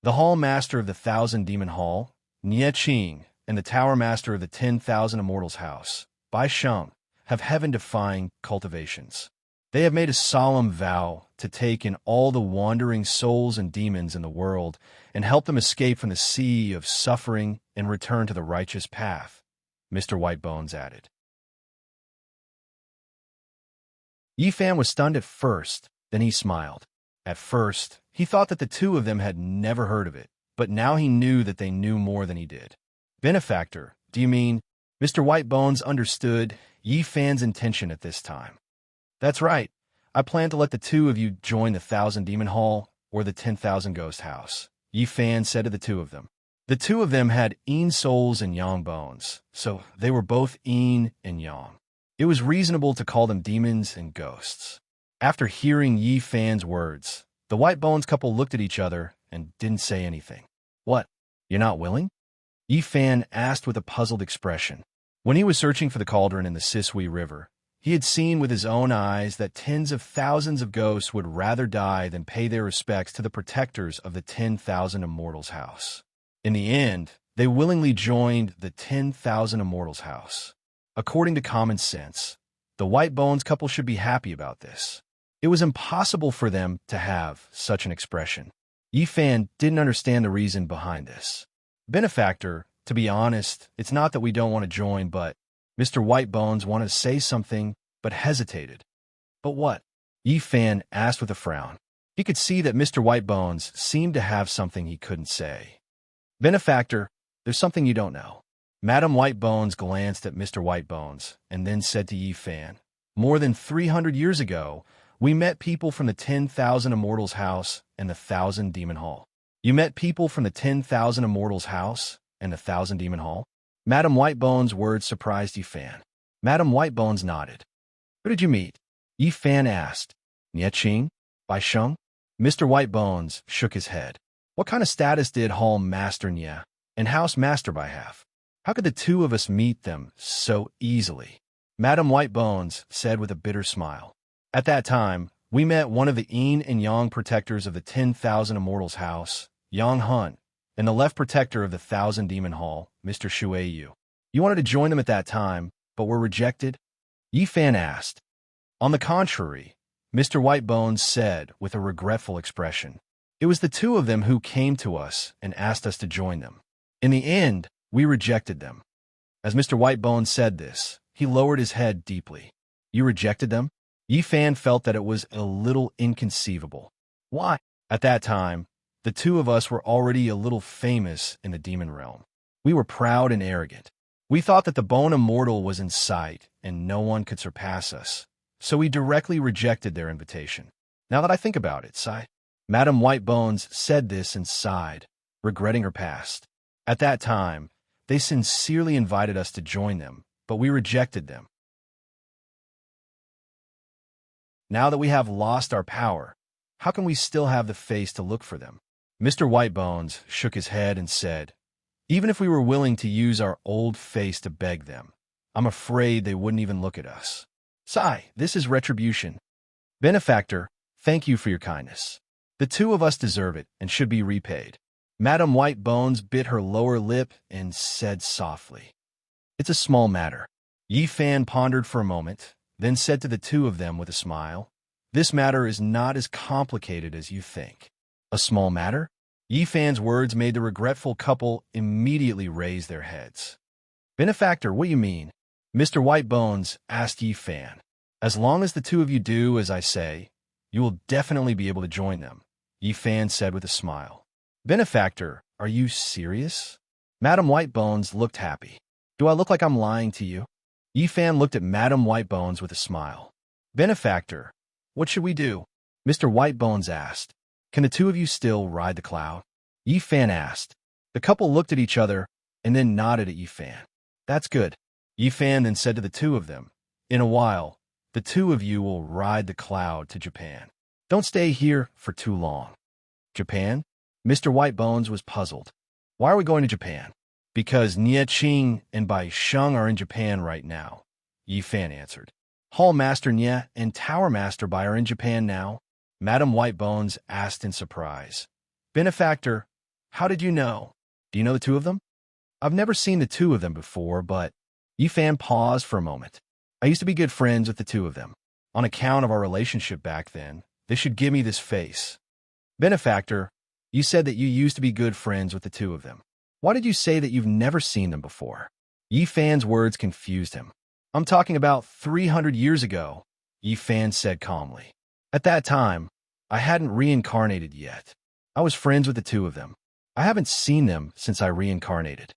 The Hall Master of the 1,000 Demon Hall, Nie Qing, and the Tower Master of the 10,000 Immortals House, Bai Sheng, have heaven-defying cultivations. They have made a solemn vow to take in all the wandering souls and demons in the world and help them escape from the sea of suffering and return to the righteous path, Mr. Whitebones added. Yi Fan was stunned at first, then he smiled. At first, he thought that the two of them had never heard of it, but now he knew that they knew more than he did. Benefactor, do you mean? Mr. Whitebones understood Yi Fan's intention at this time. That's right. I plan to let the two of you join the 1,000 Demon Hall or the 10,000 Ghost House, Yi Fan said to the two of them. The two of them had Yin souls and Yang bones, so they were both Yin and Yang. It was reasonable to call them demons and ghosts. After hearing Yi Fan's words, the Whitebones couple looked at each other and didn't say anything. What? You're not willing? Yi Fan asked with a puzzled expression. When he was searching for the cauldron in the Sisui River, he had seen with his own eyes that tens of thousands of ghosts would rather die than pay their respects to the protectors of the 10,000 Immortals House. In the end, they willingly joined the 10,000 Immortals House. According to common sense, the Whitebones couple should be happy about this. It was impossible for them to have such an expression. Yi Fan didn't understand the reason behind this. Benefactor, to be honest, it's not that we don't want to join, but Mr. Whitebones wanted to say something, but hesitated. But what? Yi Fan asked with a frown. He could see that Mr. Whitebones seemed to have something he couldn't say. Benefactor, there's something you don't know. Madam Whitebones glanced at Mr. Whitebones and then said to Yi Fan, more than 300 years ago, we met people from the 10,000 Immortals House and the 1,000 Demon Hall. You met people from the 10,000 Immortals House and the 1,000 Demon Hall? Madam Whitebones' words surprised Yi Fan. Madam Whitebones nodded. Who did you meet? Yi Fan asked. Nie Qing? Bai Sheng? Mr. Whitebones shook his head. What kind of status did Hall Master Nie and House Master Bai have? How could the two of us meet them so easily? Madam Whitebones said with a bitter smile. At that time, we met one of the Yin and Yang protectors of the 10,000 Immortals House, Yang Hun, and the left protector of the 1,000 Demon Hall, Mr. Shui Yu. You wanted to join them at that time, but were rejected? Yi Fan asked. On the contrary, Mr. Whitebones said with a regretful expression. It was the two of them who came to us and asked us to join them. In the end, we rejected them. As Mr. Whitebones said this, he lowered his head deeply. You rejected them? Yi Fan felt that it was a little inconceivable. Why? At that time, the two of us were already a little famous in the demon realm. We were proud and arrogant. We thought that the bone immortal was in sight and no one could surpass us, so we directly rejected their invitation. Now that I think about it, sigh. Madam Whitebones said this and sighed, regretting her past. At that time, they sincerely invited us to join them, but we rejected them. Now that we have lost our power, how can we still have the face to look for them? Mr. Whitebones shook his head and said, Even if we were willing to use our old face to beg them, I'm afraid they wouldn't even look at us. Sigh, this is retribution. Benefactor, thank you for your kindness. The two of us deserve it and should be repaid. Madame Whitebones bit her lower lip and said softly, "It's a small matter." Yi Fan pondered for a moment, then said to the two of them with a smile, "This matter is not as complicated as you think." A small matter? Yi Fan's words made the regretful couple immediately raise their heads. "Benefactor, what do you mean?" Mr. Whitebones asked Yi Fan. "As long as the two of you do as I say, you will definitely be able to join them," Yi Fan said with a smile. "Benefactor, are you serious?" Madame Whitebones looked happy. "Do I look like I'm lying to you?" Yi Fan looked at Madame Whitebones with a smile. "Benefactor, what should we do?" Mr. Whitebones asked. "Can the two of you still ride the cloud?" Yi Fan asked. The couple looked at each other and then nodded at Yi Fan. "That's good." Yi Fan then said to the two of them, "In a while, the two of you will ride the cloud to Japan. Don't stay here for too long." "Japan?" Mr. Whitebones was puzzled. "Why are we going to Japan?" "Because Nie Ching and Bai Sheng are in Japan right now," Yi Fan answered. "Hall Master Nie and Tower Master Bai are in Japan now?" Madame Whitebones asked in surprise. "Benefactor, how did you know? Do you know the two of them?" "I've never seen the two of them before, but—" Yi Fan paused for a moment. "I used to be good friends with the two of them. On account of our relationship back then, they should give me this face." "Benefactor, you said that you used to be good friends with the two of them. Why did you say that you've never seen them before?" Yi Fan's words confused him. "I'm talking about 300 years ago," Yi Fan said calmly. "At that time, I hadn't reincarnated yet. I was friends with the two of them. I haven't seen them since I reincarnated."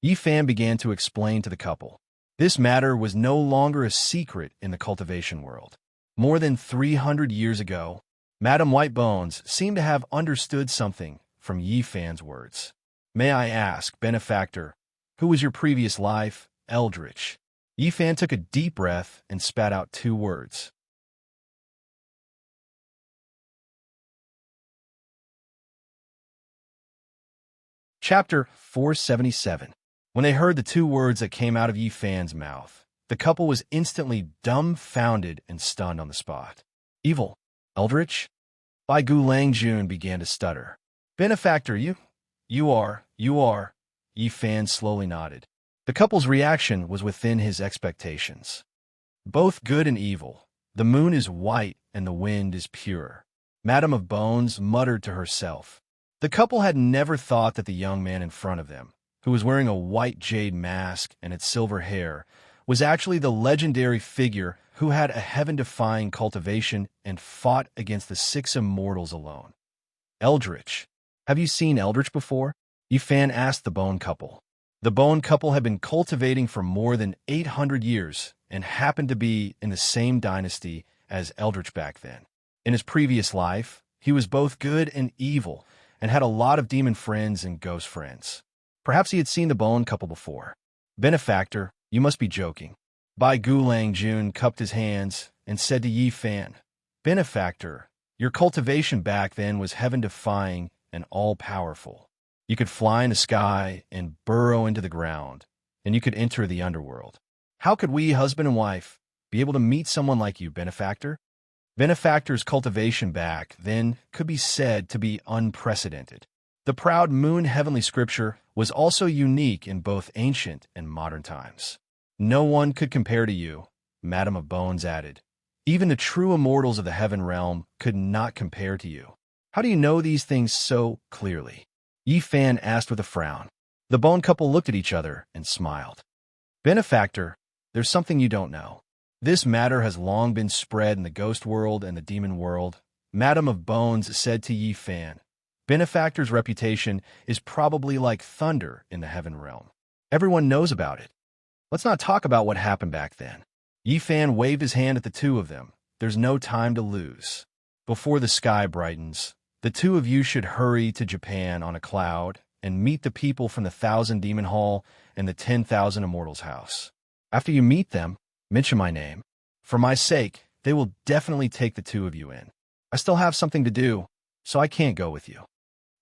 Yi Fan began to explain to the couple. This matter was no longer a secret in the cultivation world. More than 300 years ago, Madame Whitebones seemed to have understood something from Yi Fan's words. "May I ask, Benefactor, who was your previous life, Eldritch?" Yi Fan took a deep breath and spat out two words. Chapter 477. When they heard the two words that came out of Yi Fan's mouth, the couple was instantly dumbfounded and stunned on the spot. "Evil? Eldritch?" Bai Gu Langjun began to stutter. "Benefactor, you are, Yi Fan slowly nodded. The couple's reaction was within his expectations. "Both good and evil. The moon is white and the wind is pure," Madame of Bones muttered to herself. The couple had never thought that the young man in front of them, who was wearing a white jade mask and had silver hair, was actually the legendary figure who had a heaven-defying cultivation and fought against the six immortals alone. "Eldritch. Have you seen Eldritch before?" Yi Fan asked the Bone couple. The Bone couple had been cultivating for more than 800 years and happened to be in the same dynasty as Eldritch back then. In his previous life, he was both good and evil and had a lot of demon friends and ghost friends. Perhaps he had seen the Bone couple before. "Benefactor, you must be joking." Bai Gulang Jun cupped his hands and said to Yi Fan, "Benefactor, your cultivation back then was heaven-defying and all-powerful. You could fly in the sky and burrow into the ground, and you could enter the underworld. How could we, husband and wife, be able to meet someone like you, Benefactor?" Benefactor's cultivation back then could be said to be unprecedented. The proud moon heavenly scripture was also unique in both ancient and modern times. "No one could compare to you," Madame of Bones added. "Even the true immortals of the heaven realm could not compare to you. How do you know these things so clearly?" Yi Fan asked with a frown. The Bone couple looked at each other and smiled. "Benefactor, there's something you don't know. This matter has long been spread in the ghost world and the demon world," Madame of Bones said to Yi Fan. "Benefactor's reputation is probably like thunder in the heaven realm. Everyone knows about it. Let's not talk about what happened back then." Yi Fan waved his hand at the two of them. "There's no time to lose. Before the sky brightens, the two of you should hurry to Japan on a cloud and meet the people from the 1,000 Demon Hall and the 10,000 Immortals House. After you meet them, mention my name. For my sake, they will definitely take the two of you in. I still have something to do, so I can't go with you."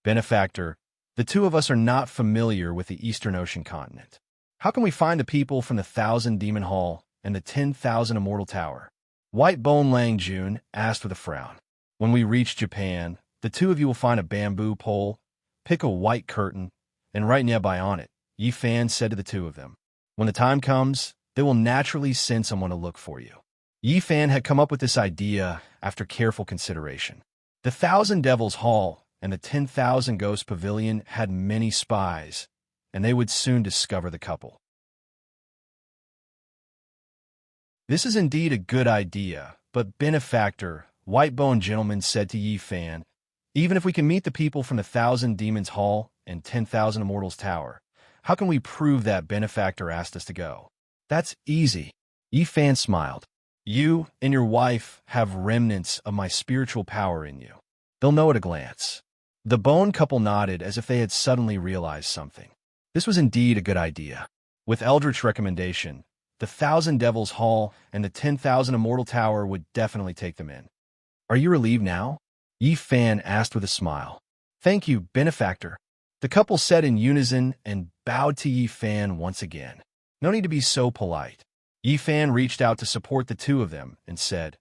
"Benefactor, The two of us are not familiar with the Eastern Ocean continent. How can we find the people from the 1,000 Demon Hall and the 10,000 Immortal Tower? White Bone Lang Jun asked with a frown. When we reach Japan, the two of you will find a bamboo pole, pick a white curtain, and write nearby on it, Yi Fan said to the two of them. When the time comes, they will naturally send someone to look for you. Yi Fan had come up with this idea after careful consideration. The 1,000 Devils Hall and the 10,000 Ghost Pavilion had many spies, and they would soon discover the couple. This is indeed a good idea, but benefactor, White Bone Gentleman said to Yi Fan, even if we can meet the people from the 1,000 Demons Hall and 10,000 Immortals Tower, how can we prove that benefactor asked us to go? That's easy. Yi Fan smiled. You and your wife have remnants of my spiritual power in you. They'll know at a glance. The Bone couple nodded as if they had suddenly realized something. This was indeed a good idea. With Eldritch's recommendation, the 1,000 Devils Hall and the 10,000 Immortal Tower would definitely take them in. Are you relieved now? Yi Fan asked with a smile. Thank you, benefactor. The couple said in unison and bowed to Yi Fan once again. No need to be so polite. Yi Fan reached out to support the two of them and said,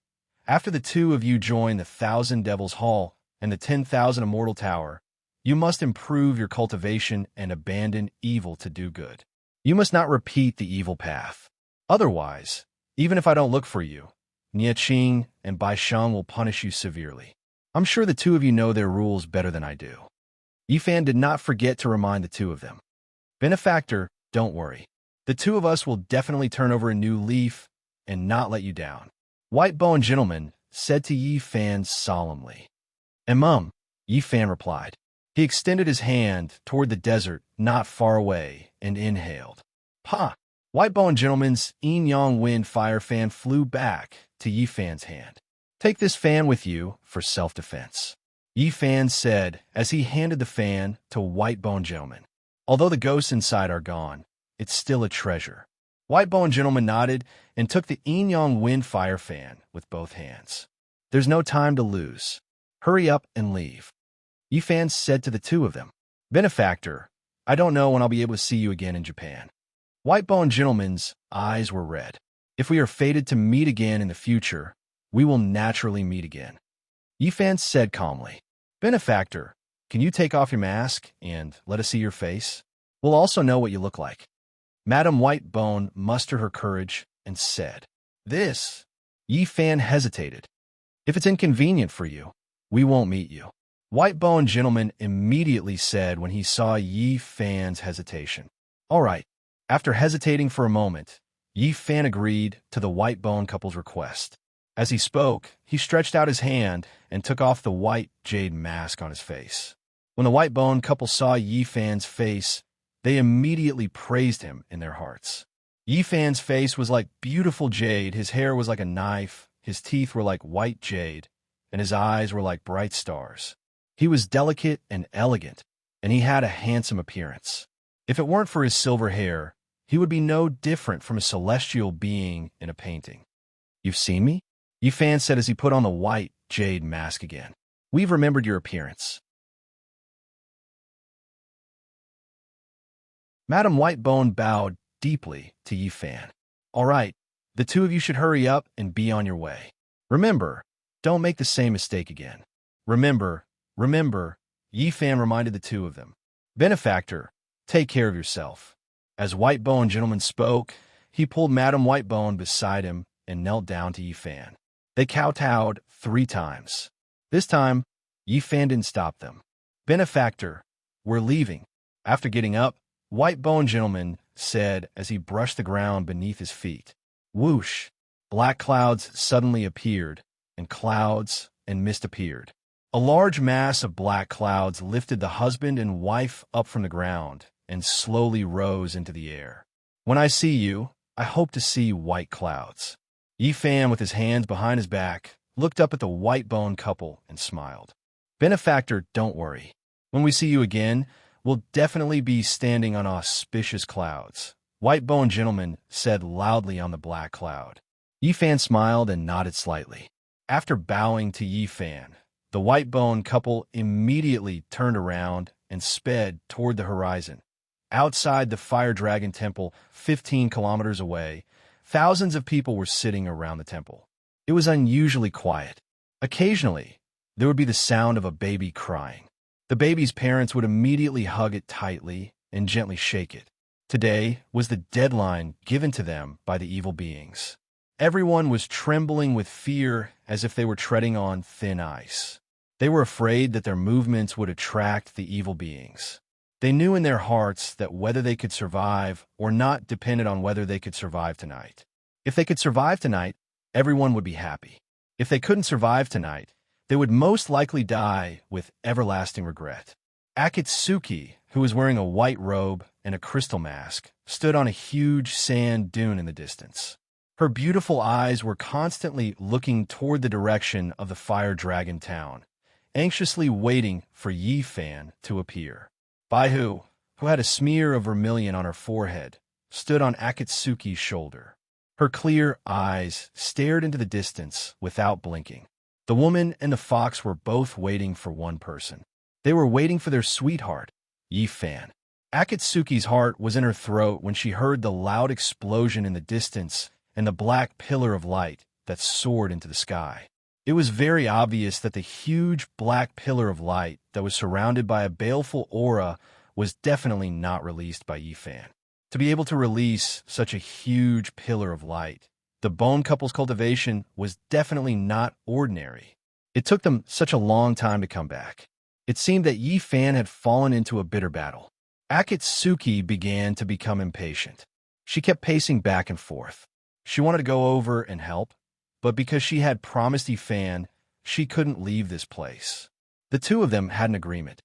after the two of you join the 1,000 Devils Hall and the 10,000 Immortal Tower, you must improve your cultivation and abandon evil to do good. You must not repeat the evil path. Otherwise, even if I don't look for you, Nie Qing and Bai Sheng will punish you severely. I'm sure the two of you know their rules better than I do. Yi Fan did not forget to remind the two of them. Benefactor, don't worry. The two of us will definitely turn over a new leaf and not let you down. White Bone Gentleman said to Yi Fan solemnly. And Mum, Yi Fan replied. He extended his hand toward the desert not far away and inhaled. Pa! White Bone Gentleman's Yin-Yang Wind Fire Fan flew back to Yi Fan's hand. Take this fan with you for self-defense, Yi Fan said as he handed the fan to White Bone Gentleman. Although the ghosts inside are gone, it's still a treasure. White Bone Gentleman nodded and took the Yin-Yang Wind Fire Fan with both hands. There's no time to lose. Hurry up and leave. Yi Fan said to the two of them. Benefactor, I don't know when I'll be able to see you again in Japan. White Bone Gentleman's eyes were red. If we are fated to meet again in the future, we will naturally meet again. Yi Fan said calmly. Benefactor, can you take off your mask and let us see your face? We'll also know what you look like. Madam White Bone mustered her courage and said, This. Yi Fan hesitated. If it's inconvenient for you, we won't meet you. White Bone Gentleman immediately said when he saw Yi Fan's hesitation. All right. After hesitating for a moment, Yi Fan agreed to the White Bone couple's request. As he spoke, he stretched out his hand and took off the white jade mask on his face. When the White Bone couple saw Yi Fan's face, they immediately praised him in their hearts. Yi Fan's face was like beautiful jade, his hair was like a knife, his teeth were like white jade, and his eyes were like bright stars. He was delicate and elegant, and he had a handsome appearance. If it weren't for his silver hair, he would be no different from a celestial being in a painting. You've seen me? Yi Fan said as he put on the white jade mask again. We've remembered your appearance. Madam Whitebone bowed deeply to Yi Fan. All right, the two of you should hurry up and be on your way. Remember, don't make the same mistake again. Remember, Yi Fan reminded the two of them. Benefactor, take care of yourself. As White Bone Gentleman spoke, he pulled Madam Whitebone beside him and knelt down to Yi Fan. They kowtowed 3 times. This time, Yi Fan didn't stop them. Benefactor, we're leaving. After getting up, White Bone Gentleman said as he brushed the ground beneath his feet. Whoosh! Black clouds suddenly appeared, and clouds and mist appeared. A large mass of black clouds lifted the husband and wife up from the ground and slowly rose into the air. When I see you, I hope to see white clouds. Yi Fan, with his hands behind his back, looked up at the White Bone couple and smiled. Benefactor, don't worry. When we see you again, we'll definitely be standing on auspicious clouds, White Bone Gentleman said loudly on the black cloud. Yi Fan smiled and nodded slightly. After bowing to Yi Fan, the White Bone couple immediately turned around and sped toward the horizon. Outside the Fire Dragon Temple, 15 kilometers away, thousands of people were sitting around the temple. It was unusually quiet. Occasionally, there would be the sound of a baby crying. The baby's parents would immediately hug it tightly and gently shake it. Today was the deadline given to them by the evil beings. Everyone was trembling with fear as if they were treading on thin ice. They were afraid that their movements would attract the evil beings. They knew in their hearts that whether they could survive or not depended on whether they could survive tonight. If they could survive tonight, everyone would be happy. If they couldn't survive tonight, they would most likely die with everlasting regret. Akatsuki, who was wearing a white robe and a crystal mask, stood on a huge sand dune in the distance. Her beautiful eyes were constantly looking toward the direction of the Fire Dragon town, anxiously waiting for Yi Fan to appear. Baihu, who had a smear of vermilion on her forehead, stood on Akatsuki's shoulder. Her clear eyes stared into the distance without blinking. The woman and the fox were both waiting for one person. They were waiting for their sweetheart, Yi Fan. Akatsuki's heart was in her throat when she heard the loud explosion in the distance and the black pillar of light that soared into the sky. It was very obvious that the huge black pillar of light that was surrounded by a baleful aura was definitely not released by Yi Fan. To be able to release such a huge pillar of light, the bone couple's cultivation was definitely not ordinary. It took them such a long time to come back. It seemed that Yi Fan had fallen into a bitter battle. Akatsuki began to become impatient. She kept pacing back and forth. She wanted to go over and help, but because she had promised Yi Fan, she couldn't leave this place. The two of them had an agreement.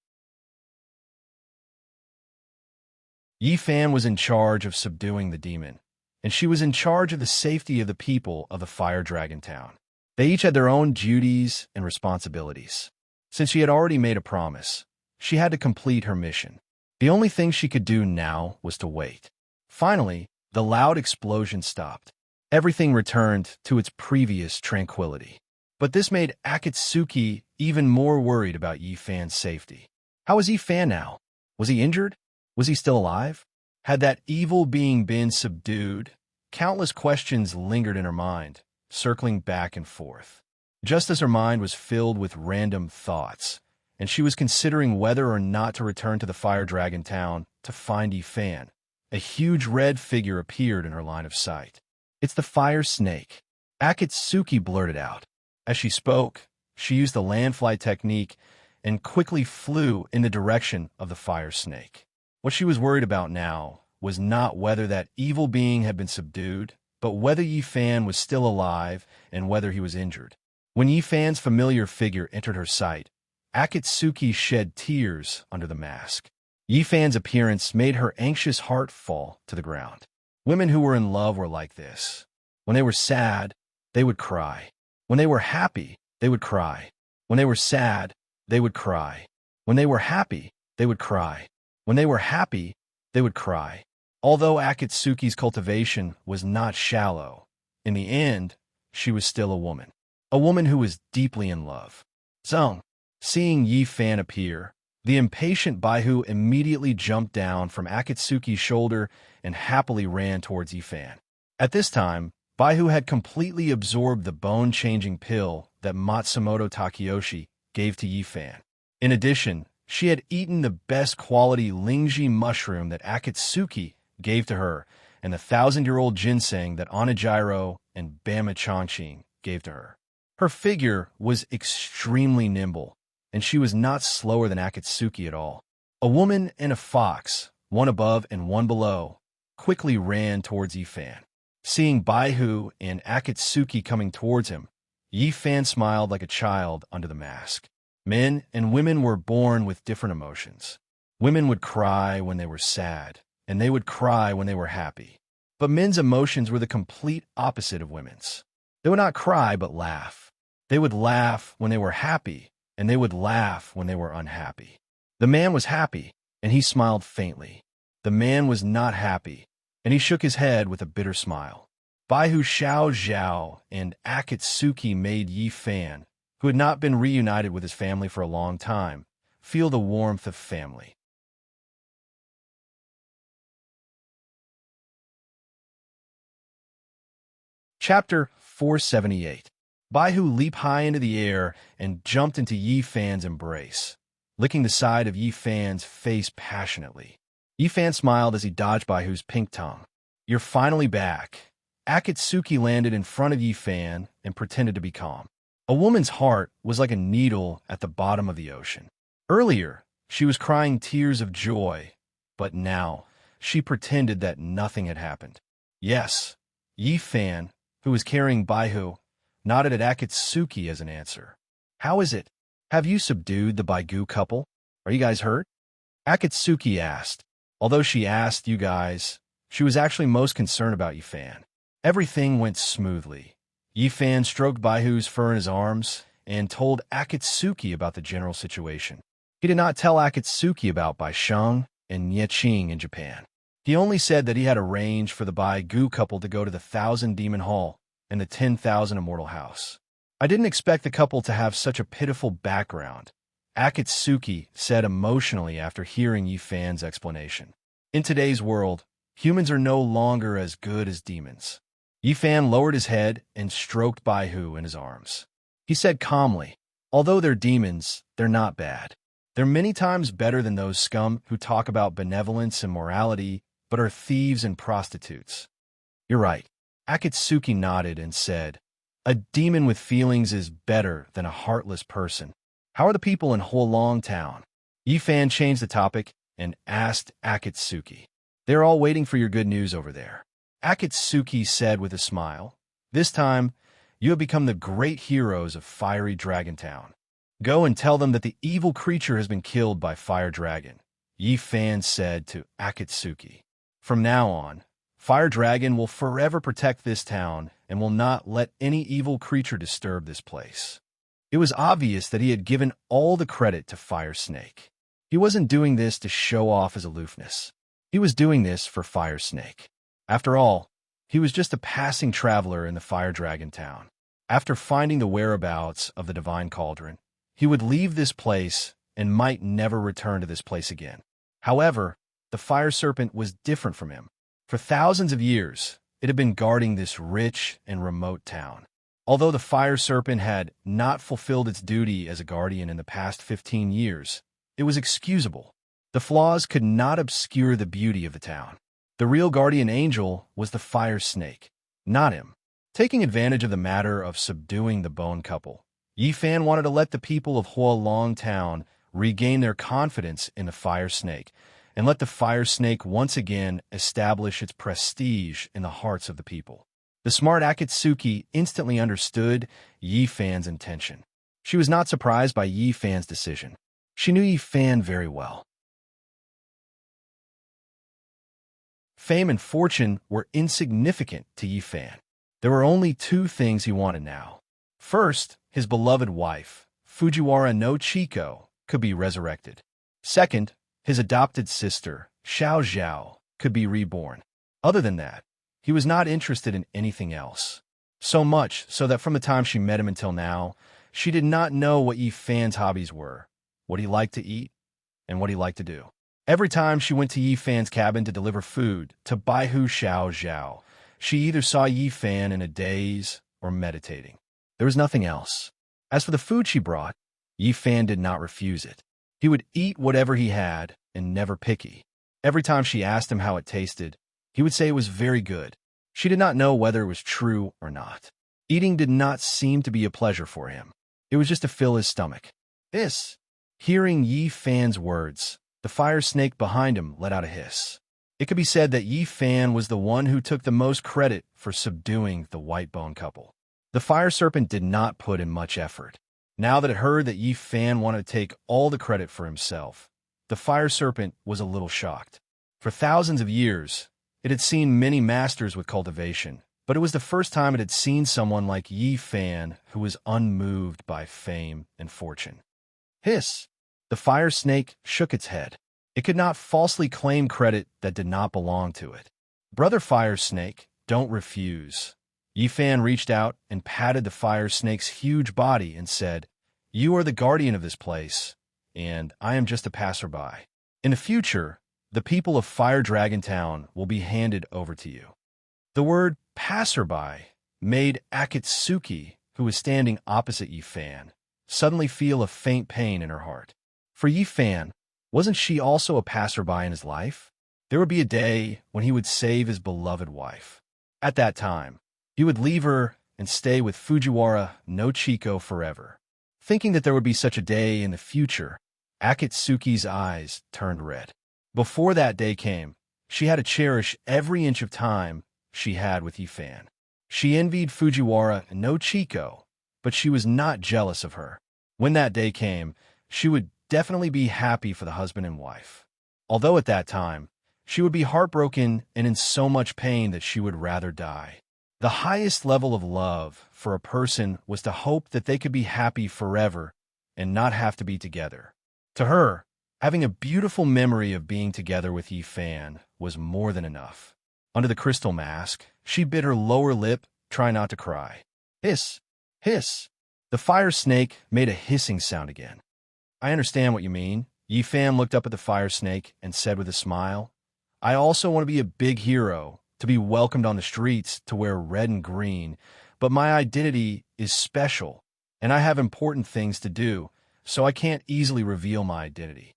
Yi Fan was in charge of subduing the demon, and she was in charge of the safety of the people of the Fire Dragon Town. They each had their own duties and responsibilities. Since she had already made a promise, she had to complete her mission. The only thing she could do now was to wait. Finally, the loud explosion stopped. Everything returned to its previous tranquility. But this made Akatsuki even more worried about Yi Fan's safety. How was Yi Fan now? Was he injured? Was he still alive? Had that evil being been subdued? Countless questions lingered in her mind, circling back and forth. Just as her mind was filled with random thoughts, and she was considering whether or not to return to the Fire Dragon Town to find Yi Fan, a huge red figure appeared in her line of sight. "It's the fire snake," Akatsuki blurted out. As she spoke, she used the land flight technique and quickly flew in the direction of the fire snake. What she was worried about now was not whether that evil being had been subdued, but whether Yi Fan was still alive and whether he was injured. When Yi Fan's familiar figure entered her sight, Akatsuki shed tears under the mask. Yi Fan's appearance made her anxious heart fall to the ground. Women who were in love were like this. When they were sad, they would cry. When they were happy, they would cry. When they were sad, they would cry. When they were happy, they would cry. When they were happy, they would cry. Although Akatsuki's cultivation was not shallow, in the end, she was still a woman who was deeply in love. Zeng, seeing Yi Fan appear, the impatient Baihu immediately jumped down from Akatsuki's shoulder and happily ran towards Yi Fan. At this time, Baihu had completely absorbed the bone-changing pill that Matsumoto Takeyoshi gave to Yi Fan. In addition, she had eaten the best quality Lingji mushroom that Akatsuki gave to her and the 1,000-year-old ginseng that Onijiro and Bama Chongqing gave to her. Her figure was extremely nimble, and she was not slower than Akatsuki at all. A woman and a fox, one above and one below, quickly ran towards Yi Fan. Seeing Baihu and Akatsuki coming towards him, Yi Fan smiled like a child under the mask. Men and women were born with different emotions. Women would cry when they were sad, and they would cry when they were happy. But men's emotions were the complete opposite of women's. They would not cry but laugh. They would laugh when they were happy, and they would laugh when they were unhappy. The man was happy, and he smiled faintly. The man was not happy, and he shook his head with a bitter smile. Baihu Xiao Zhao and Akatsuki made Yi Fan, who had not been reunited with his family for a long time, feel the warmth of family. Chapter 478. Baihu leaped high into the air and jumped into Yi Fan's embrace, licking the side of Yi Fan's face passionately. Yi Fan smiled as he dodged Baihu's pink tongue. "You're finally back." Akatsuki landed in front of Yi Fan and pretended to be calm. A woman's heart was like a needle at the bottom of the ocean. Earlier, she was crying tears of joy, but now she pretended that nothing had happened. Yes, Yi Fan, who was carrying Baihu, nodded at Akatsuki as an answer. "How is it? Have you subdued the Baigu couple? Are you guys hurt?" Akatsuki asked. Although she asked you guys, she was actually most concerned about Yi Fan. Everything went smoothly. Yi Fan stroked Baihu's fur in his arms and told Akatsuki about the general situation. He did not tell Akatsuki about Bai Sheng and Yeqing in Japan. He only said that he had arranged for the Baigu couple to go to the 1,000 Demon Hall and the 10,000 Immortal House. "I didn't expect the couple to have such a pitiful background," Akatsuki said emotionally after hearing Yi Fan's explanation. "In today's world, humans are no longer as good as demons." Yi Fan lowered his head and stroked Baihu in his arms. He said calmly, "Although they're demons, they're not bad. They're many times better than those scum who talk about benevolence and morality, but are thieves and prostitutes." "You're right." Akatsuki nodded and said, "A demon with feelings is better than a heartless person. How are the people in Huolong Town?" Yi Fan changed the topic and asked Akatsuki. "They're all waiting for your good news over there." Akatsuki said with a smile, "This time, you have become the great heroes of Fiery Dragon Town. Go and tell them that the evil creature has been killed by Fire Dragon," Yi Fan said to Akatsuki. "From now on, Fire Dragon will forever protect this town and will not let any evil creature disturb this place." It was obvious that he had given all the credit to Fire Snake. He wasn't doing this to show off his aloofness. He was doing this for Fire Snake. After all, he was just a passing traveler in the Fire Dragon Town. After finding the whereabouts of the Divine Cauldron, he would leave this place and might never return to this place again. However, the Fire Serpent was different from him. For thousands of years, it had been guarding this rich and remote town. Although the Fire Serpent had not fulfilled its duty as a guardian in the past 15 years, it was excusable. The flaws could not obscure the beauty of the town. The real guardian angel was the Fire Snake, not him. Taking advantage of the matter of subduing the Bone Couple, Yi Fan wanted to let the people of Huolong Town regain their confidence in the Fire Snake and let the Fire Snake once again establish its prestige in the hearts of the people. The smart Akatsuki instantly understood Yi Fan's intention. She was not surprised by Yi Fan's decision. She knew Yi Fan very well. Fame and fortune were insignificant to Yi Fan. There were only two things he wanted now. First, his beloved wife, Fujiwara no Chiko, could be resurrected. Second, his adopted sister, Xiao Zhao, could be reborn. Other than that, he was not interested in anything else. So much so that from the time she met him until now, she did not know what Yi Fan's hobbies were, what he liked to eat, and what he liked to do. Every time she went to Yi Fan's cabin to deliver food to Baihu Xiao Zhao, she either saw Yi Fan in a daze or meditating. There was nothing else. As for the food she brought, Yi Fan did not refuse it. He would eat whatever he had and never picky. Every time she asked him how it tasted, he would say it was very good. She did not know whether it was true or not. Eating did not seem to be a pleasure for him. It was just to fill his stomach. Hearing Yi Fan's words, the Fire Snake behind him let out a hiss. It could be said that Yi Fan was the one who took the most credit for subduing the White Bone Couple. The Fire Serpent did not put in much effort. Now that it heard that Yi Fan wanted to take all the credit for himself, the Fire Serpent was a little shocked. For thousands of years, it had seen many masters with cultivation, but it was the first time it had seen someone like Yi Fan who was unmoved by fame and fortune. Hiss! The Fire Snake shook its head. It could not falsely claim credit that did not belong to it. "Brother Fire Snake, don't refuse." Yi Fan reached out and patted the Fire Snake's huge body and said, "You are the guardian of this place. and I am just a passerby. In the future, the people of Fire Dragon Town will be handed over to you." The word passerby made Akatsuki, who was standing opposite Yifan, suddenly feel a faint pain in her heart. For Yifan, wasn't she also a passerby in his life? There would be a day when he would save his beloved wife. At that time, he would leave her and stay with Fujiwara no Chiko forever. Thinking that there would be such a day in the future, Akatsuki's eyes turned red. Before that day came, she had to cherish every inch of time she had with Yifan. She envied Fujiwara no Chiko, but she was not jealous of her. When that day came, she would definitely be happy for the husband and wife. Although at that time, she would be heartbroken and in so much pain that she would rather die. The highest level of love for a person was to hope that they could be happy forever and not have to be together. To her, having a beautiful memory of being together with Yifan was more than enough. Under the crystal mask, she bit her lower lip, trying not to cry. Hiss! Hiss! The fire snake made a hissing sound again. "I understand what you mean." Yifan looked up at the fire snake and said with a smile, "I also want to be a big hero, to be welcomed on the streets, to wear red and green, but my identity is special, and I have important things to do, so I can't easily reveal my identity.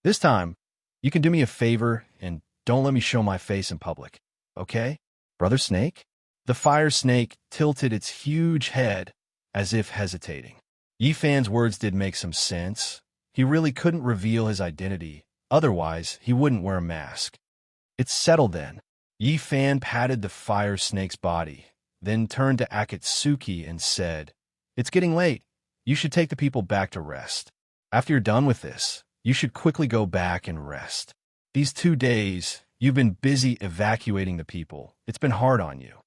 This time, you can do me a favor and don't let me show my face in public, okay, Brother Snake?" The fire snake tilted its huge head as if hesitating. Yifan's words did make some sense. He really couldn't reveal his identity, otherwise he wouldn't wear a mask. "It's settled then." Yifan patted the fire snake's body, then turned to Akatsuki and said, "It's getting late. You should take the people back to rest. After you're done with this, you should quickly go back and rest. These 2 days, you've been busy evacuating the people. It's been hard on you."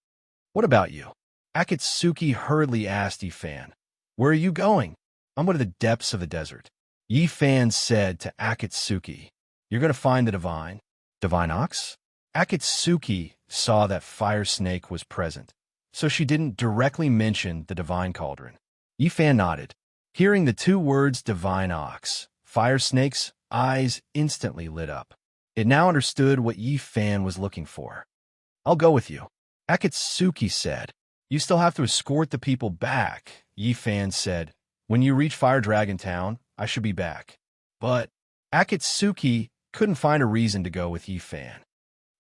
"What about you?" Akatsuki hurriedly asked Yifan. "Where are you going?" "I'm going to the depths of the desert." Yifan said to Akatsuki, "You're going to find the divine." "Divine ox?" Akatsuki saw that Fire Snake was present, so she didn't directly mention the divine cauldron. Yifan nodded. Hearing the 2 words divine ox, Fire Snake's eyes instantly lit up. It now understood what Yifan was looking for. "I'll go with you," Akatsuki said. "You still have to escort the people back," Yifan said. "When you reach Fire Dragon Town, I should be back." But Akatsuki couldn't find a reason to go with Yifan.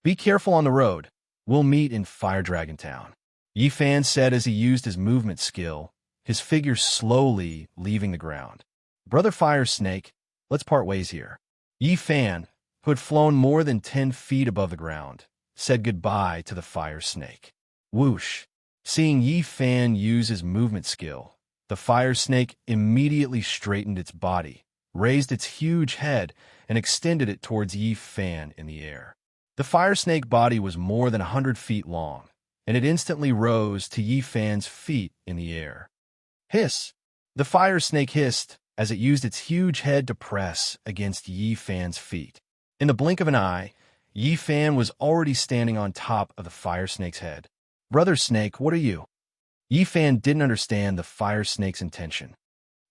"Be careful on the road. We'll meet in Fire Dragon Town," Yifan said as he used his movement skill, his figure slowly leaving the ground. "Brother Fire Snake, let's part ways here." Yifan, who had flown more than 10 feet above the ground, said goodbye to the fire snake. Whoosh! Seeing Yifan use his movement skill, the fire snake immediately straightened its body, raised its huge head, and extended it towards Yifan in the air. The fire snake body was more than 100 feet long, and it instantly rose to Yifan's feet in the air. Hiss! The fire snake hissed as it used its huge head to press against Yifan's feet. In the blink of an eye, Yifan was already standing on top of the fire snake's head. "Brother Snake, what are you?" Yifan didn't understand the fire snake's intention.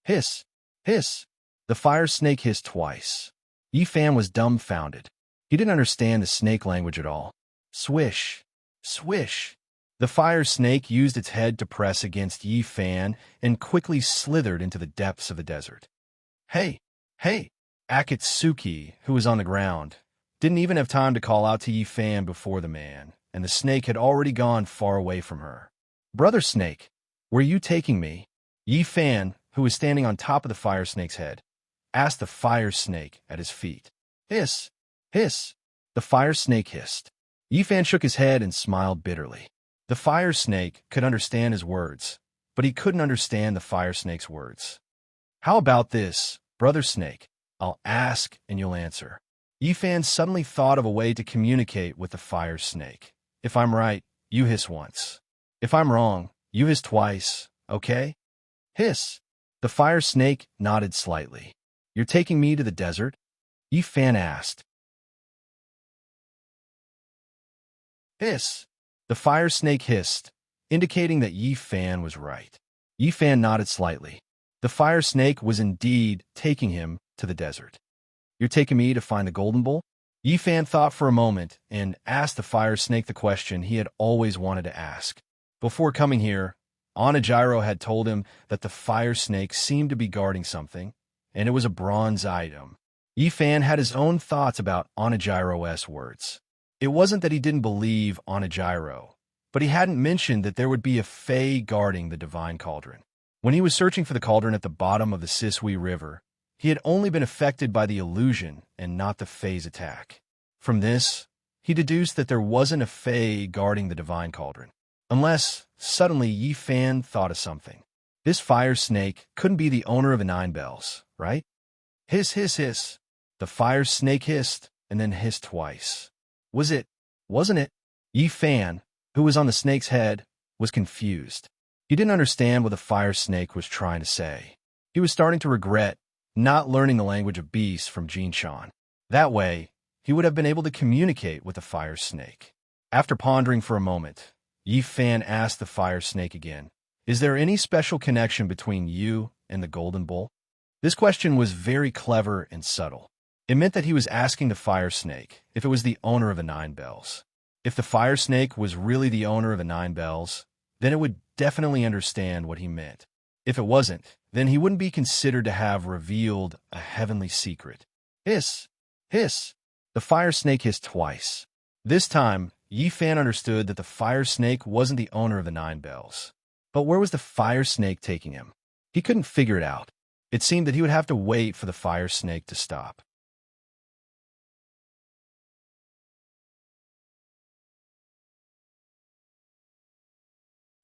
Hiss! Hiss! The fire snake hissed twice. Yifan was dumbfounded. He didn't understand the snake language at all. Swish! Swish! The fire snake used its head to press against Yifan and quickly slithered into the depths of the desert. "Hey! Hey!" Akatsuki, who was on the ground, didn't even have time to call out to Yifan before the man, and the snake had already gone far away from her. "Brother Snake, where are you taking me?" Yifan, who was standing on top of the fire snake's head, asked the fire snake at his feet. Hiss! Hiss! The fire snake hissed. Yifan shook his head and smiled bitterly. The fire snake could understand his words, but he couldn't understand the fire snake's words. "How about this, Brother Snake? I'll ask and you'll answer." Yifan suddenly thought of a way to communicate with the fire snake. "If I'm right, you hiss once. If I'm wrong, you hiss twice, okay?" Hiss! The fire snake nodded slightly. "You're taking me to the desert?" Yifan asked. Hiss! The fire snake hissed, indicating that Yifan was right. Yi Fan nodded slightly. The fire snake was indeed taking him to the desert. You're taking me to find the golden bowl? Yi Fan thought for a moment and asked the fire snake the question he had always wanted to ask. Before coming here, Onajiro had told him that the fire snake seemed to be guarding something, and it was a bronze item. Yi Fan had his own thoughts about Onajiro's words. It wasn't that he didn't believe Onajiro, but he hadn't mentioned that there would be a fae guarding the divine cauldron. When he was searching for the cauldron at the bottom of the Sisui River, he had only been affected by the illusion and not the fae's attack. From this, he deduced that there wasn't a fae guarding the divine cauldron. Unless, suddenly Yi Fan thought of something. This fire snake couldn't be the owner of the 9 bells, right? Hiss, hiss, hiss. The fire snake hissed, and then hissed twice. Wasn't it? Yi Fan, who was on the snake's head, was confused. He didn't understand what the fire snake was trying to say. He was starting to regret not learning the language of beasts from Jinshan. That way, he would have been able to communicate with the fire snake. After pondering for a moment, Yi Fan asked the fire snake again, "Is there any special connection between you and the golden bowl?" This question was very clever and subtle. It meant that he was asking the fire snake if it was the owner of the 9 bells. If the fire snake was really the owner of the 9 bells, then it would definitely understand what he meant. If it wasn't, then he wouldn't be considered to have revealed a heavenly secret. Hiss! Hiss! The fire snake hissed twice. This time, Yi Fan understood that the fire snake wasn't the owner of the 9 bells. But where was the fire snake taking him? He couldn't figure it out. It seemed that he would have to wait for the fire snake to stop.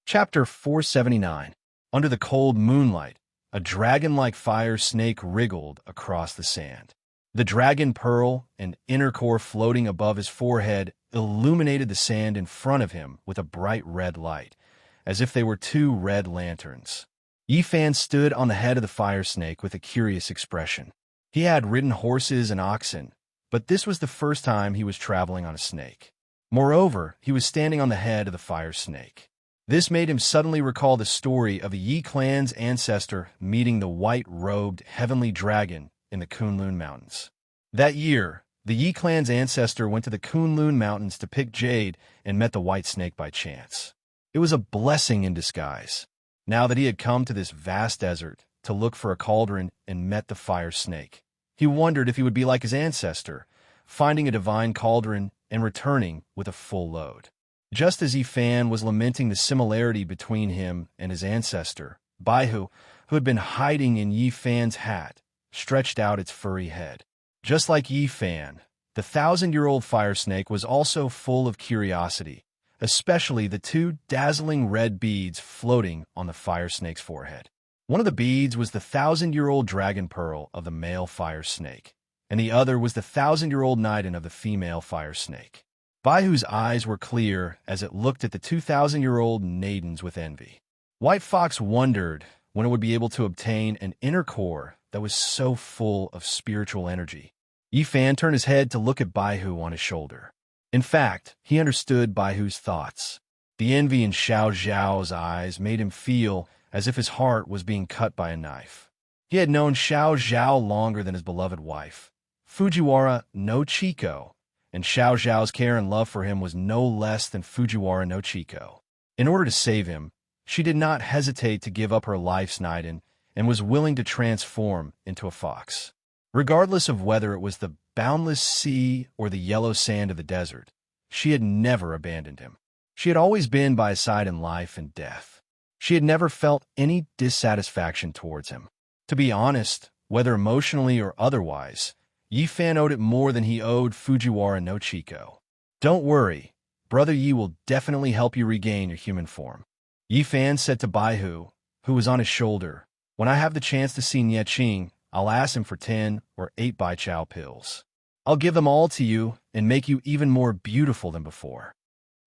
Chapter 479. Under the cold moonlight, a dragon-like fire snake wriggled across the sand. The dragon pearl and inner core floating above his forehead illuminated the sand in front of him with a bright red light, as if they were 2 red lanterns. Yi Fan stood on the head of the fire snake with a curious expression. He had ridden horses and oxen, but this was the first time he was traveling on a snake. Moreover, he was standing on the head of the fire snake. This made him suddenly recall the story of the Yi clan's ancestor meeting the white-robed heavenly dragon in the Kunlun Mountains. That year, the Yi clan's ancestor went to the Kunlun Mountains to pick jade and met the white snake by chance. It was a blessing in disguise. Now that he had come to this vast desert to look for a cauldron and met the fire snake, he wondered if he would be like his ancestor, finding a divine cauldron and returning with a full load. Just as Yi Fan was lamenting the similarity between him and his ancestor, Baihu, who had been hiding in Yi Fan's hat, stretched out its furry head. Just like Yi Fan, the 1,000-year-old fire snake was also full of curiosity, especially the 2 dazzling red beads floating on the fire snake's forehead. One of the beads was the 1,000-year-old dragon pearl of the male fire snake, and the other was the 1,000-year-old Niden of the female fire snake. Baihu's eyes were clear as it looked at the 2,000-year-old maidens with envy. White Fox wondered when it would be able to obtain an inner core that was so full of spiritual energy. Yi Fan turned his head to look at Baihu on his shoulder. In fact, he understood Baihu's thoughts. The envy in Xiao Zhao's eyes made him feel as if his heart was being cut by a knife. He had known Xiao Zhao longer than his beloved wife, Fujiwara no Chiko, and Xiao Zhao's care and love for him was no less than Fujiwara no Chiko. In order to save him, she did not hesitate to give up her life's Niden and was willing to transform into a fox. Regardless of whether it was the boundless sea or the yellow sand of the desert, she had never abandoned him. She had always been by his side in life and death. She had never felt any dissatisfaction towards him. To be honest, whether emotionally or otherwise, Yi Fan owed it more than he owed Fujiwara no Chiko. Don't worry, Brother Yi will definitely help you regain your human form. Yi Fan said to Baihu, who was on his shoulder, when I have the chance to see Nye Qing, I'll ask him for 10 or 8 Bai Chao pills. I'll give them all to you and make you even more beautiful than before.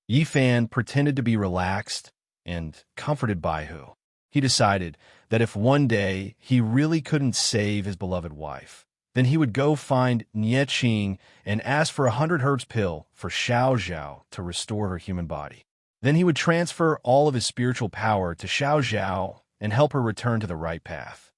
Yi Fan pretended to be relaxed and comforted Baihu. He decided that if one day he really couldn't save his beloved wife, then he would go find Nye Qing and ask for 100 herbs pill for Xiao Zhao to restore her human body. Then he would transfer all of his spiritual power to Xiao Zhao and help her return to the right path.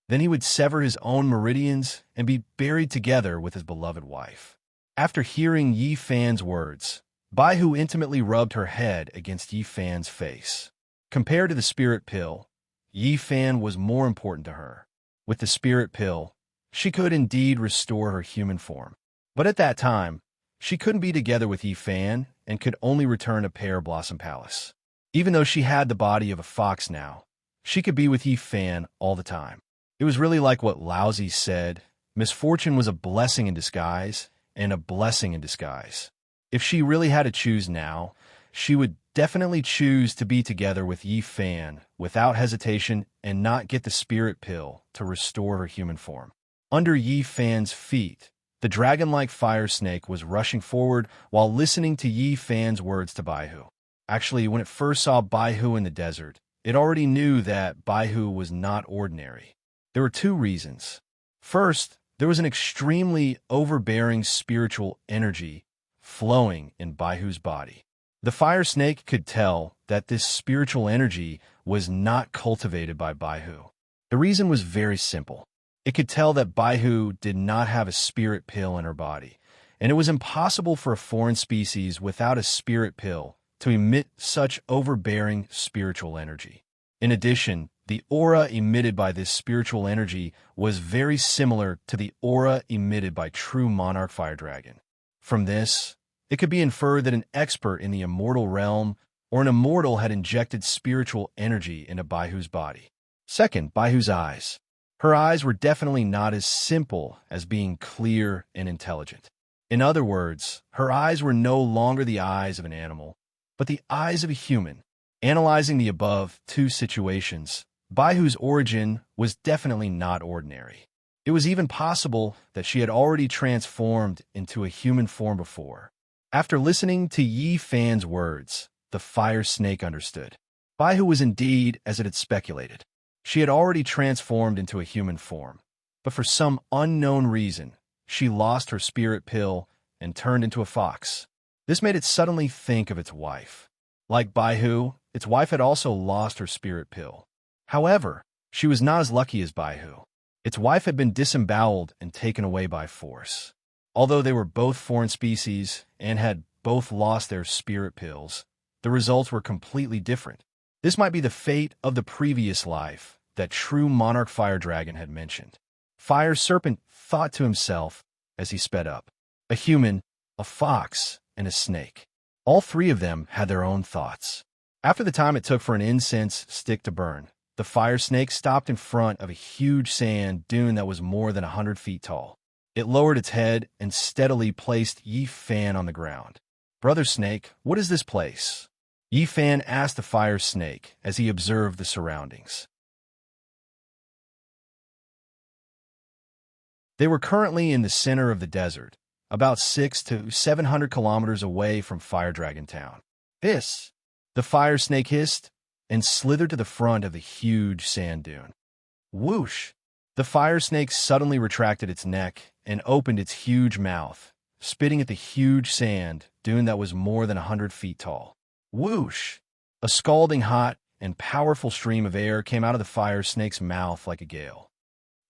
Then he would sever his own meridians and be buried together with his beloved wife. After hearing Yi Fan's words, Baihu intimately rubbed her head against Yi Fan's face. Compared to the spirit pill, Yi Fan was more important to her. With the spirit pill, she could indeed restore her human form. But at that time, she couldn't be together with Yi Fan and could only return to Pear Blossom Palace. Even though she had the body of a fox now, she could be with Yi Fan all the time. It was really like what Laozi said, misfortune was a blessing in disguise and a blessing in disguise. If she really had to choose now, she would definitely choose to be together with Yi Fan without hesitation and not get the spirit pill to restore her human form. Under Yi Fan's feet, the dragon-like fire snake was rushing forward while listening to Yi Fan's words to Baihu. Actually, when it first saw Baihu in the desert, it already knew that Baihu was not ordinary. There were two reasons. First, there was an extremely overbearing spiritual energy flowing in Baihu's body. The fire snake could tell that this spiritual energy was not cultivated by Baihu. The reason was very simple. It could tell that Baihu did not have a spirit pill in her body, and it was impossible for a foreign species without a spirit pill to emit such overbearing spiritual energy. In addition, the aura emitted by this spiritual energy was very similar to the aura emitted by true monarch fire dragon. From this, it could be inferred that an expert in the immortal realm or an immortal had injected spiritual energy into Baihu's body. Second, Baihu's eyes. Her eyes were definitely not as simple as being clear and intelligent. In other words, her eyes were no longer the eyes of an animal, but the eyes of a human. Analyzing the above two situations, Baihu's origin was definitely not ordinary. It was even possible that she had already transformed into a human form before. After listening to Yi Fan's words, the fire snake understood. Baihu was indeed as it had speculated. She had already transformed into a human form, but for some unknown reason, she lost her spirit pill and turned into a fox. This made it suddenly think of its wife. Like Baihu, its wife had also lost her spirit pill. However, she was not as lucky as Baihu. Its wife had been disemboweled and taken away by force. Although they were both foreign species and had both lost their spirit pills, the results were completely different. This might be the fate of the previous life that true monarch fire dragon had mentioned. Fire Serpent thought to himself as he sped up. A human, a fox, and a snake. All three of them had their own thoughts. After the time it took for an incense stick to burn, the fire snake stopped in front of a huge sand dune that was more than 100 feet tall. It lowered its head and steadily placed Yi Fan on the ground. "Brother Snake, what is this place?" Yi Fan asked the fire snake as he observed the surroundings. They were currently in the center of the desert, about 600 to 700 kilometers away from Fire Dragon Town. "This," the fire snake hissed, and slithered to the front of the huge sand dune. Whoosh! The fire snake suddenly retracted its neck and opened its huge mouth, spitting at the huge sand dune that was more than 100 feet tall. Whoosh! A scalding hot and powerful stream of air came out of the fire snake's mouth like a gale.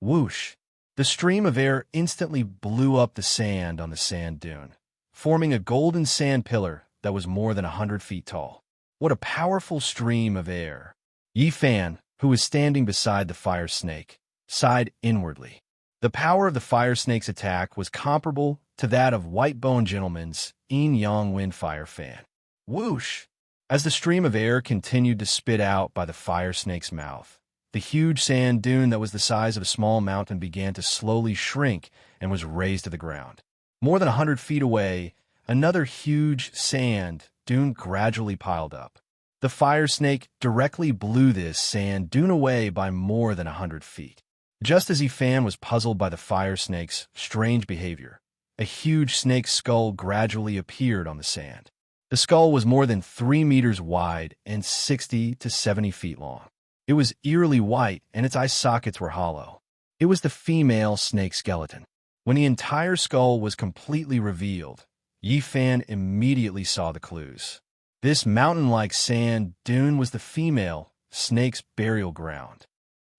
Whoosh! The stream of air instantly blew up the sand on the sand dune, forming a golden sand pillar that was more than 100 feet tall. What a powerful stream of air! Yi Fan, who was standing beside the fire snake, sighed inwardly. The power of the fire snake's attack was comparable to that of White-Bone Gentleman's Yin-Yang Wind Fire Fan. Whoosh! As the stream of air continued to spit out by the fire snake's mouth, the huge sand dune that was the size of a small mountain began to slowly shrink and was raised to the ground. More than 100 feet away, another huge sand dune gradually piled up. The fire snake directly blew this sand dune away by more than 100 feet. Just as Yi Fan was puzzled by the fire snake's strange behavior, a huge snake skull gradually appeared on the sand. The skull was more than 3 meters wide and 60 to 70 feet long. It was eerily white, and its eye sockets were hollow. It was the female snake skeleton. When the entire skull was completely revealed, Yi Fan immediately saw the clues. This mountain-like sand dune was the female snake's burial ground.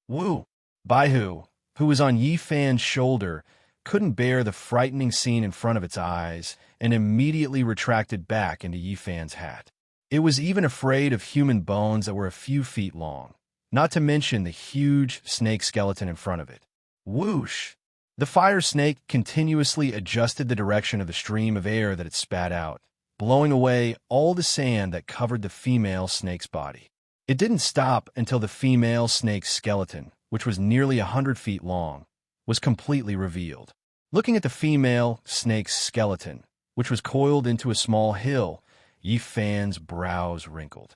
Wu Baihu, who was on Yi Fan's shoulder, couldn't bear the frightening scene in front of its eyes and immediately retracted back into Yi Fan's hat. It was even afraid of human bones that were a few feet long, not to mention the huge snake skeleton in front of it. Whoosh! The fire snake continuously adjusted the direction of the stream of air that it spat out, blowing away all the sand that covered the female snake's body. It didn't stop until the female snake's skeleton, which was nearly 100 feet long, was completely revealed. Looking at the female snake's skeleton, which was coiled into a small hill, Yi Fan's brows wrinkled.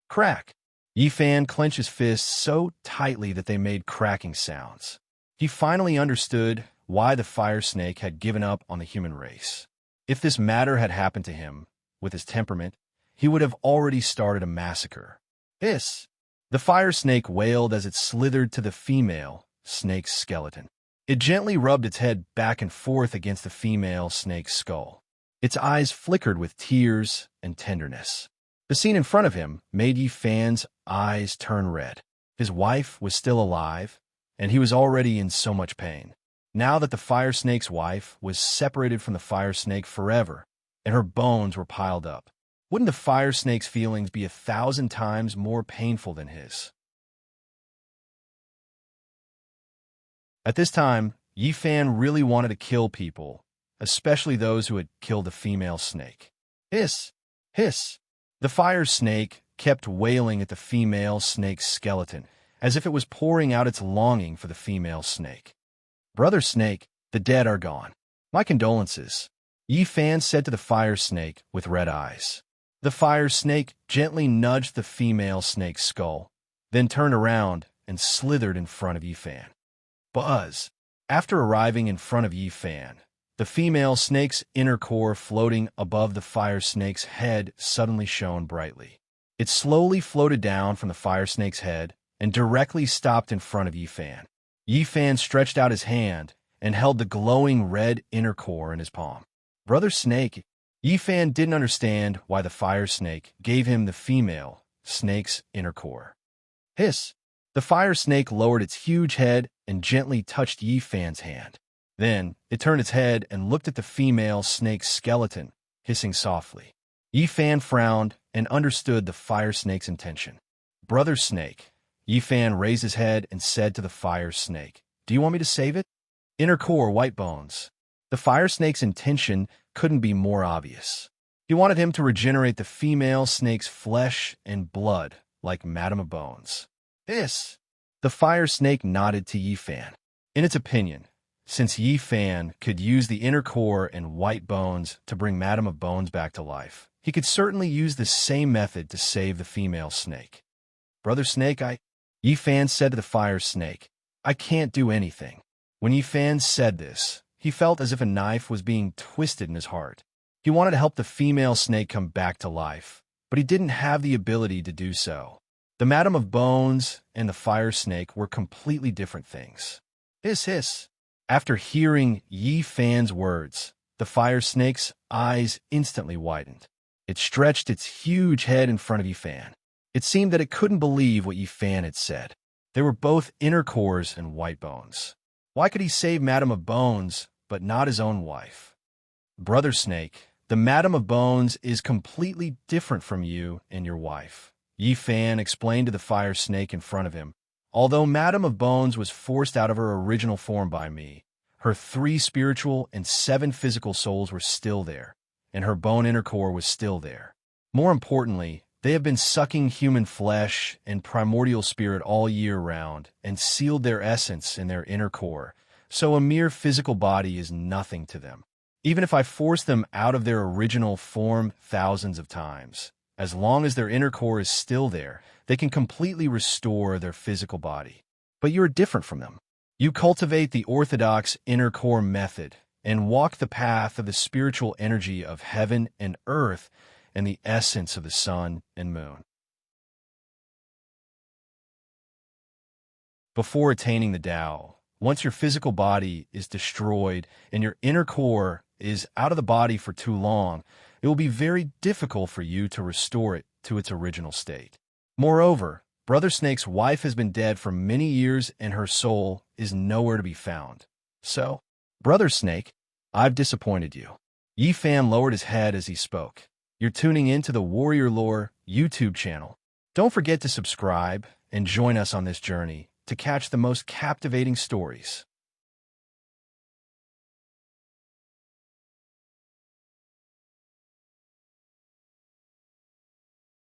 Crack! Yi Fan clenched his fists so tightly that they made cracking sounds. He finally understood why the fire snake had given up on the human race. If this matter had happened to him, with his temperament, he would have already started a massacre. Hiss! The fire snake wailed as it slithered to the female snake's skeleton. It gently rubbed its head back and forth against the female snake's skull. Its eyes flickered with tears and tenderness. The scene in front of him made Yi Fan's eyes turn red. His wife was still alive, and he was already in so much pain. Now that the fire snake's wife was separated from the fire snake forever, and her bones were piled up, wouldn't the fire snake's feelings be 1,000 times more painful than his? At this time, Yi Fan really wanted to kill people, especially those who had killed the female snake. Hiss! Hiss! The fire snake kept wailing at the female snake's skeleton, as if it was pouring out its longing for the female snake. Brother Snake, the dead are gone. My condolences, Yi Fan said to the fire snake with red eyes. The fire snake gently nudged the female snake's skull, then turned around and slithered in front of Yi Fan. Buzz! After arriving in front of Yi Fan, the female snake's inner core floating above the fire snake's head suddenly shone brightly. It slowly floated down from the fire snake's head and directly stopped in front of Yi Fan. Yi Fan stretched out his hand and held the glowing red inner core in his palm. Brother Snake, Yi Fan didn't understand why the fire snake gave him the female snake's inner core. Hiss! The fire snake lowered its huge head and gently touched Yi Fan's hand. Then it turned its head and looked at the female snake's skeleton, hissing softly. Yi Fan frowned and understood the fire snake's intention. Brother Snake, Yi Fan raised his head and said to the fire snake, "Do you want me to save it?" Inner core white bones. The fire snake's intention couldn't be more obvious. He wanted him to regenerate the female snake's flesh and blood like Madame of Bones. Hiss! The fire snake nodded to Yi Fan. In its opinion, since Yi Fan could use the inner core and white bones to bring Madame of Bones back to life, he could certainly use the same method to save the female snake. Brother Snake, Yi Fan said to the fire snake, "I can't do anything." When Yi Fan said this, he felt as if a knife was being twisted in his heart. He wanted to help the female snake come back to life, but he didn't have the ability to do so. The Madame of Bones and the fire snake were completely different things. Hiss, hiss! After hearing Yi Fan's words, the fire snake's eyes instantly widened. It stretched its huge head in front of Yi Fan. It seemed that it couldn't believe what Yi Fan had said. They were both inner cores and white bones. Why could he save Madame of Bones, but not his own wife? Brother Snake, the Madame of Bones is completely different from you and your wife, Yi Fan explained to the fire snake in front of him. Although Madame of Bones was forced out of her original form by me, her 3 spiritual and 7 physical souls were still there, and her bone inner core was still there. More importantly, they have been sucking human flesh and primordial spirit all year round and sealed their essence in their inner core, so a mere physical body is nothing to them. Even if I force them out of their original form thousands of times, as long as their inner core is still there, they can completely restore their physical body. But you are different from them. You cultivate the orthodox inner core method and walk the path of the spiritual energy of heaven and earth and the essence of the sun and moon. Before attaining the Tao, once your physical body is destroyed and your inner core is out of the body for too long, it will be very difficult for you to restore it to its original state. Moreover, Brother Snake's wife has been dead for many years and her soul is nowhere to be found. So, Brother Snake, I've disappointed you. Yi Fan lowered his head as he spoke. You're tuning in to the Warrior Lore YouTube channel. Don't forget to subscribe and join us on this journey to catch the most captivating stories.